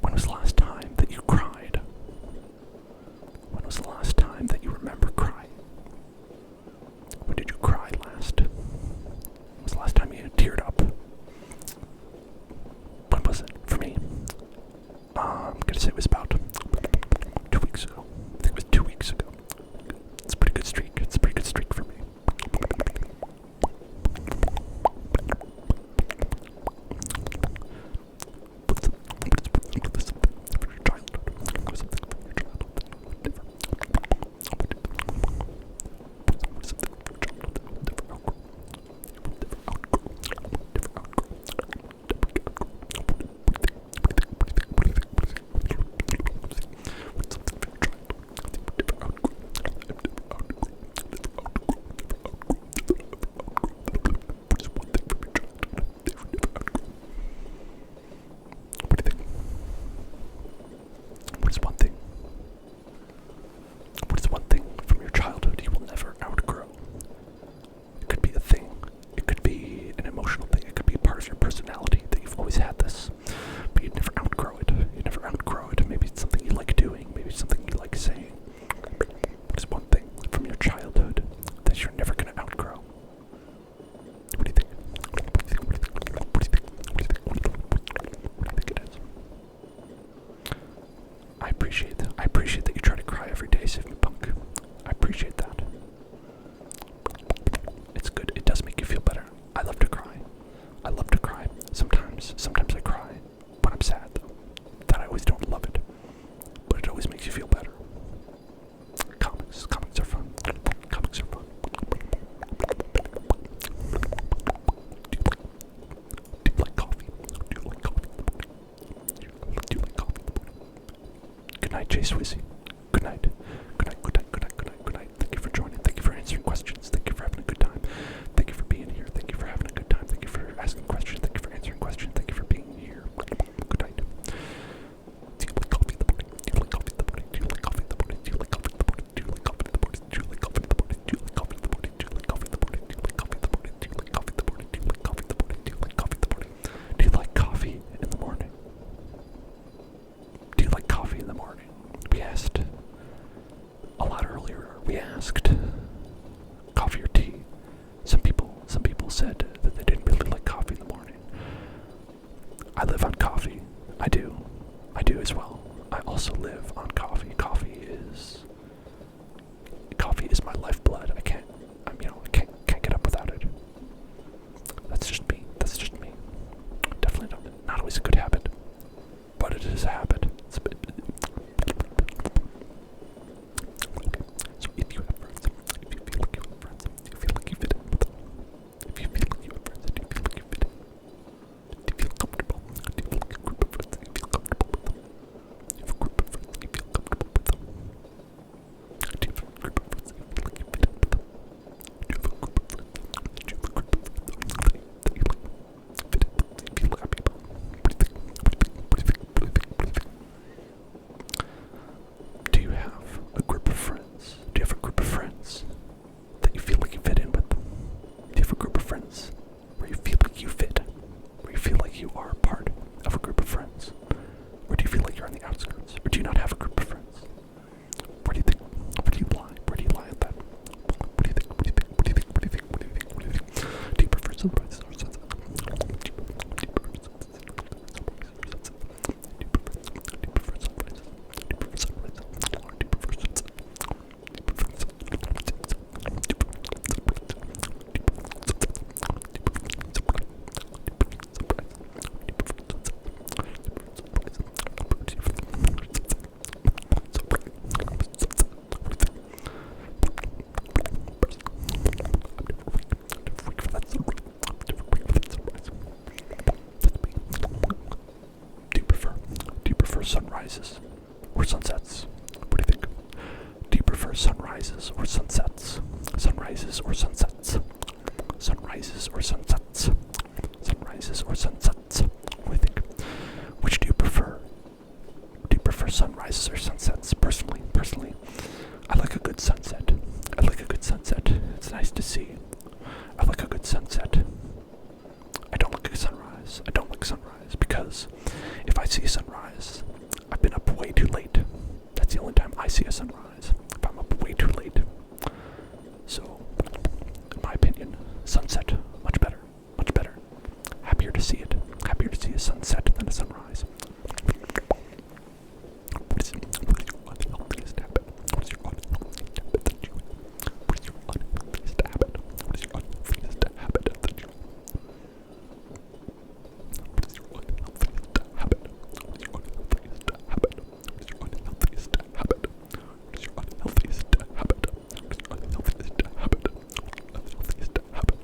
When was the last time that you cried? When was the last time that you remember crying? When did you cry last? When was the last time you teared up? When was it? For me, I'm gonna say it was about 2 weeks ago. I think it was 2 weeks ago. It's a pretty good streak. It's a pretty good streak for me. What is one thing from your childhood you will never outgrow? It could be a thing. It could be an emotional thing. It could be a part of your personality that you've always had this, but you'd never outgrow it. You never outgrow it. Maybe it's something you like doing. Maybe it's something you like saying. What is one thing from your childhood that you're never going to outgrow? DJ Swizzy. Good night. Good night, good night, good night, good night, good night. Thank you for joining. Thank you for answering questions. Thank you for having a good time. Thank you for being here. Thank you for having a good time. Thank you for asking questions. Thank you for answering questions. Thank you for being here. Good night. Do you like coffee in the morning? Do you like coffee in the morning? Do you like coffee in the morning? Do you like coffee in the morning? Do you like coffee in the morning? Do you like coffee in the morning? Do you like coffee in the morning? Do you like coffee in the morning? Do you like coffee in the morning? Do you like coffee in the morning? Do you like coffee in the morning? Do you like coffee in the morning? Do you like coffee in the morning? Do you like coffee in the morning? We asked a lot earlier. We asked coffee or tea. Some people said that they didn't really like coffee in the morning. I live on coffee. I do as well. I also live on coffee. Coffee is my lifeblood. I can't get up without it. That's just me. Definitely not always a good habit, but it is a habit. It's a bit. Okay. So if you have friends, if you feel like you have friends, do you feel like you fit in with them? If you feel like you have friends, do you feel like you fit in? Do you feel comfortable? Do you feel like a group of friends that you feel comfortable with them? Do you have a group of friends that you feel comfortable with them? Do you have a group of friends that you feel like you fit in with them? Do you have a group of friends that you like fit in with? That you feel happy about? What do you think? What do you think? What do you think? What do you think? Do you have a group of friends? Do you have a group of friends that you feel like you fit in with? Do you have a group of friends where you feel like you fit? Where you feel like you are part of a group of friends? Or do you feel like you're on the outskirts? Or do you not have a group of friends? Where do you think? Where do you lie? Where do you lie at that? What do you think? What do you think? What do you think? What do you think? What do you think? What do you think? Do you prefer sunrises or sunsets? Do you prefer sunrises or sunsets? Do you prefer sunrises? Do you prefer sunrises? Or do you prefer sunsets? Do you prefer sunrises? Do you prefer sunrises? Do you prefer sunrises? Do you prefer sunrises or sunsets? What do you think? Do you prefer sunrises or sunsets? Sunrises or sunsets? Sunrises or sunsets? Sunrises or sunsets? What do you think? Which do you prefer? Do you prefer sunrises or sunsets? Personally, I like a good sunset. I like a good sunset. It's nice to see. I like a good sunset. I don't like a sunrise. I don't like sunrise because if I see a sunrise, I've been up way too late. That's the only time I see a sunrise. If I'm up way too late. So, in my opinion, sunset, much better. Much better. Happier to see it. Happier to see a sunset than a sunrise. What is your unhealthiest habit? What is your unhealthiest habit that you have? What is your unhealthiest habit? What is your unhealthiest habit that you have? What is your unhealthiest habit? What is your unhealthiest habit? What is your unhealthiest habit? What is your unhealthiest habit? What is your unhealthiest habit? Unhealthiest habit.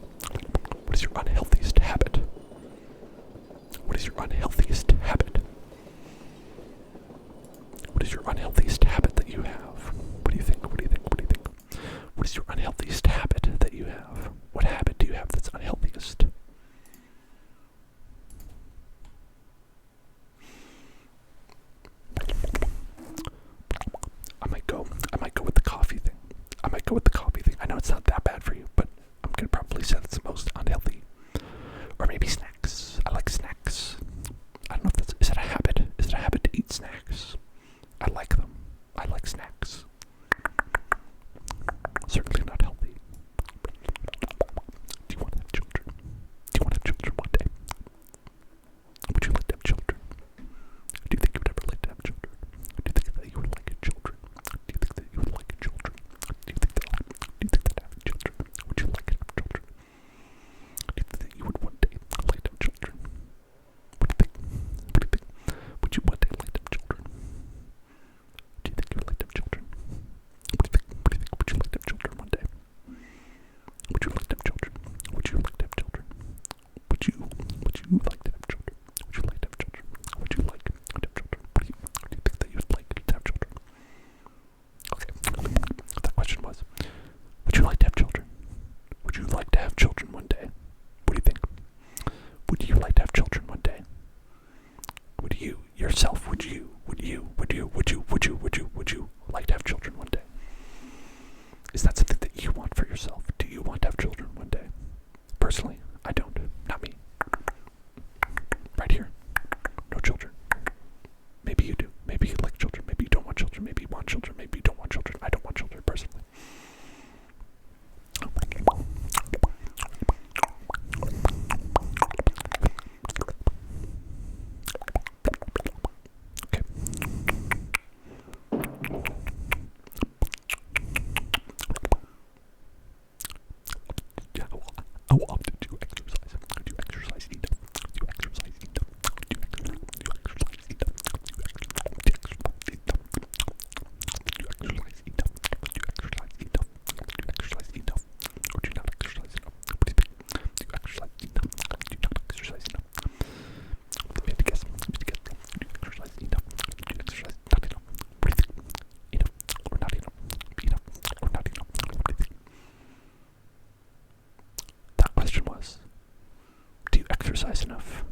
exercise enough?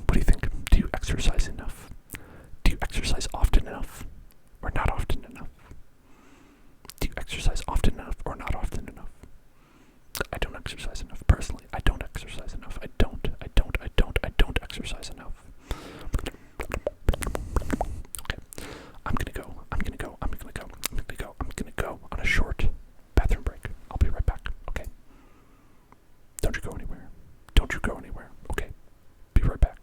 What do you think? Do you exercise enough? Do you exercise often enough? Or not often enough? Do you exercise often enough or not often enough? I don't exercise enough. Personally, I don't exercise enough. I don't exercise enough. Okay. I'm gonna go on a short bathroom break. I'll be right back, okay? Don't you go anywhere. Don't you go anywhere, okay? Be right back.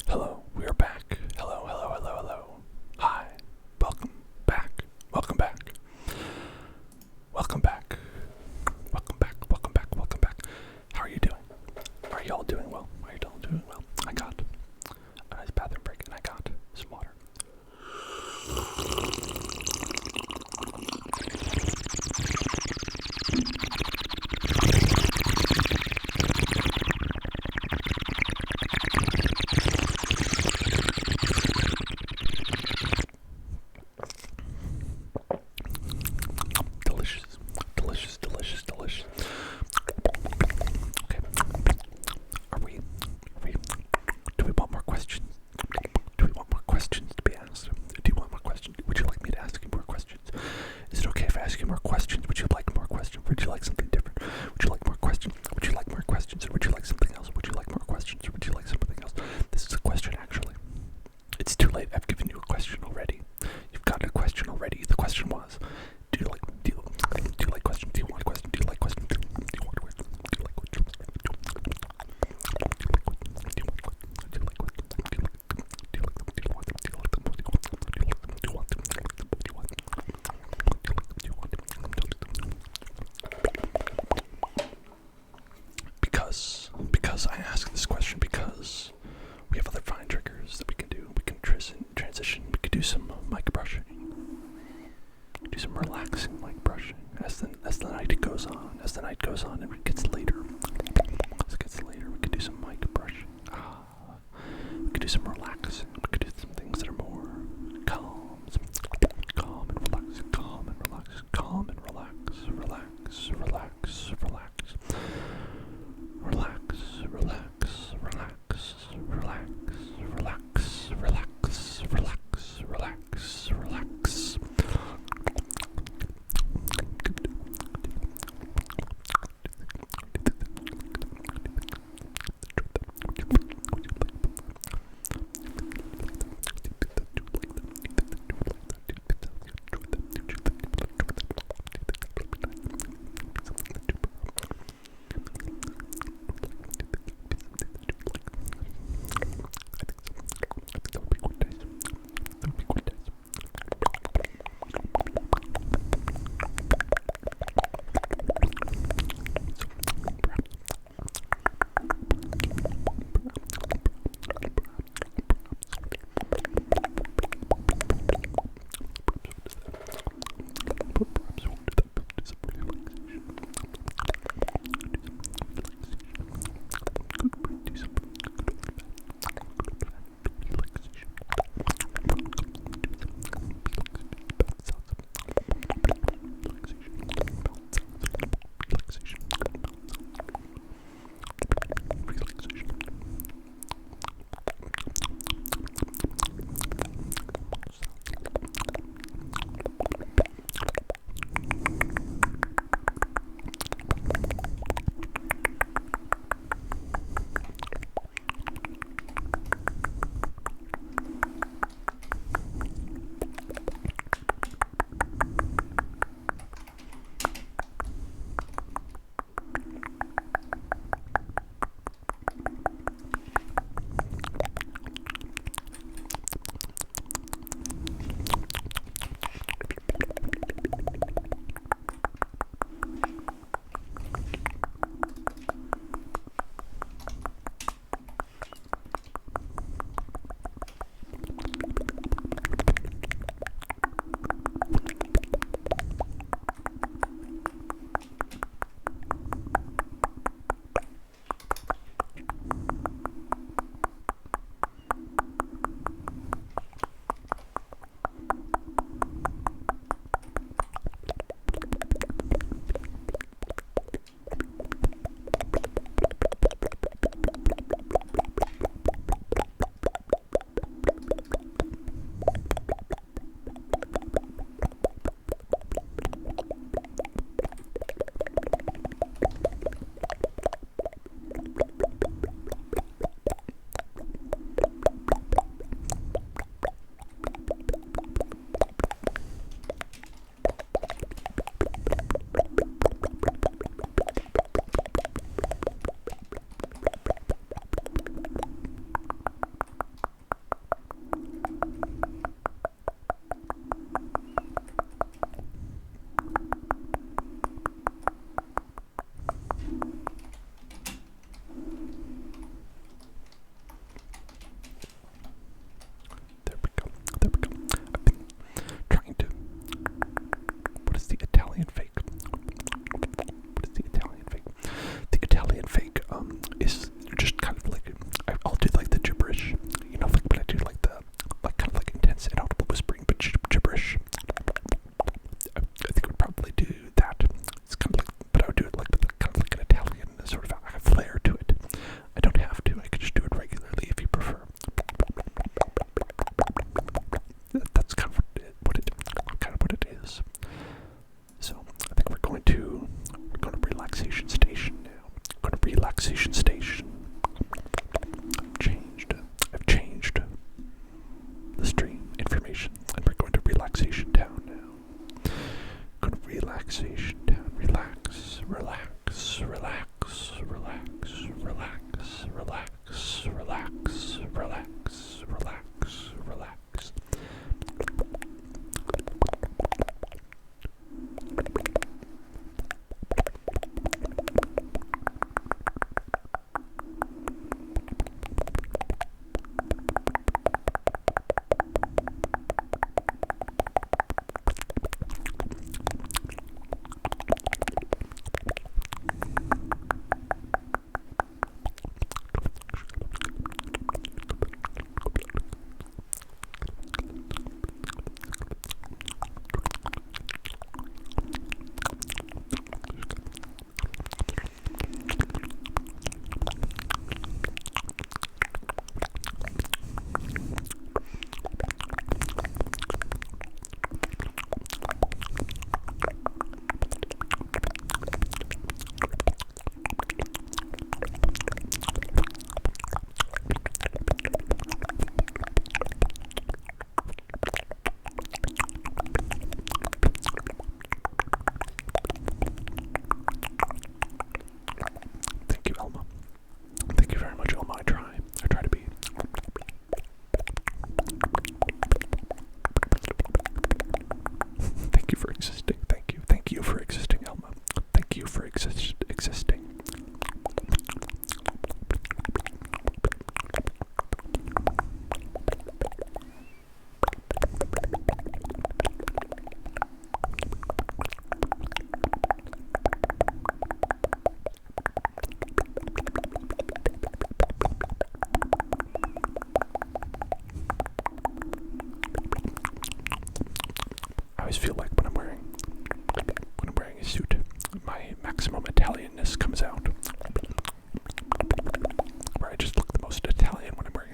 Hello, we are back. Hello. Hi. Welcome back. Welcome back. How are you doing? Are y'all doing well? I got a nice bathroom break and I got some water. Delicious. Okay. Do we want more questions? Do we want more questions to be asked? Do you want more questions? Would you like me to ask you more questions? Is it okay if I ask you more questions? Would you like more questions? Would you like something different? Would you like more questions? Would you like more questions? Or would you like something else? Would you like more questions? Or would you like something else? This is a question, actually. It's too late. I've given you a question already. You've gotten a question already. The question was, do you like questions? Do you want questions? Do you like questions? Do you want questions? Do you like questions? Do you like questions? Do you like questions? Because I ask this question because we have other fine triggers that we can do. We can transition. We could do some mic brushing. Do some relaxing mic brushing as the night goes on. As the night goes on and it gets later. We could do some mic brushing. We could do some relaxing. We could do some things that are more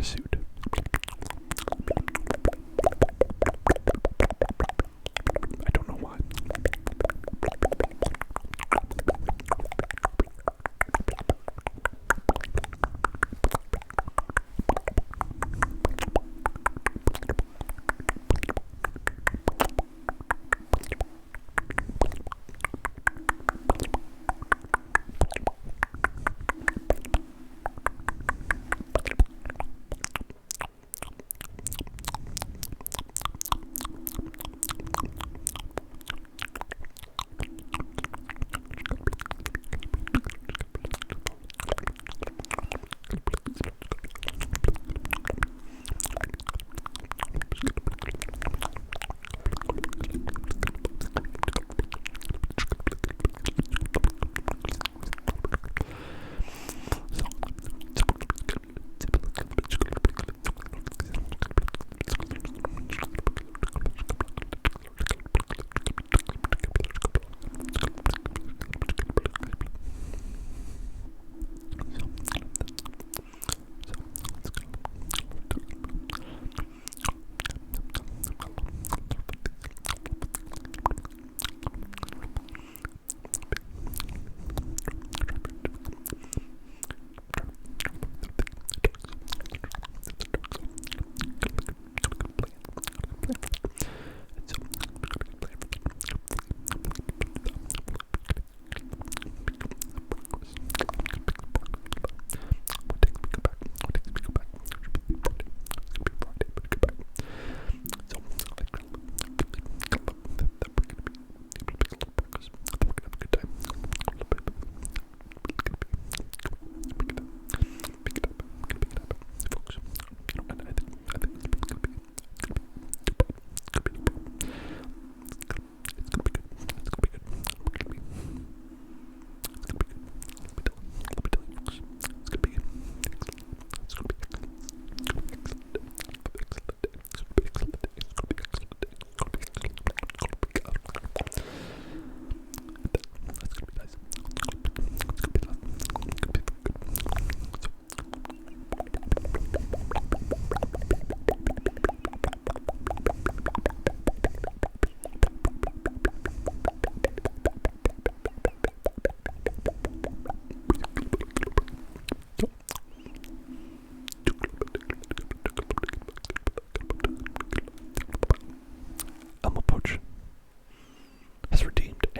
a suit. I don't know why.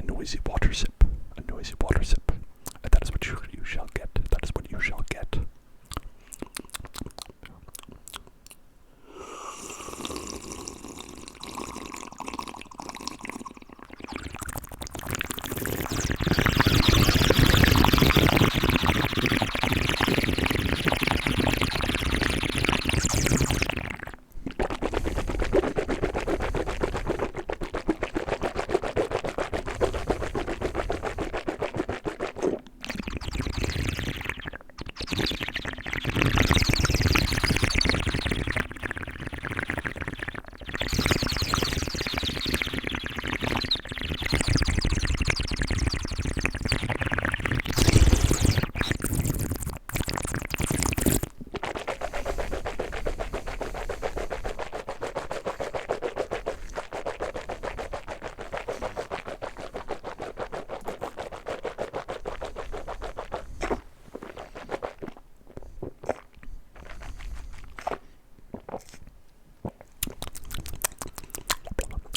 Noisy water sip, a noisy water sip. And that is what you shall get. That is what you shall get.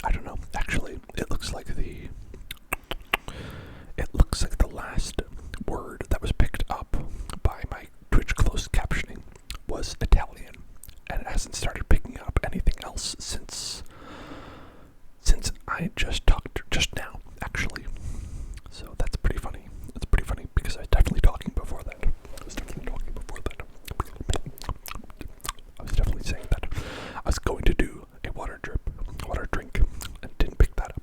I don't know. Actually, it looks like the last word that was picked up by my Twitch closed captioning was Italian, and it hasn't started picking up anything else since I just talked just now, actually. So that's pretty funny. It's pretty funny because I was definitely talking before that. I was definitely saying that I was going to do a water drink, and didn't pick that up.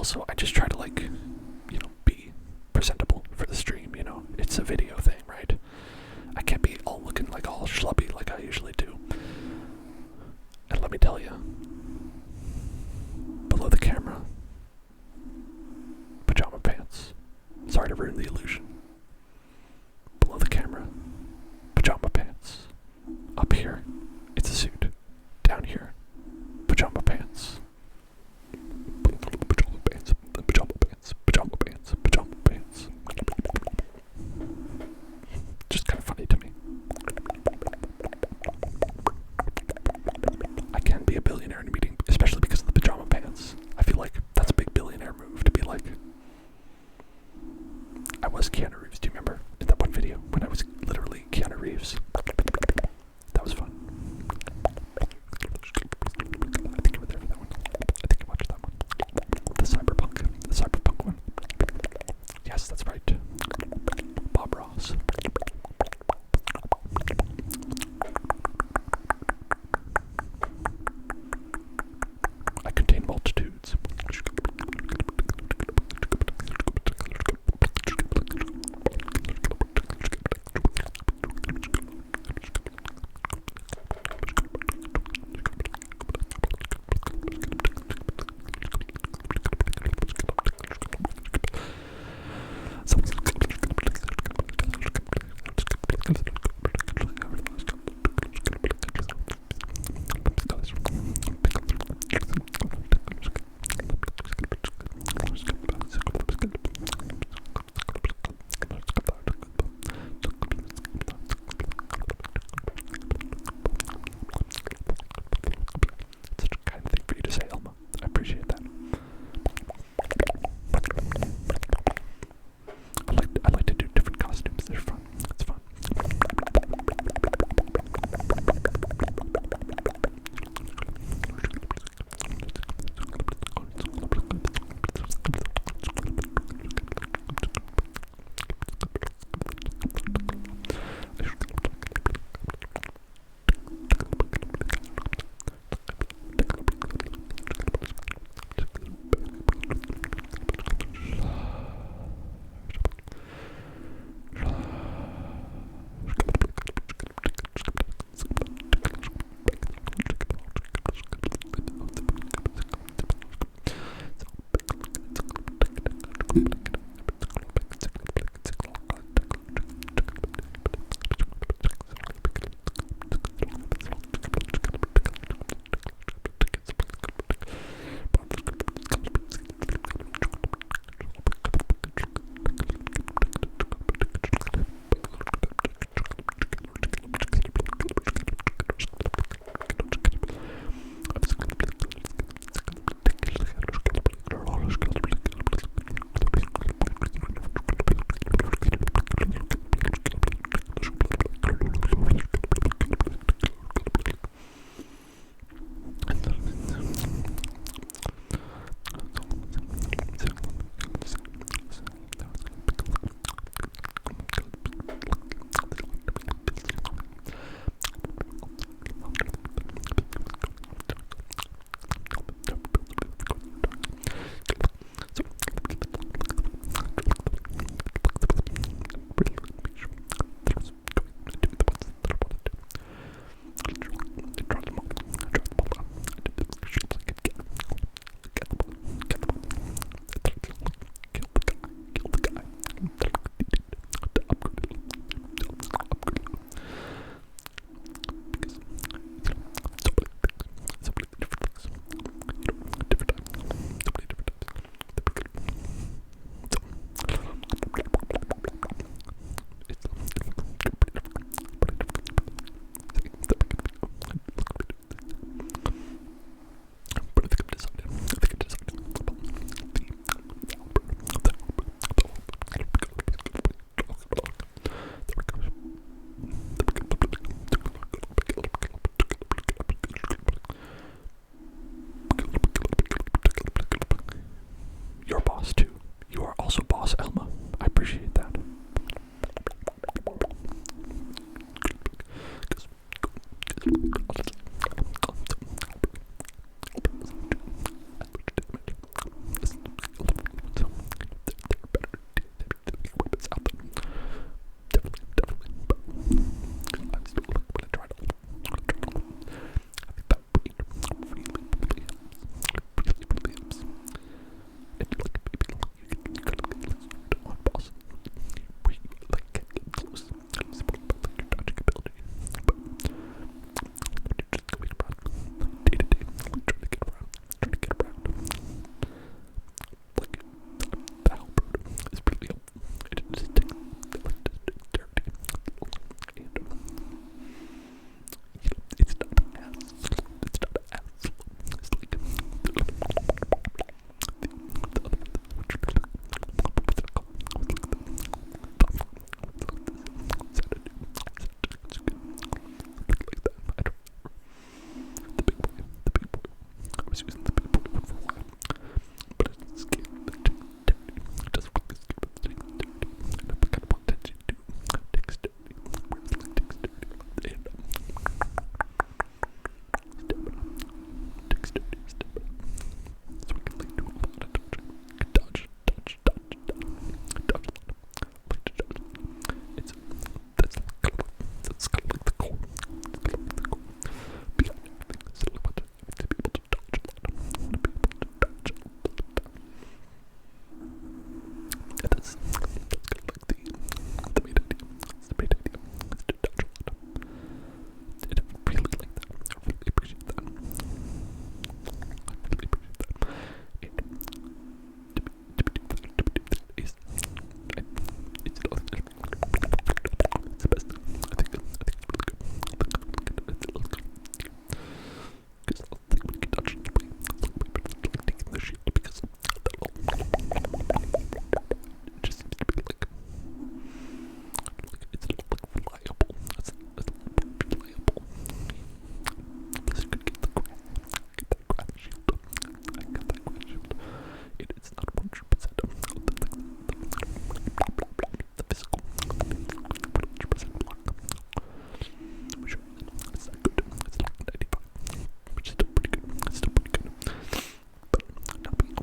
also, I just try to, like, you know, be presentable for the stream, you know? It's a video thing, right? I can't be all looking like all schlubby like I usually do. And let me tell you, below the camera, pajama pants. Sorry to ruin the illusion. Below the camera, pajama pants. Up here, it's a suit. Down here, pajama pants. Pajama pants, pajama pants, pajama pants, pajama pants. Just kind of funny to me. I can be a billionaire in a meeting, especially because of the pajama pants. I feel like that's a big billionaire move to be like, I was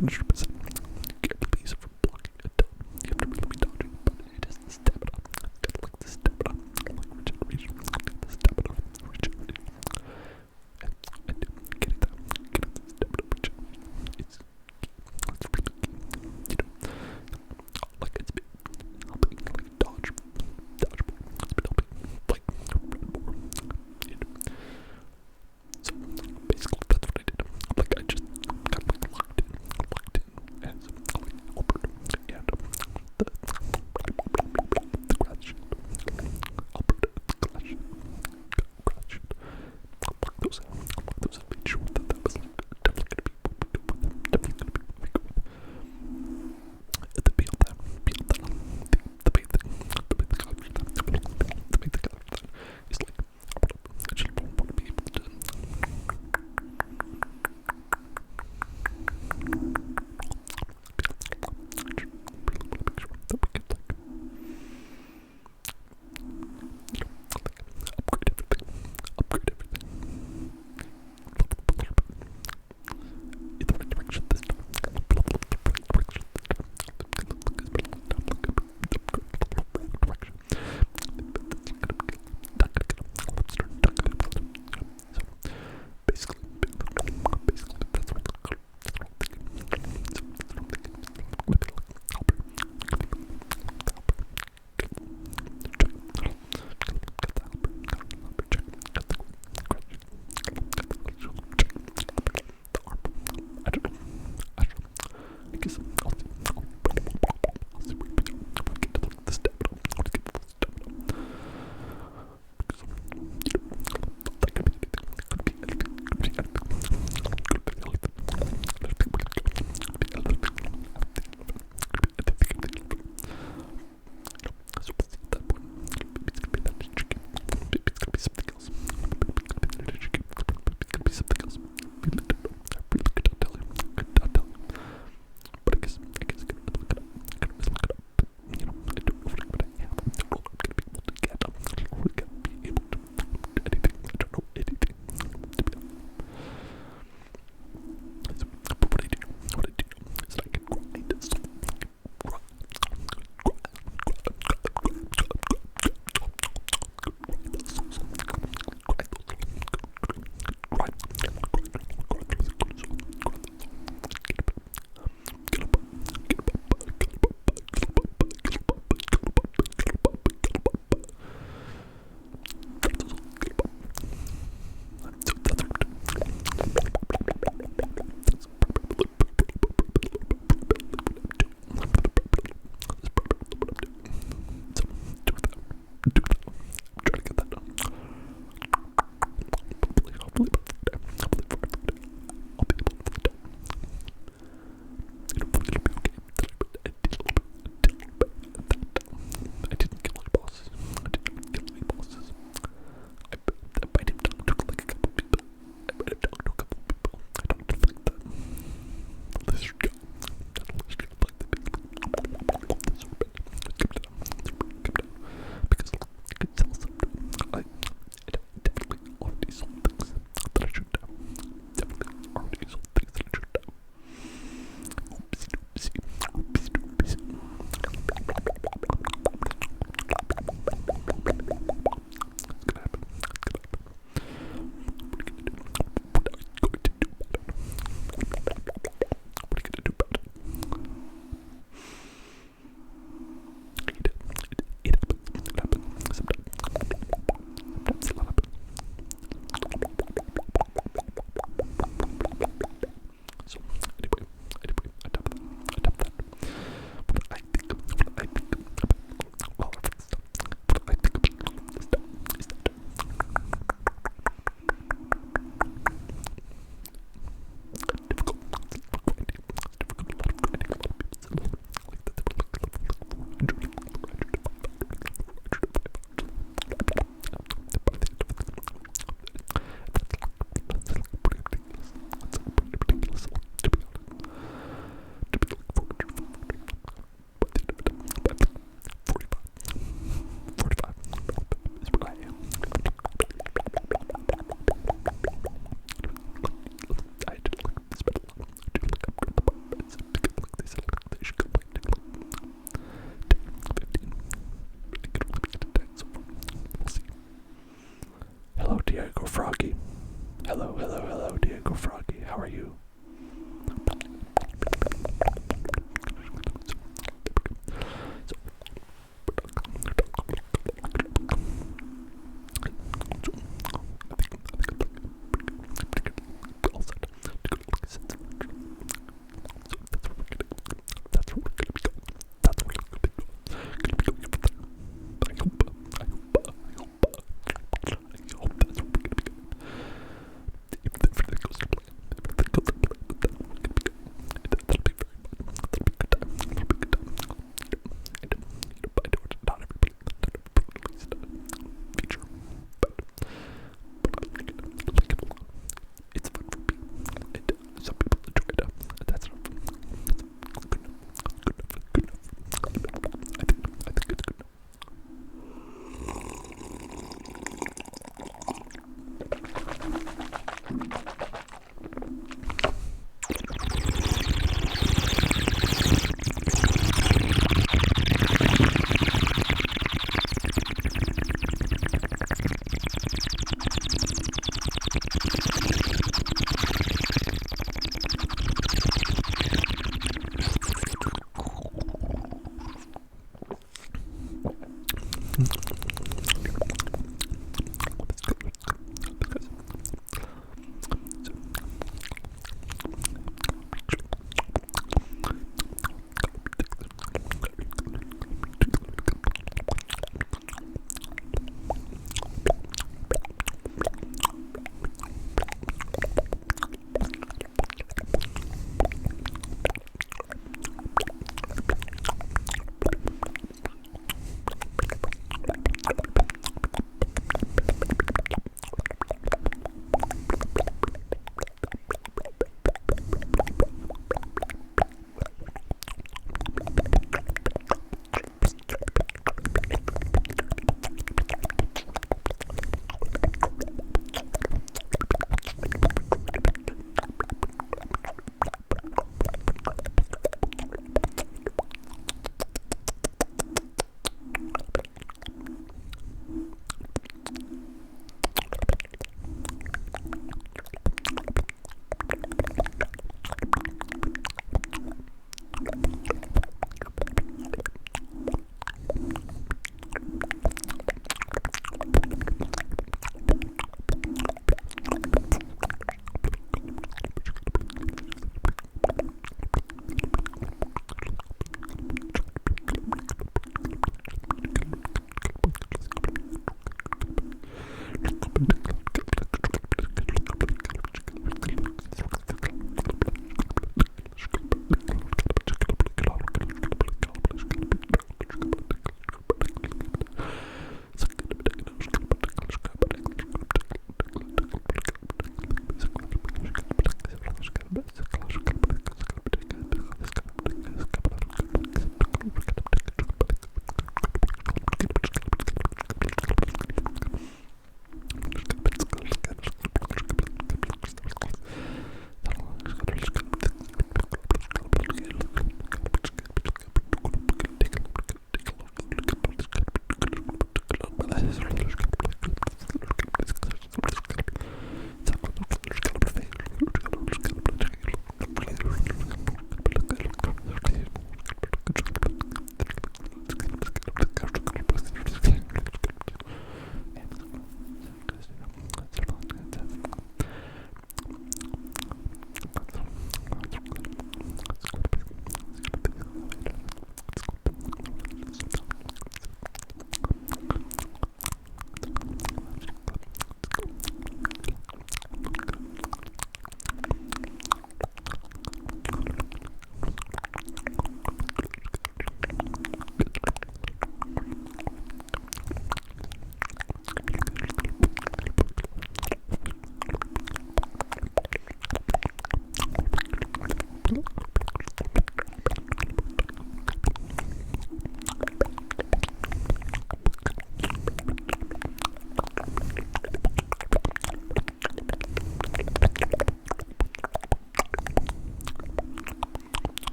100%. Please from blocking a dot. You have to really be dodging, but it is the stamina. It's like the stamina. Like regeneration. The stamina. Regeneration. And getting that. Getting the stamina regeneration. It's really key. You know, like it's been helping like dodge more. It's been helping like run more. You know. So basically that's what I did. Like I just got like locked in Froggy. Hello, hello, hello, Diego Froggy. How are you?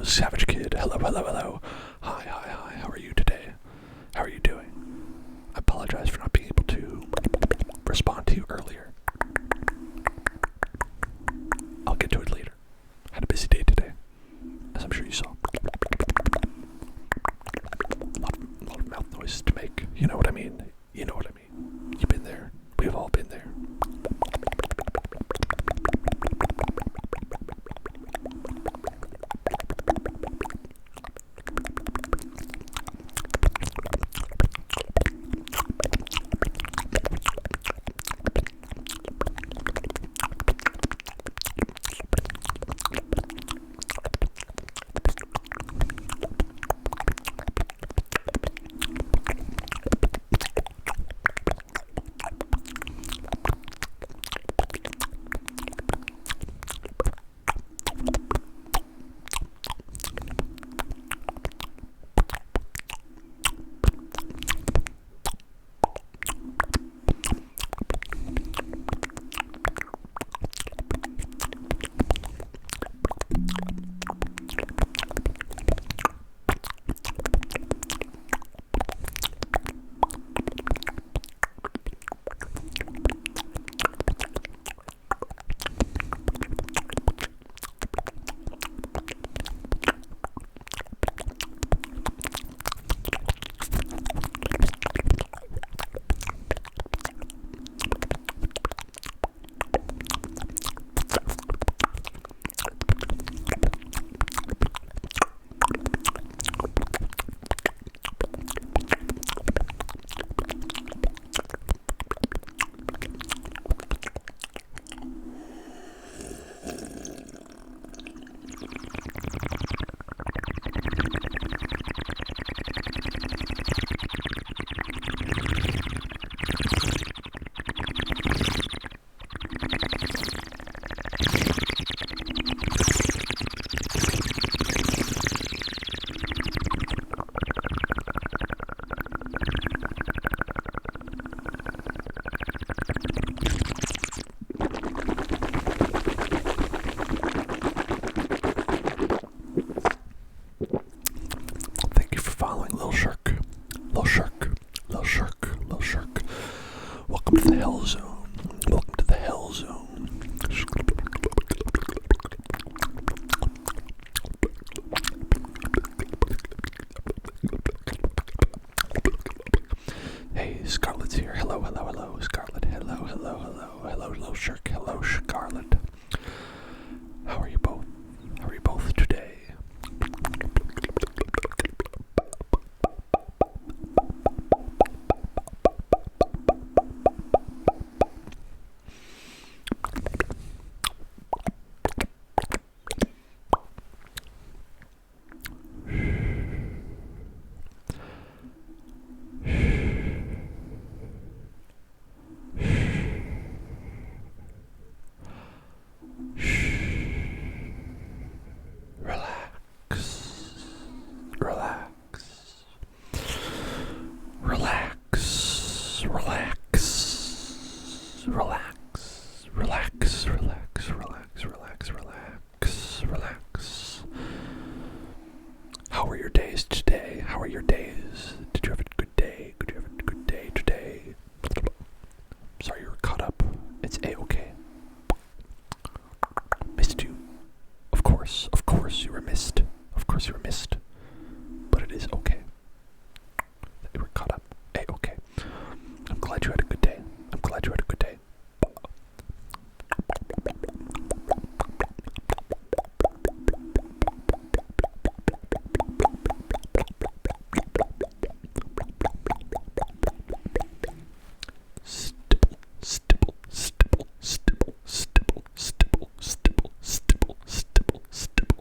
Savage Kid. Hello, hello, hello. Hi, hi, hi. How are you today? How are you doing? I apologize for not being able to respond to you earlier. I'll get to it later. Had a busy day today, as I'm sure you saw. A lot of mouth noises to make. You know what I mean? You know what I mean. You've been there. We've all been there. Welcome to the Hell Zone. Welcome to the Hell Zone. Hey, Scarlett's here. Hello, hello, hello, Scarlett. Hello, hello, hello, hello, hello, Shirk. Hello, Scarlett. How are you both? How are you both today? Relax. How were your days today? How are your days? Did you have a good day? Did you have a good day today? Sorry you were caught up. It's A-okay. Missed you. Of course you were missed. Of course you were missed. But it is okay. That you were caught up. A-okay. I'm glad you had a good day. I'm glad you had a good day. Stipple.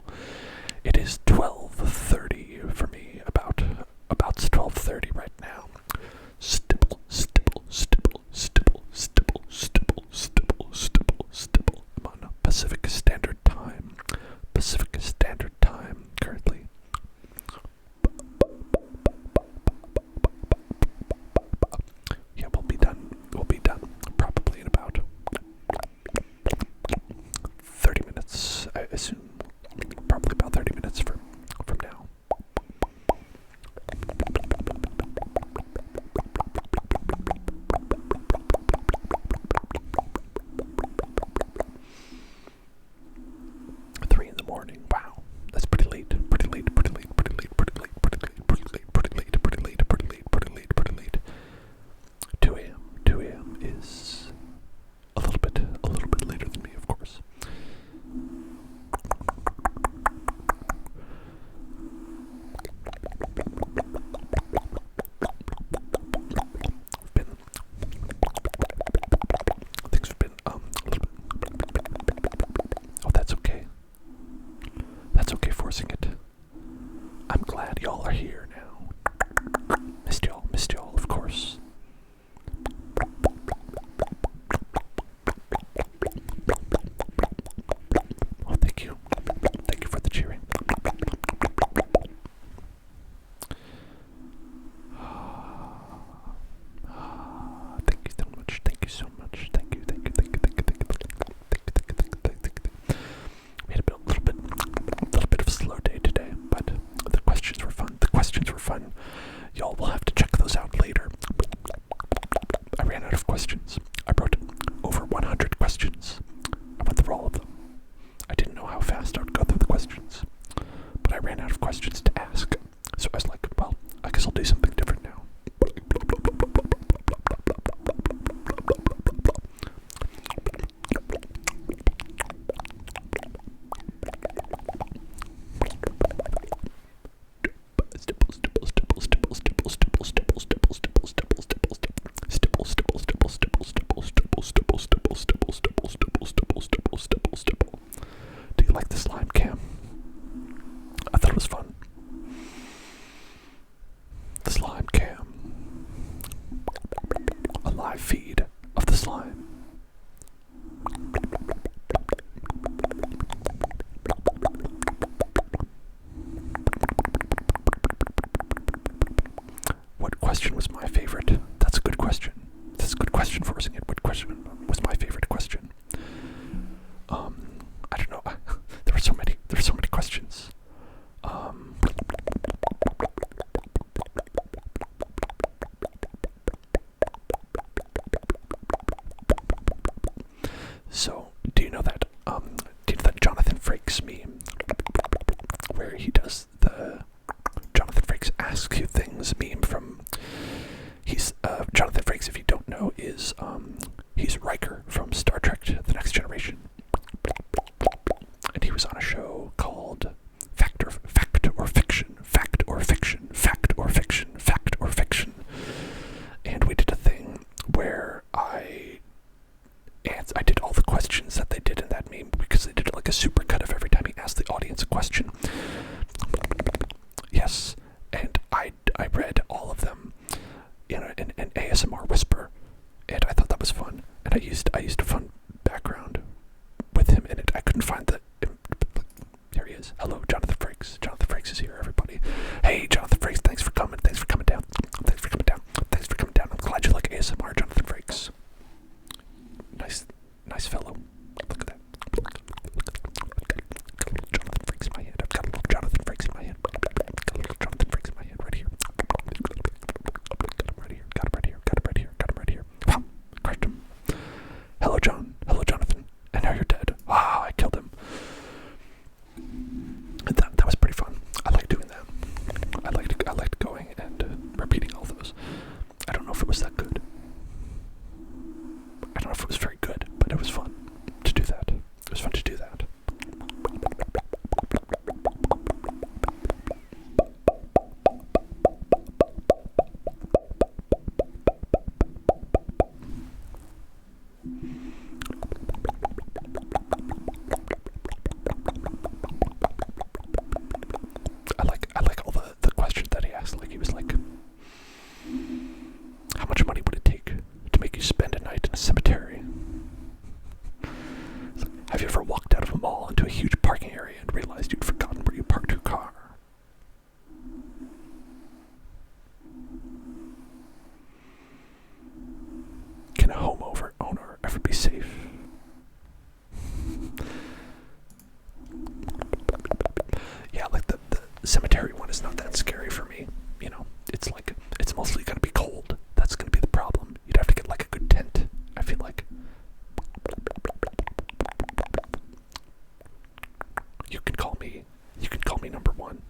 you so much. Thank you. We had a little bit of a slow day today, but the questions were fun. Y'all will have to check those out later. I ran out of questions. I wrote over 100 questions. I went through all of them. I didn't know how fast I would go through the questions, but I ran out of questions to ask. So I was like, well, I guess I'll do something different now. Do you like the slime cam? I thought it was fun. The slime cam. A live feed of the slime. What question was my favorite? That's a good question. That's a good question, forcing it. What question was my favorite question? I don't know. There were so many questions. So, do you know that Jonathan Frakes meme, where he does the Jonathan Frakes asks you things meme from, Jonathan Frakes, if you don't know, is, he's Riker from Star Trek The Next Generation. And he was on a show called Fact or Fiction. And we did a thing where I did all the questions that they did in that meme, because they did like a supercut of every time he asked the audience a question. Yes, and I read all of them in an ASMR whisper, and I thought that was fun. And I used a fun background with him in it. I couldn't find the. Here he is. Hello, Jonathan Frakes. Jonathan Frakes is here, everybody. Hey, Jonathan Frakes, thanks for coming down. I'm glad you like ASMR, Jonathan Frakes. Nice fellow. Look at that. Jonathan Frakes in my hand. I've got a little Jonathan Frakes in my hand. Right here. Got him right here. Wow, crushed him. Hello, John. Hello, Jonathan. And now you're dead. Wow, I killed him. That was pretty fun. I like doing that. I liked going and repeating all those. I don't know if it was that good. I don't know if it was very good, but it was fun to do that. It was fun to do that. I like all the questions that he asked. Like, he was like, how much money would it take to make you spend a night in a cemetery? Like, have you ever walked out of a mall into a huge parking area and realized you'd forgotten where you parked your car? Can a homeowner ever be safe? Yeah, like the cemetery one is not that scary for me. You know, it's mostly gonna be cold. That's gonna be the problem. You'd have to get like a good tent, I feel like. You can call me number one.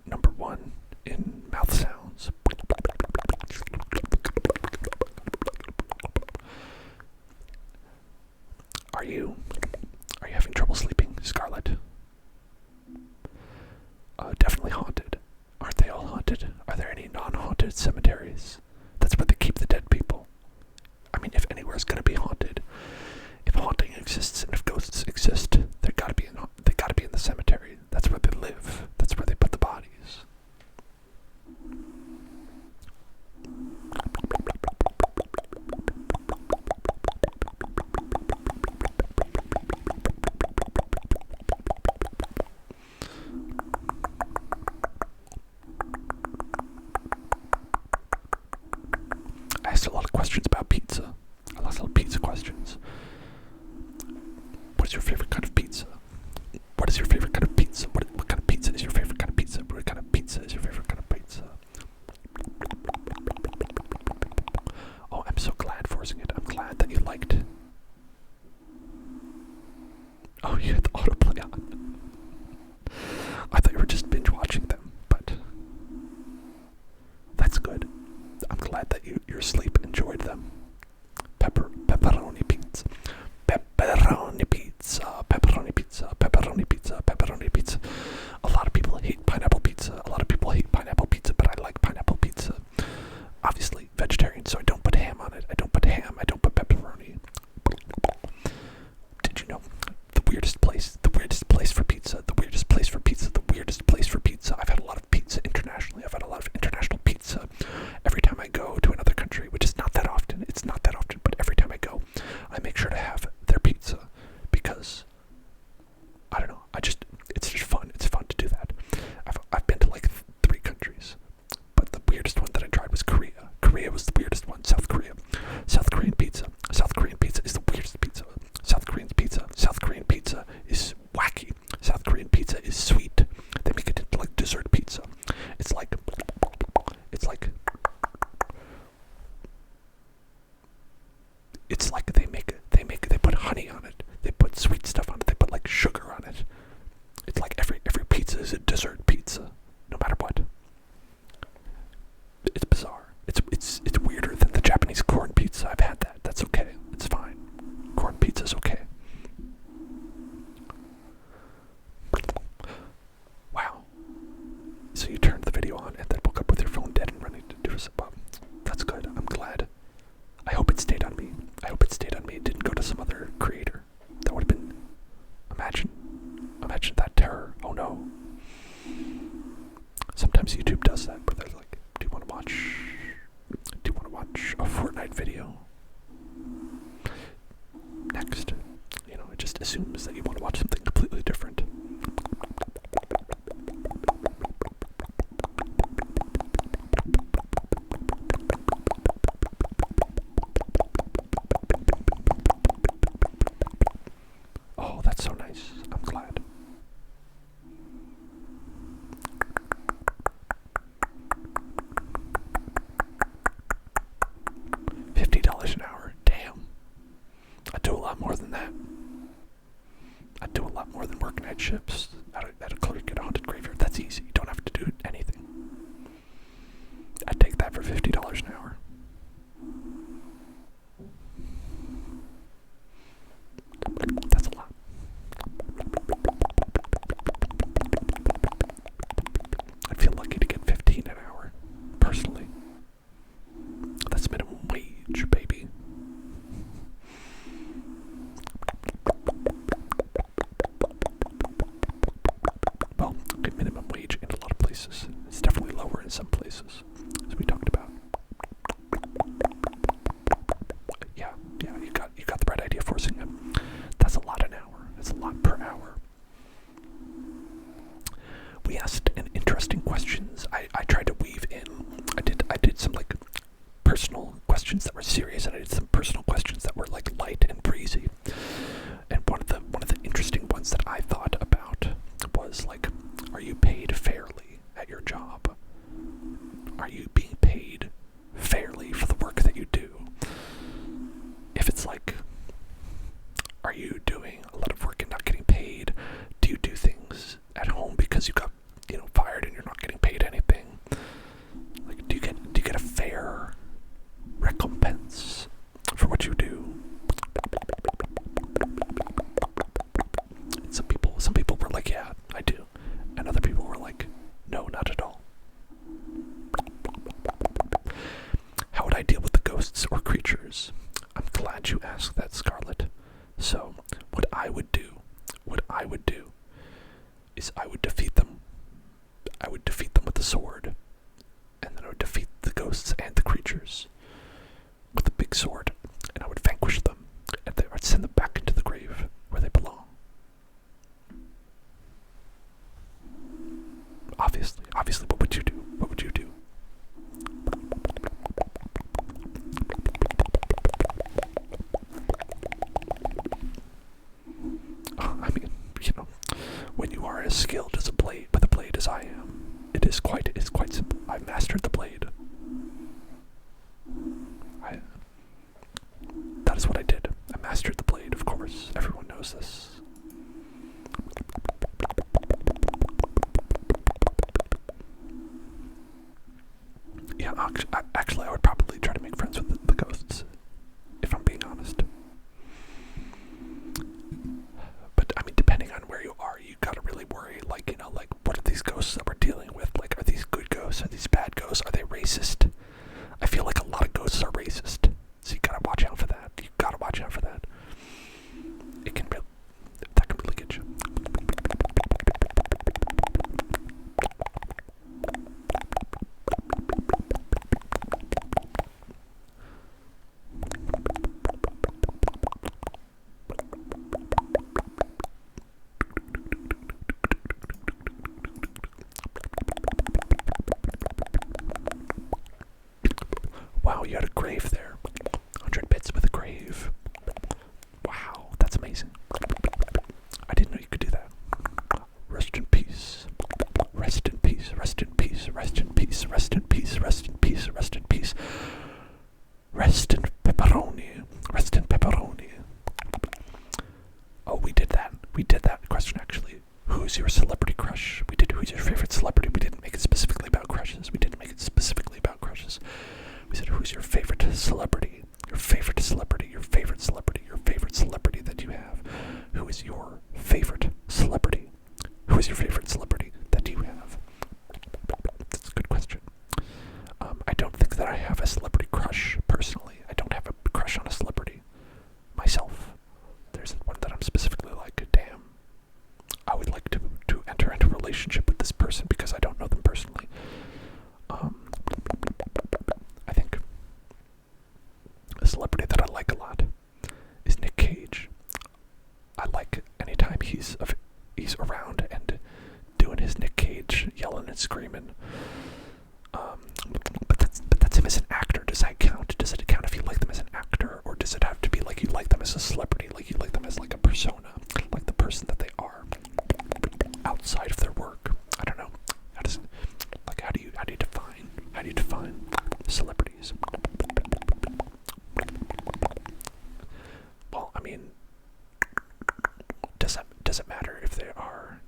Number one in mouth sounds. Are you having trouble sleeping, Scarlett? Definitely haunted. Aren't they all haunted? Are there any non-haunted cemeteries? That's where they keep the dead people. I mean, if anywhere is gonna be haunted, if haunting exists and if ghosts exist, they gotta be in the cemetery. That's where they live. That's where they put the bodies. I asked a lot of questions questions about pizza. I lost a lot of pizza questions. What is your favorite kind of pizza? What is your favorite kind of pizza? What kind of pizza is your favorite kind of pizza? What kind of pizza is your favorite kind of pizza? Oh, I'm so glad, Forcing It. I'm glad that you liked. Oh, you had the autoplay on. I thought you were just binge watching them, but that's good. I'm glad that your sleep enjoyed them. Pepperoni pizza. Pepperoni pizza. Pepperoni pizza. Pepperoni pizza. Pepperoni pizza. A lot of people hate pineapple pizza. A lot of people hate pineapple pizza, but I like pineapple pizza. Obviously vegetarian, so I don't put ham on it. I don't put ham. I don't put pepperoni. Did you know the weirdest place for pizza? The weirdest place for pizza. The weirdest place for pizza. I've had a lot of pizza internationally. I've had a lot of international pizza. Every time I go to another country, which is not that often. It's not that often, but every time I go, I make sure to have their pizza because I don't know. It's just fun. It's fun to do that. I've been to like 3 countries, but the weirdest one that I tried was Korea. Korea was the weirdest one. South Korea. South Korean pizza. South Korean pizza is the weirdest pizza. South Korean pizza. South Korean pizza is wacky. South Korean pizza is sweet. They make it into like dessert pizza. It's like they put honey on it. They put sweet stuff on it. They put like sugar on it. It's like every pizza is a dessert pizza, no matter what. It's bizarre. It's weirder than the Japanese corn pizza. I've had that. That's okay. It's fine. Corn pizza's okay. Wow. So you turned the video on and then woke up with your phone dead and running to do something. Well, that's good. I'm glad. I hope it stayed on me. I hope it stayed on me. It didn't go to some other creator. That would have been. Imagine that terror. Oh no. Sometimes YouTube does that, but they're like, do you want to watch a Fortnite video? Next. You know, it just assumes that you want to watch something completely different. Oh, that's so nice. I'm glad. $50 an hour. Damn. I do a lot more than that. I do a lot more than work night shifts at a clinic at a haunted graveyard. That's easy. You don't have to do anything. I'd take that for $50 an hour. That's a lot. I'd feel lucky to get 15 an hour, personally. That's minimum wage, baby. Well, minimum wage in a lot of places. It's definitely lower in some places, as we talked about. Yeah, you got the right idea, Forcing It. That's a lot an hour. That's a lot per hour. We asked an interesting questions. I tried to weave in. I did some like personal questions that were serious, and I did some personal questions that were like light and breezy. And one of the interesting ones that I thought about was like, are you paid fairly at your job? Are you being paid fairly for the work that you do? If it's like, are you doing a lot of work and not getting paid? Do you do things at home because you got, fired and you're not getting paid anything? Like, do you get a fair recompense for what you do? And some people were like, yeah, I do. And other people were like, no, not at all. How would I deal with the ghosts or creatures? I'm glad you asked that, Scarlett. So, what I would do is I would defeat them. I would defeat them with the sword. And then I would defeat the ghosts and the creatures with a big sword. And I would vanquish them. And I would send them back into the grave where they belong. Obviously, what would you do? What would you do? as skilled as with a blade as I am. It's quite simple. I mastered the blade. That is what I did. I mastered the blade, of course. Everyone knows this. Yeah, actually, I would probably try to make friends with the ghosts, if I'm being honest. But, I mean, depending on where you are, you gotta really worry, like, you know, like, what are these ghosts that we're dealing with? Like, are these good ghosts? Are these bad ghosts? Are they racist? I feel like a lot of ghosts are racist, so you gotta watch out for that. You gotta watch out for that. That can really get you. Wow, you had a grave there. 100 bits with a grave. Wow, that's amazing. I didn't know you could do that. Rest in peace. Rest in peace. Rest in peace. Rest in peace. Rest in peace. Rest in peace. Rest in peace. Rest in pepperoni. Rest in pepperoni. Oh, we did that. We did that question actually. Who's your celebrity crush? We did who's your favorite celebrity. We didn't make it specifically about crushes. We didn't make it specifically about crushes. We said who's your favorite celebrity? Your favorite celebrity, your favorite celebrity, your favorite celebrity that you have. Who is your favorite celebrity? Who is your favorite celebrity that you have? That's a good question. I don't think that I have a celebrity crush, personally. I don't have a crush on a celebrity myself. There's one that I'm specifically like, damn, I would like to enter into a relationship with this person because I don't know them personally. I think a celebrity that I like a lot is Nick Cage. I like anytime he's around and doing his Nick Cage yelling and screaming. But that's him as an actor. Does that count? Does it count if you like them as an actor, or does it have to be like you like them as a celebrity, like you like them as like a persona, like the person that they are outside of their work? I don't know. How do you define celebrities? Well, I mean, does it matter if they are?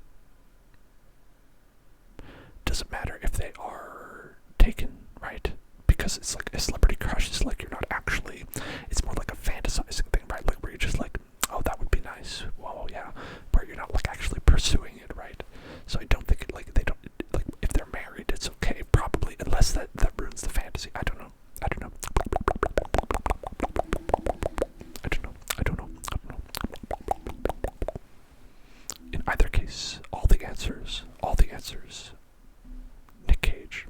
Does it matter if they are taken, right? Because it's like a celebrity crush is like you're not actually. It's more like a fantasizing thing, right? Like where you're just like, oh, that would be nice. Well, yeah, where you're not like actually pursuing it, right? So I don't think they don't like if they're married, it's okay, probably, unless that ruins the fantasy. I don't know. In either case, all the answers, Nick Cage.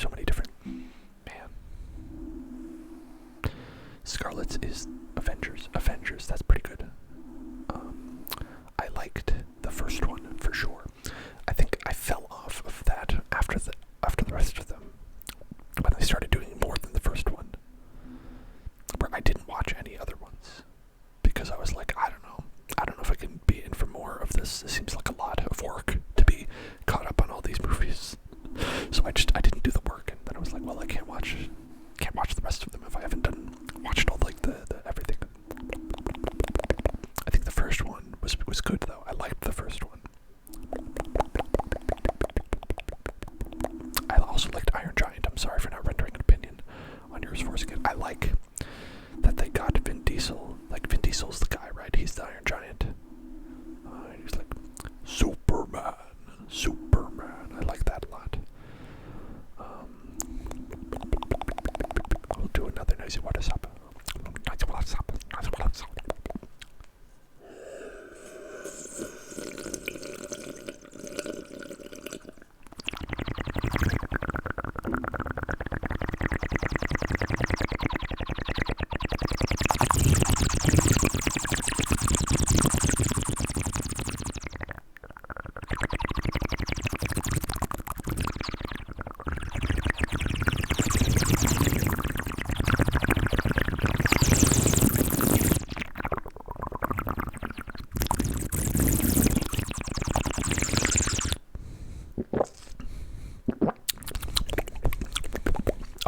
so many different, man. Scarlet's is Avengers. Avengers, that's pretty good. I liked the first one for sure. I think I fell off of that after the rest of them when they started doing more than the first one. Where I didn't watch any other ones because I was like, I don't know if I can be in for more of this. It seems like a lot of work to be caught up on all these movies. So I didn't do the work, and then I was like, well, I can't watch the rest of them if I haven't watched all like the everything. I think the first one was good though. I liked the first one. I also liked Iron Giant. I'm sorry for not rendering an opinion on yours forcing it. I like that they got Vin Diesel. Like Vin Diesel's the guy, right? He's the Iron Giant. He's like Superman. I like that a lot. We'll do another noisy what is up.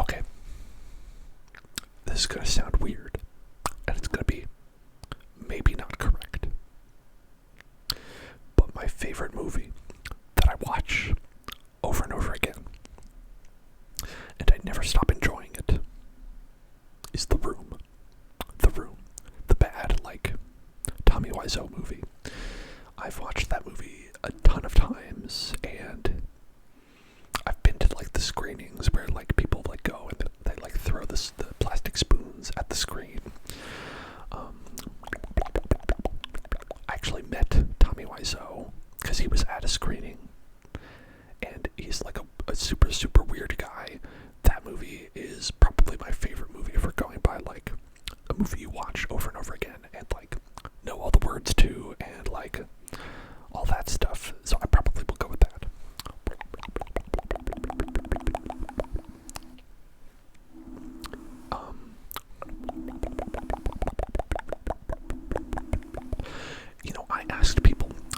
Okay. This is going to sound weird, and it's going to be maybe not correct. But my favorite movie that I watch over and over again, and I never stop enjoying it, is The Room. The Room. The bad, like, Tommy Wiseau movie. I've watched that movie a ton of times, and I've been to, like, the screenings where, like, people, like, go and they like, throw the plastic spoons at the screen. I actually met Tommy Wiseau because he was at a screening, and he's, like, a super, super weird guy. That movie is probably my favorite movie if we're going by, like, a movie you watch over and over again and, like, know all the words to and, like, all that stuff. So I probably will go with that.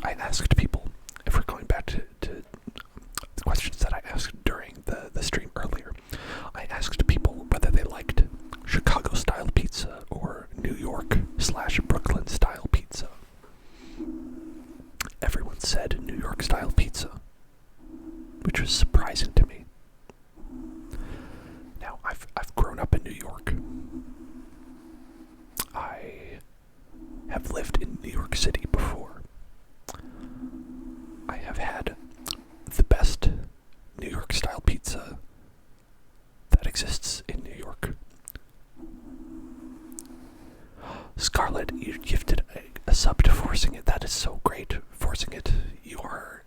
I asked people, if we're going back to the questions that I asked during the stream earlier, I asked people whether they liked Chicago-style pizza or New York/Brooklyn-style pizza. Everyone said New York-style pizza, which was surprising to me. Now, I've grown up in New York. I have lived in New York City before. I have had the best New York-style pizza that exists in New York. Scarlett, you gifted a sub to Forcing It. That is so great. Forcing It, you are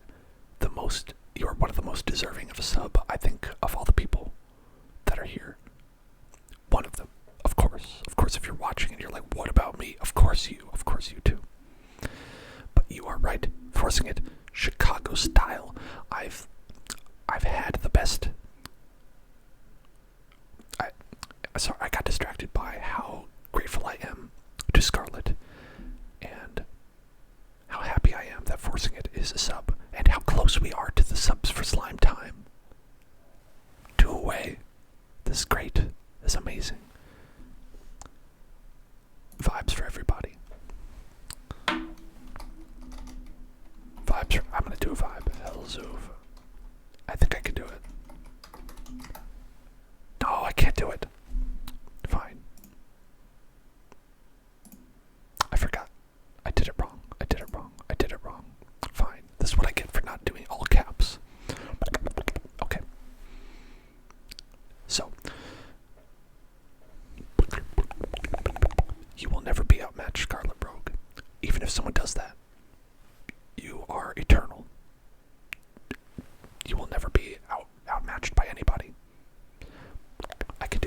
one of the most deserving of a sub, I think, of all the people that are here. One of them, of course. Of course, if you're watching and you're like, what about me? Of course you too. But you are right. Forcing It, Chicago style. I've had the best. I got distracted by how grateful I am to Scarlett and how happy I am that Forcing It is a sub and how close we are to the subs for Slime Time. 2 away. This is great. This is amazing. Vibes for everybody. I'm gonna do a vibe. Hellzoof. I think I can do it. No, I can't do it. Fine. I forgot. I did it wrong. Fine. This is what I get for not doing all caps. Okay. So. You will never be outmatched, Scarlet Rogue. Even if someone does that. You are eternal. You will never be outmatched by anybody.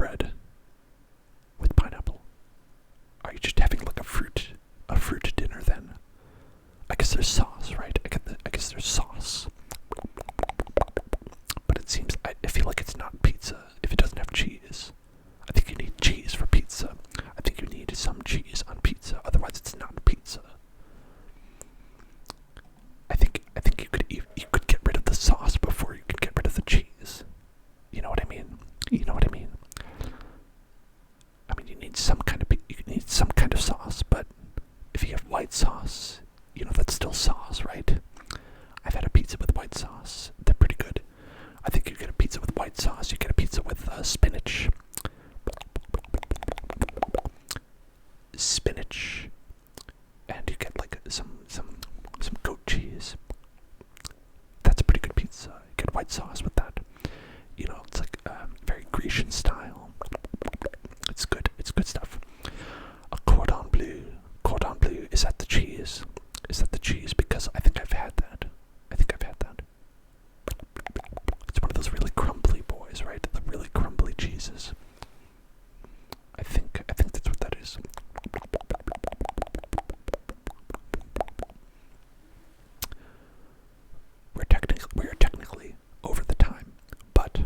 bread with pineapple? Are you just having like a fruit dinner then? I guess there's sauce, right? I guess there's sauce. But it seems, I feel like it's not pizza if it doesn't have cheese. I think you need cheese for pizza. I think you need some cheese on pizza, otherwise it's not pizza. I think you could get rid of the sauce before you could get rid of the cheese. You know what I mean? You know what I mean? I mean, you need some kind of sauce, but if you have white sauce, you know, that's still sauce, right? I've had a pizza with white sauce. They're pretty good. I think you get a pizza with white sauce. You get a pizza with spinach. And you get like some goat cheese. That's a pretty good pizza. You get white sauce with that. You know, it's like very Grecian style. It's good. It's good stuff. A cordon bleu. Cordon bleu. Is that the cheese? Is that the cheese? Because I think I've had that. It's one of those really crumbly boys, right? The really crumbly cheeses. I think that's what that is. We are technically over the time, but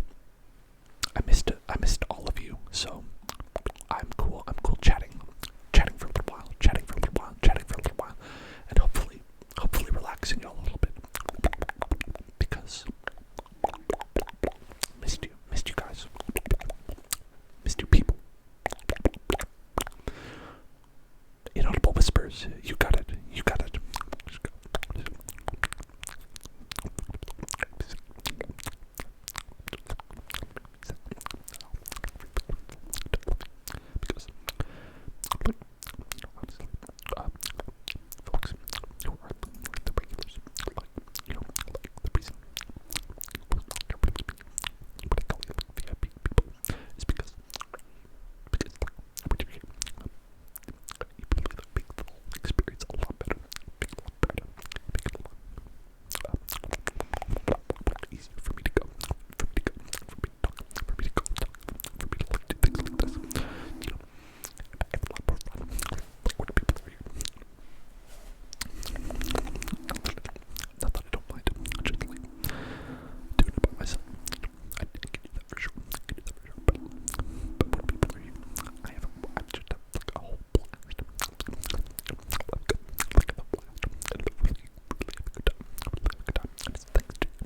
I missed all of you, so I'm cool chatting for a little while, and hopefully relaxing y'all a little bit, because missed you guys, missed you people. Inaudible whispers, you got it. Because honestly, folks who are like the regulars, like, you know, like the reason what I call them VIP people is because when you're here, you really make the whole experience a lot better. Make it a lot better. Make it a lot easier for me to go. For me to talk. For me to like do things like this. You know, I have a lot more fun. Like when people are here. Not that I don't mind. I just like doing it by myself. I can do that for sure. But when people are here, I've just had like a whole blast. Like a blast. And really have a good time. And it's thanks to you.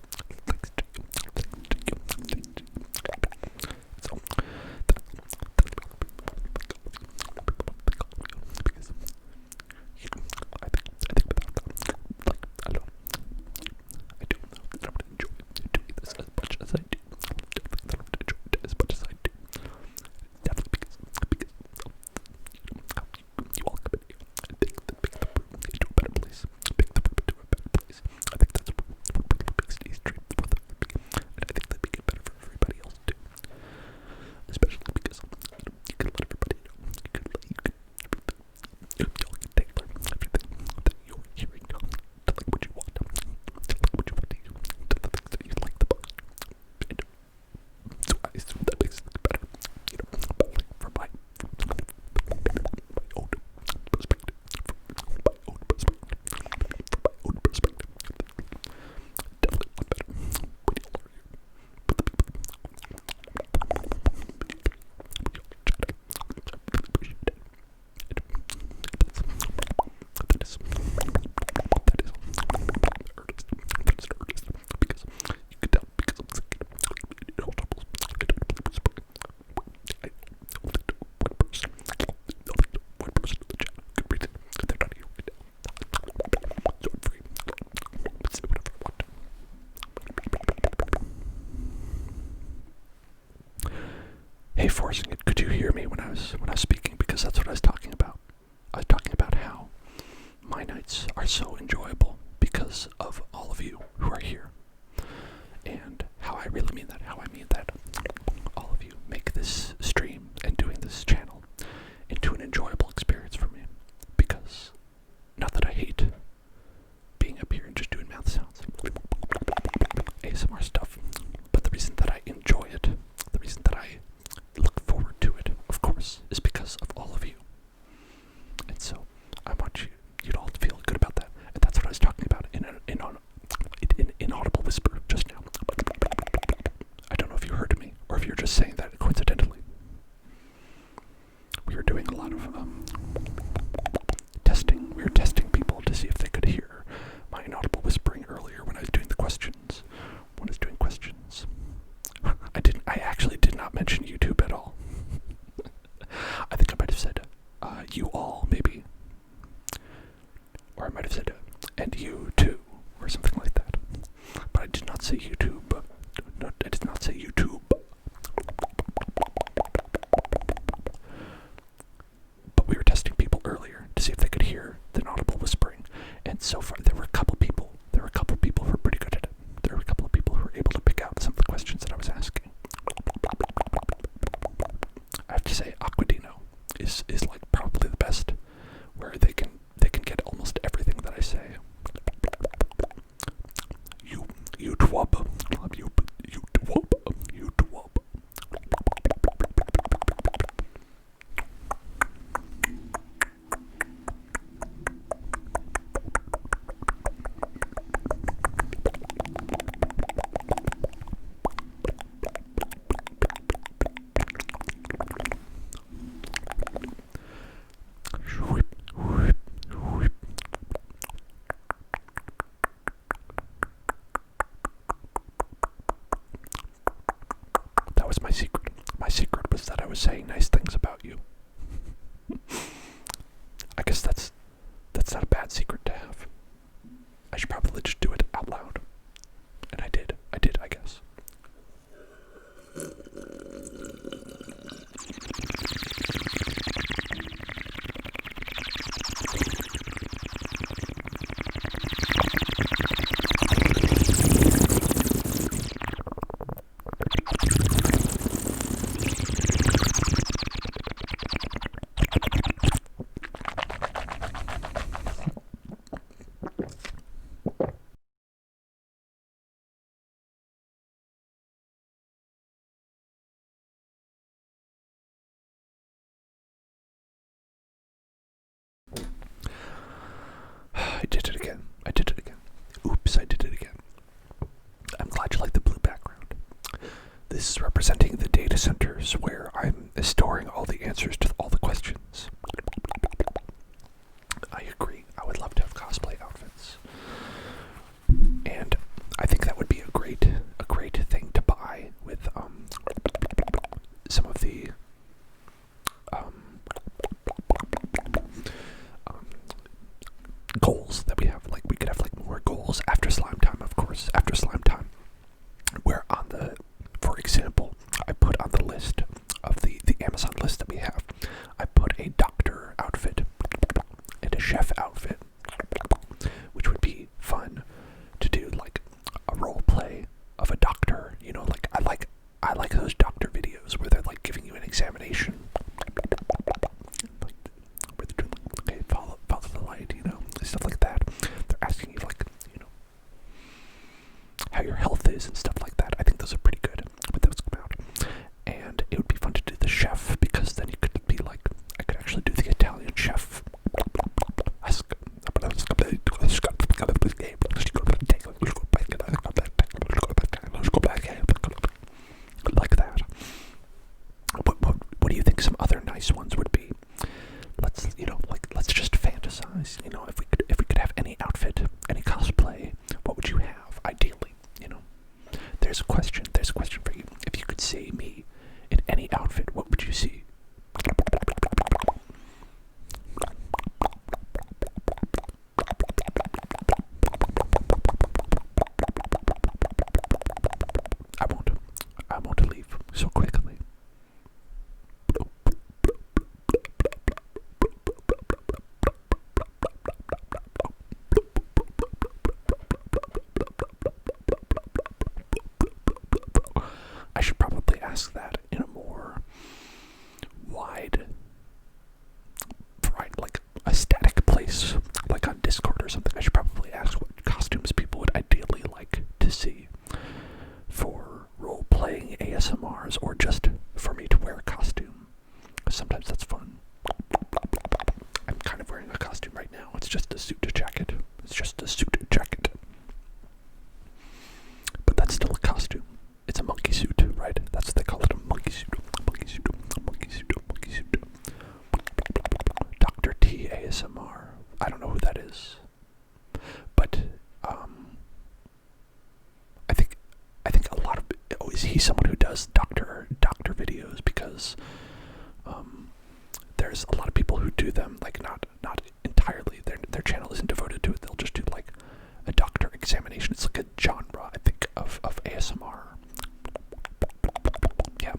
So, because I think without that, like, I don't know that I would enjoy doing this as much as I do. Definitely that I would enjoy it as much as I do. Definitely because how you all come in here and make the room into a better place. Make the room into a better place. I think that's what really makes today's stream worth it for me. And I think that make it better for everybody else too. Especially because you can let everybody know. Y'all can tailor everything that you're hearing to like what you want. To like what you want to hear. To the things that you like the most. And so I assume that makes it better. You know, but like from my own perspective. Definitely a lot better when y'all are here. But the people that is earnest, because you can tell, because I'm sick, it all doubles, I only know one person in the chat could read it, and they're not here right now, so I'm free, say whatever I want. Hey, forcing it, could you hear me when I was speaking? Because that's what I was talking about. I was talking about how my nights are so enjoyable because of all of you who are here. And how I really mean that, all of you make this stream and doing this channel into an enjoyable experience for me. Because, not that I hate being up here and just doing mouth sounds, ASMR stuff, but the reason that I enjoy it, the reason that I look forward just saying that coincidentally. We were doing a lot of testing. We were testing people to see if they could hear my inaudible whispering earlier when I was doing the questions. When I was doing questions. I actually did not mention YouTube at all. I think I might have said, you all, maybe. Or I might have said, and you too, or something like that. But I did not say YouTube. No, I did not say YouTube. But we were testing people earlier to see if they could hear the inaudible whispering. And so far, there were a couple people who were pretty good at it. There were a couple of people who were able to pick out some of the questions that I was asking. I have to say, Aquadino is like probably the best, where they can get almost everything that I say. You twub. That was my secret. My secret was that I was saying nice things about you. I guess that's not a bad secret to have. I should probably just do it out loud. And I did, I guess. I did it again. Oops, I did it again. I'm glad you like the blue background. This is representing the data centers where I'm storing all the answers to all the questions. I agree. I would love to have cosplay outfits. And I think that would be a great thing to buy with some of the goals that we have. Like, we could have like more goals after slime time, of course. After slime time, where on the, for example, I put on the list of the Amazon list that we have, I put a doctor outfit and a chef outfit, which would be fun to do, like a role play of a doctor. You know, like I like those doctor videos where they're like giving you an examination, like where they're doing, okay, follow the light, you know, stuff like that. They're asking you, like, you know, how your health is and stuff like that. I think those are pretty good when those come out. And it would be fun to do the chef, because then you could be like, I could actually do the Italian chef. Like that. What do you think some other nice ones would be? Let's just fantasize. You know, if we could have any outfit, any cosplay, what would you have ideally? You know, there's a question for you. If you could see me in any outfit, what would you see? I won't leave so quickly. I should probably ask that in a more there's a lot of people who do them, like not entirely. Their channel isn't devoted to it. They'll just do like a doctor examination. It's like a genre, I think, of ASMR. Yeah.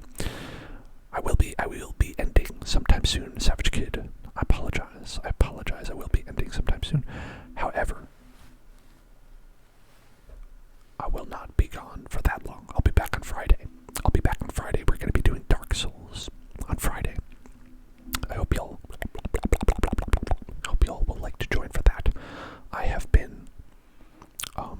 I will be ending sometime soon, Savage Kid. I apologize. I will be ending sometime soon. However, I will not be gone for that long. I'll be back on Friday. We're going to be doing Dark Souls on Friday. I hope y'all will like to join for that. I have been oh,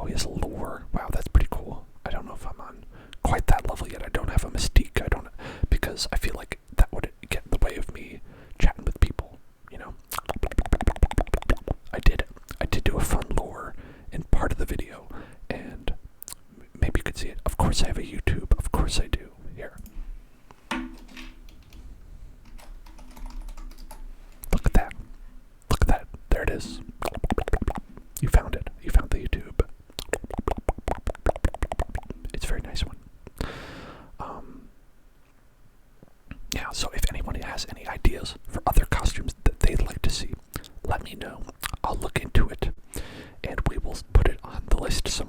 he has a lore. Wow, that's pretty cool. I don't know if I'm on quite that level yet. I don't have a mystique. Because I feel like that would get in the way of me chatting with people, you know. I did do a fun lore in part of the video, and maybe you could see it. Of course I have a YouTube. Of course I do. Here. Look at that. There it is. You found it. You found the YouTube. It's a very nice one. Yeah, so if anyone has any ideas for other costumes that they'd like to see, let me know. I'll look into it, and we will put it on the list somewhere.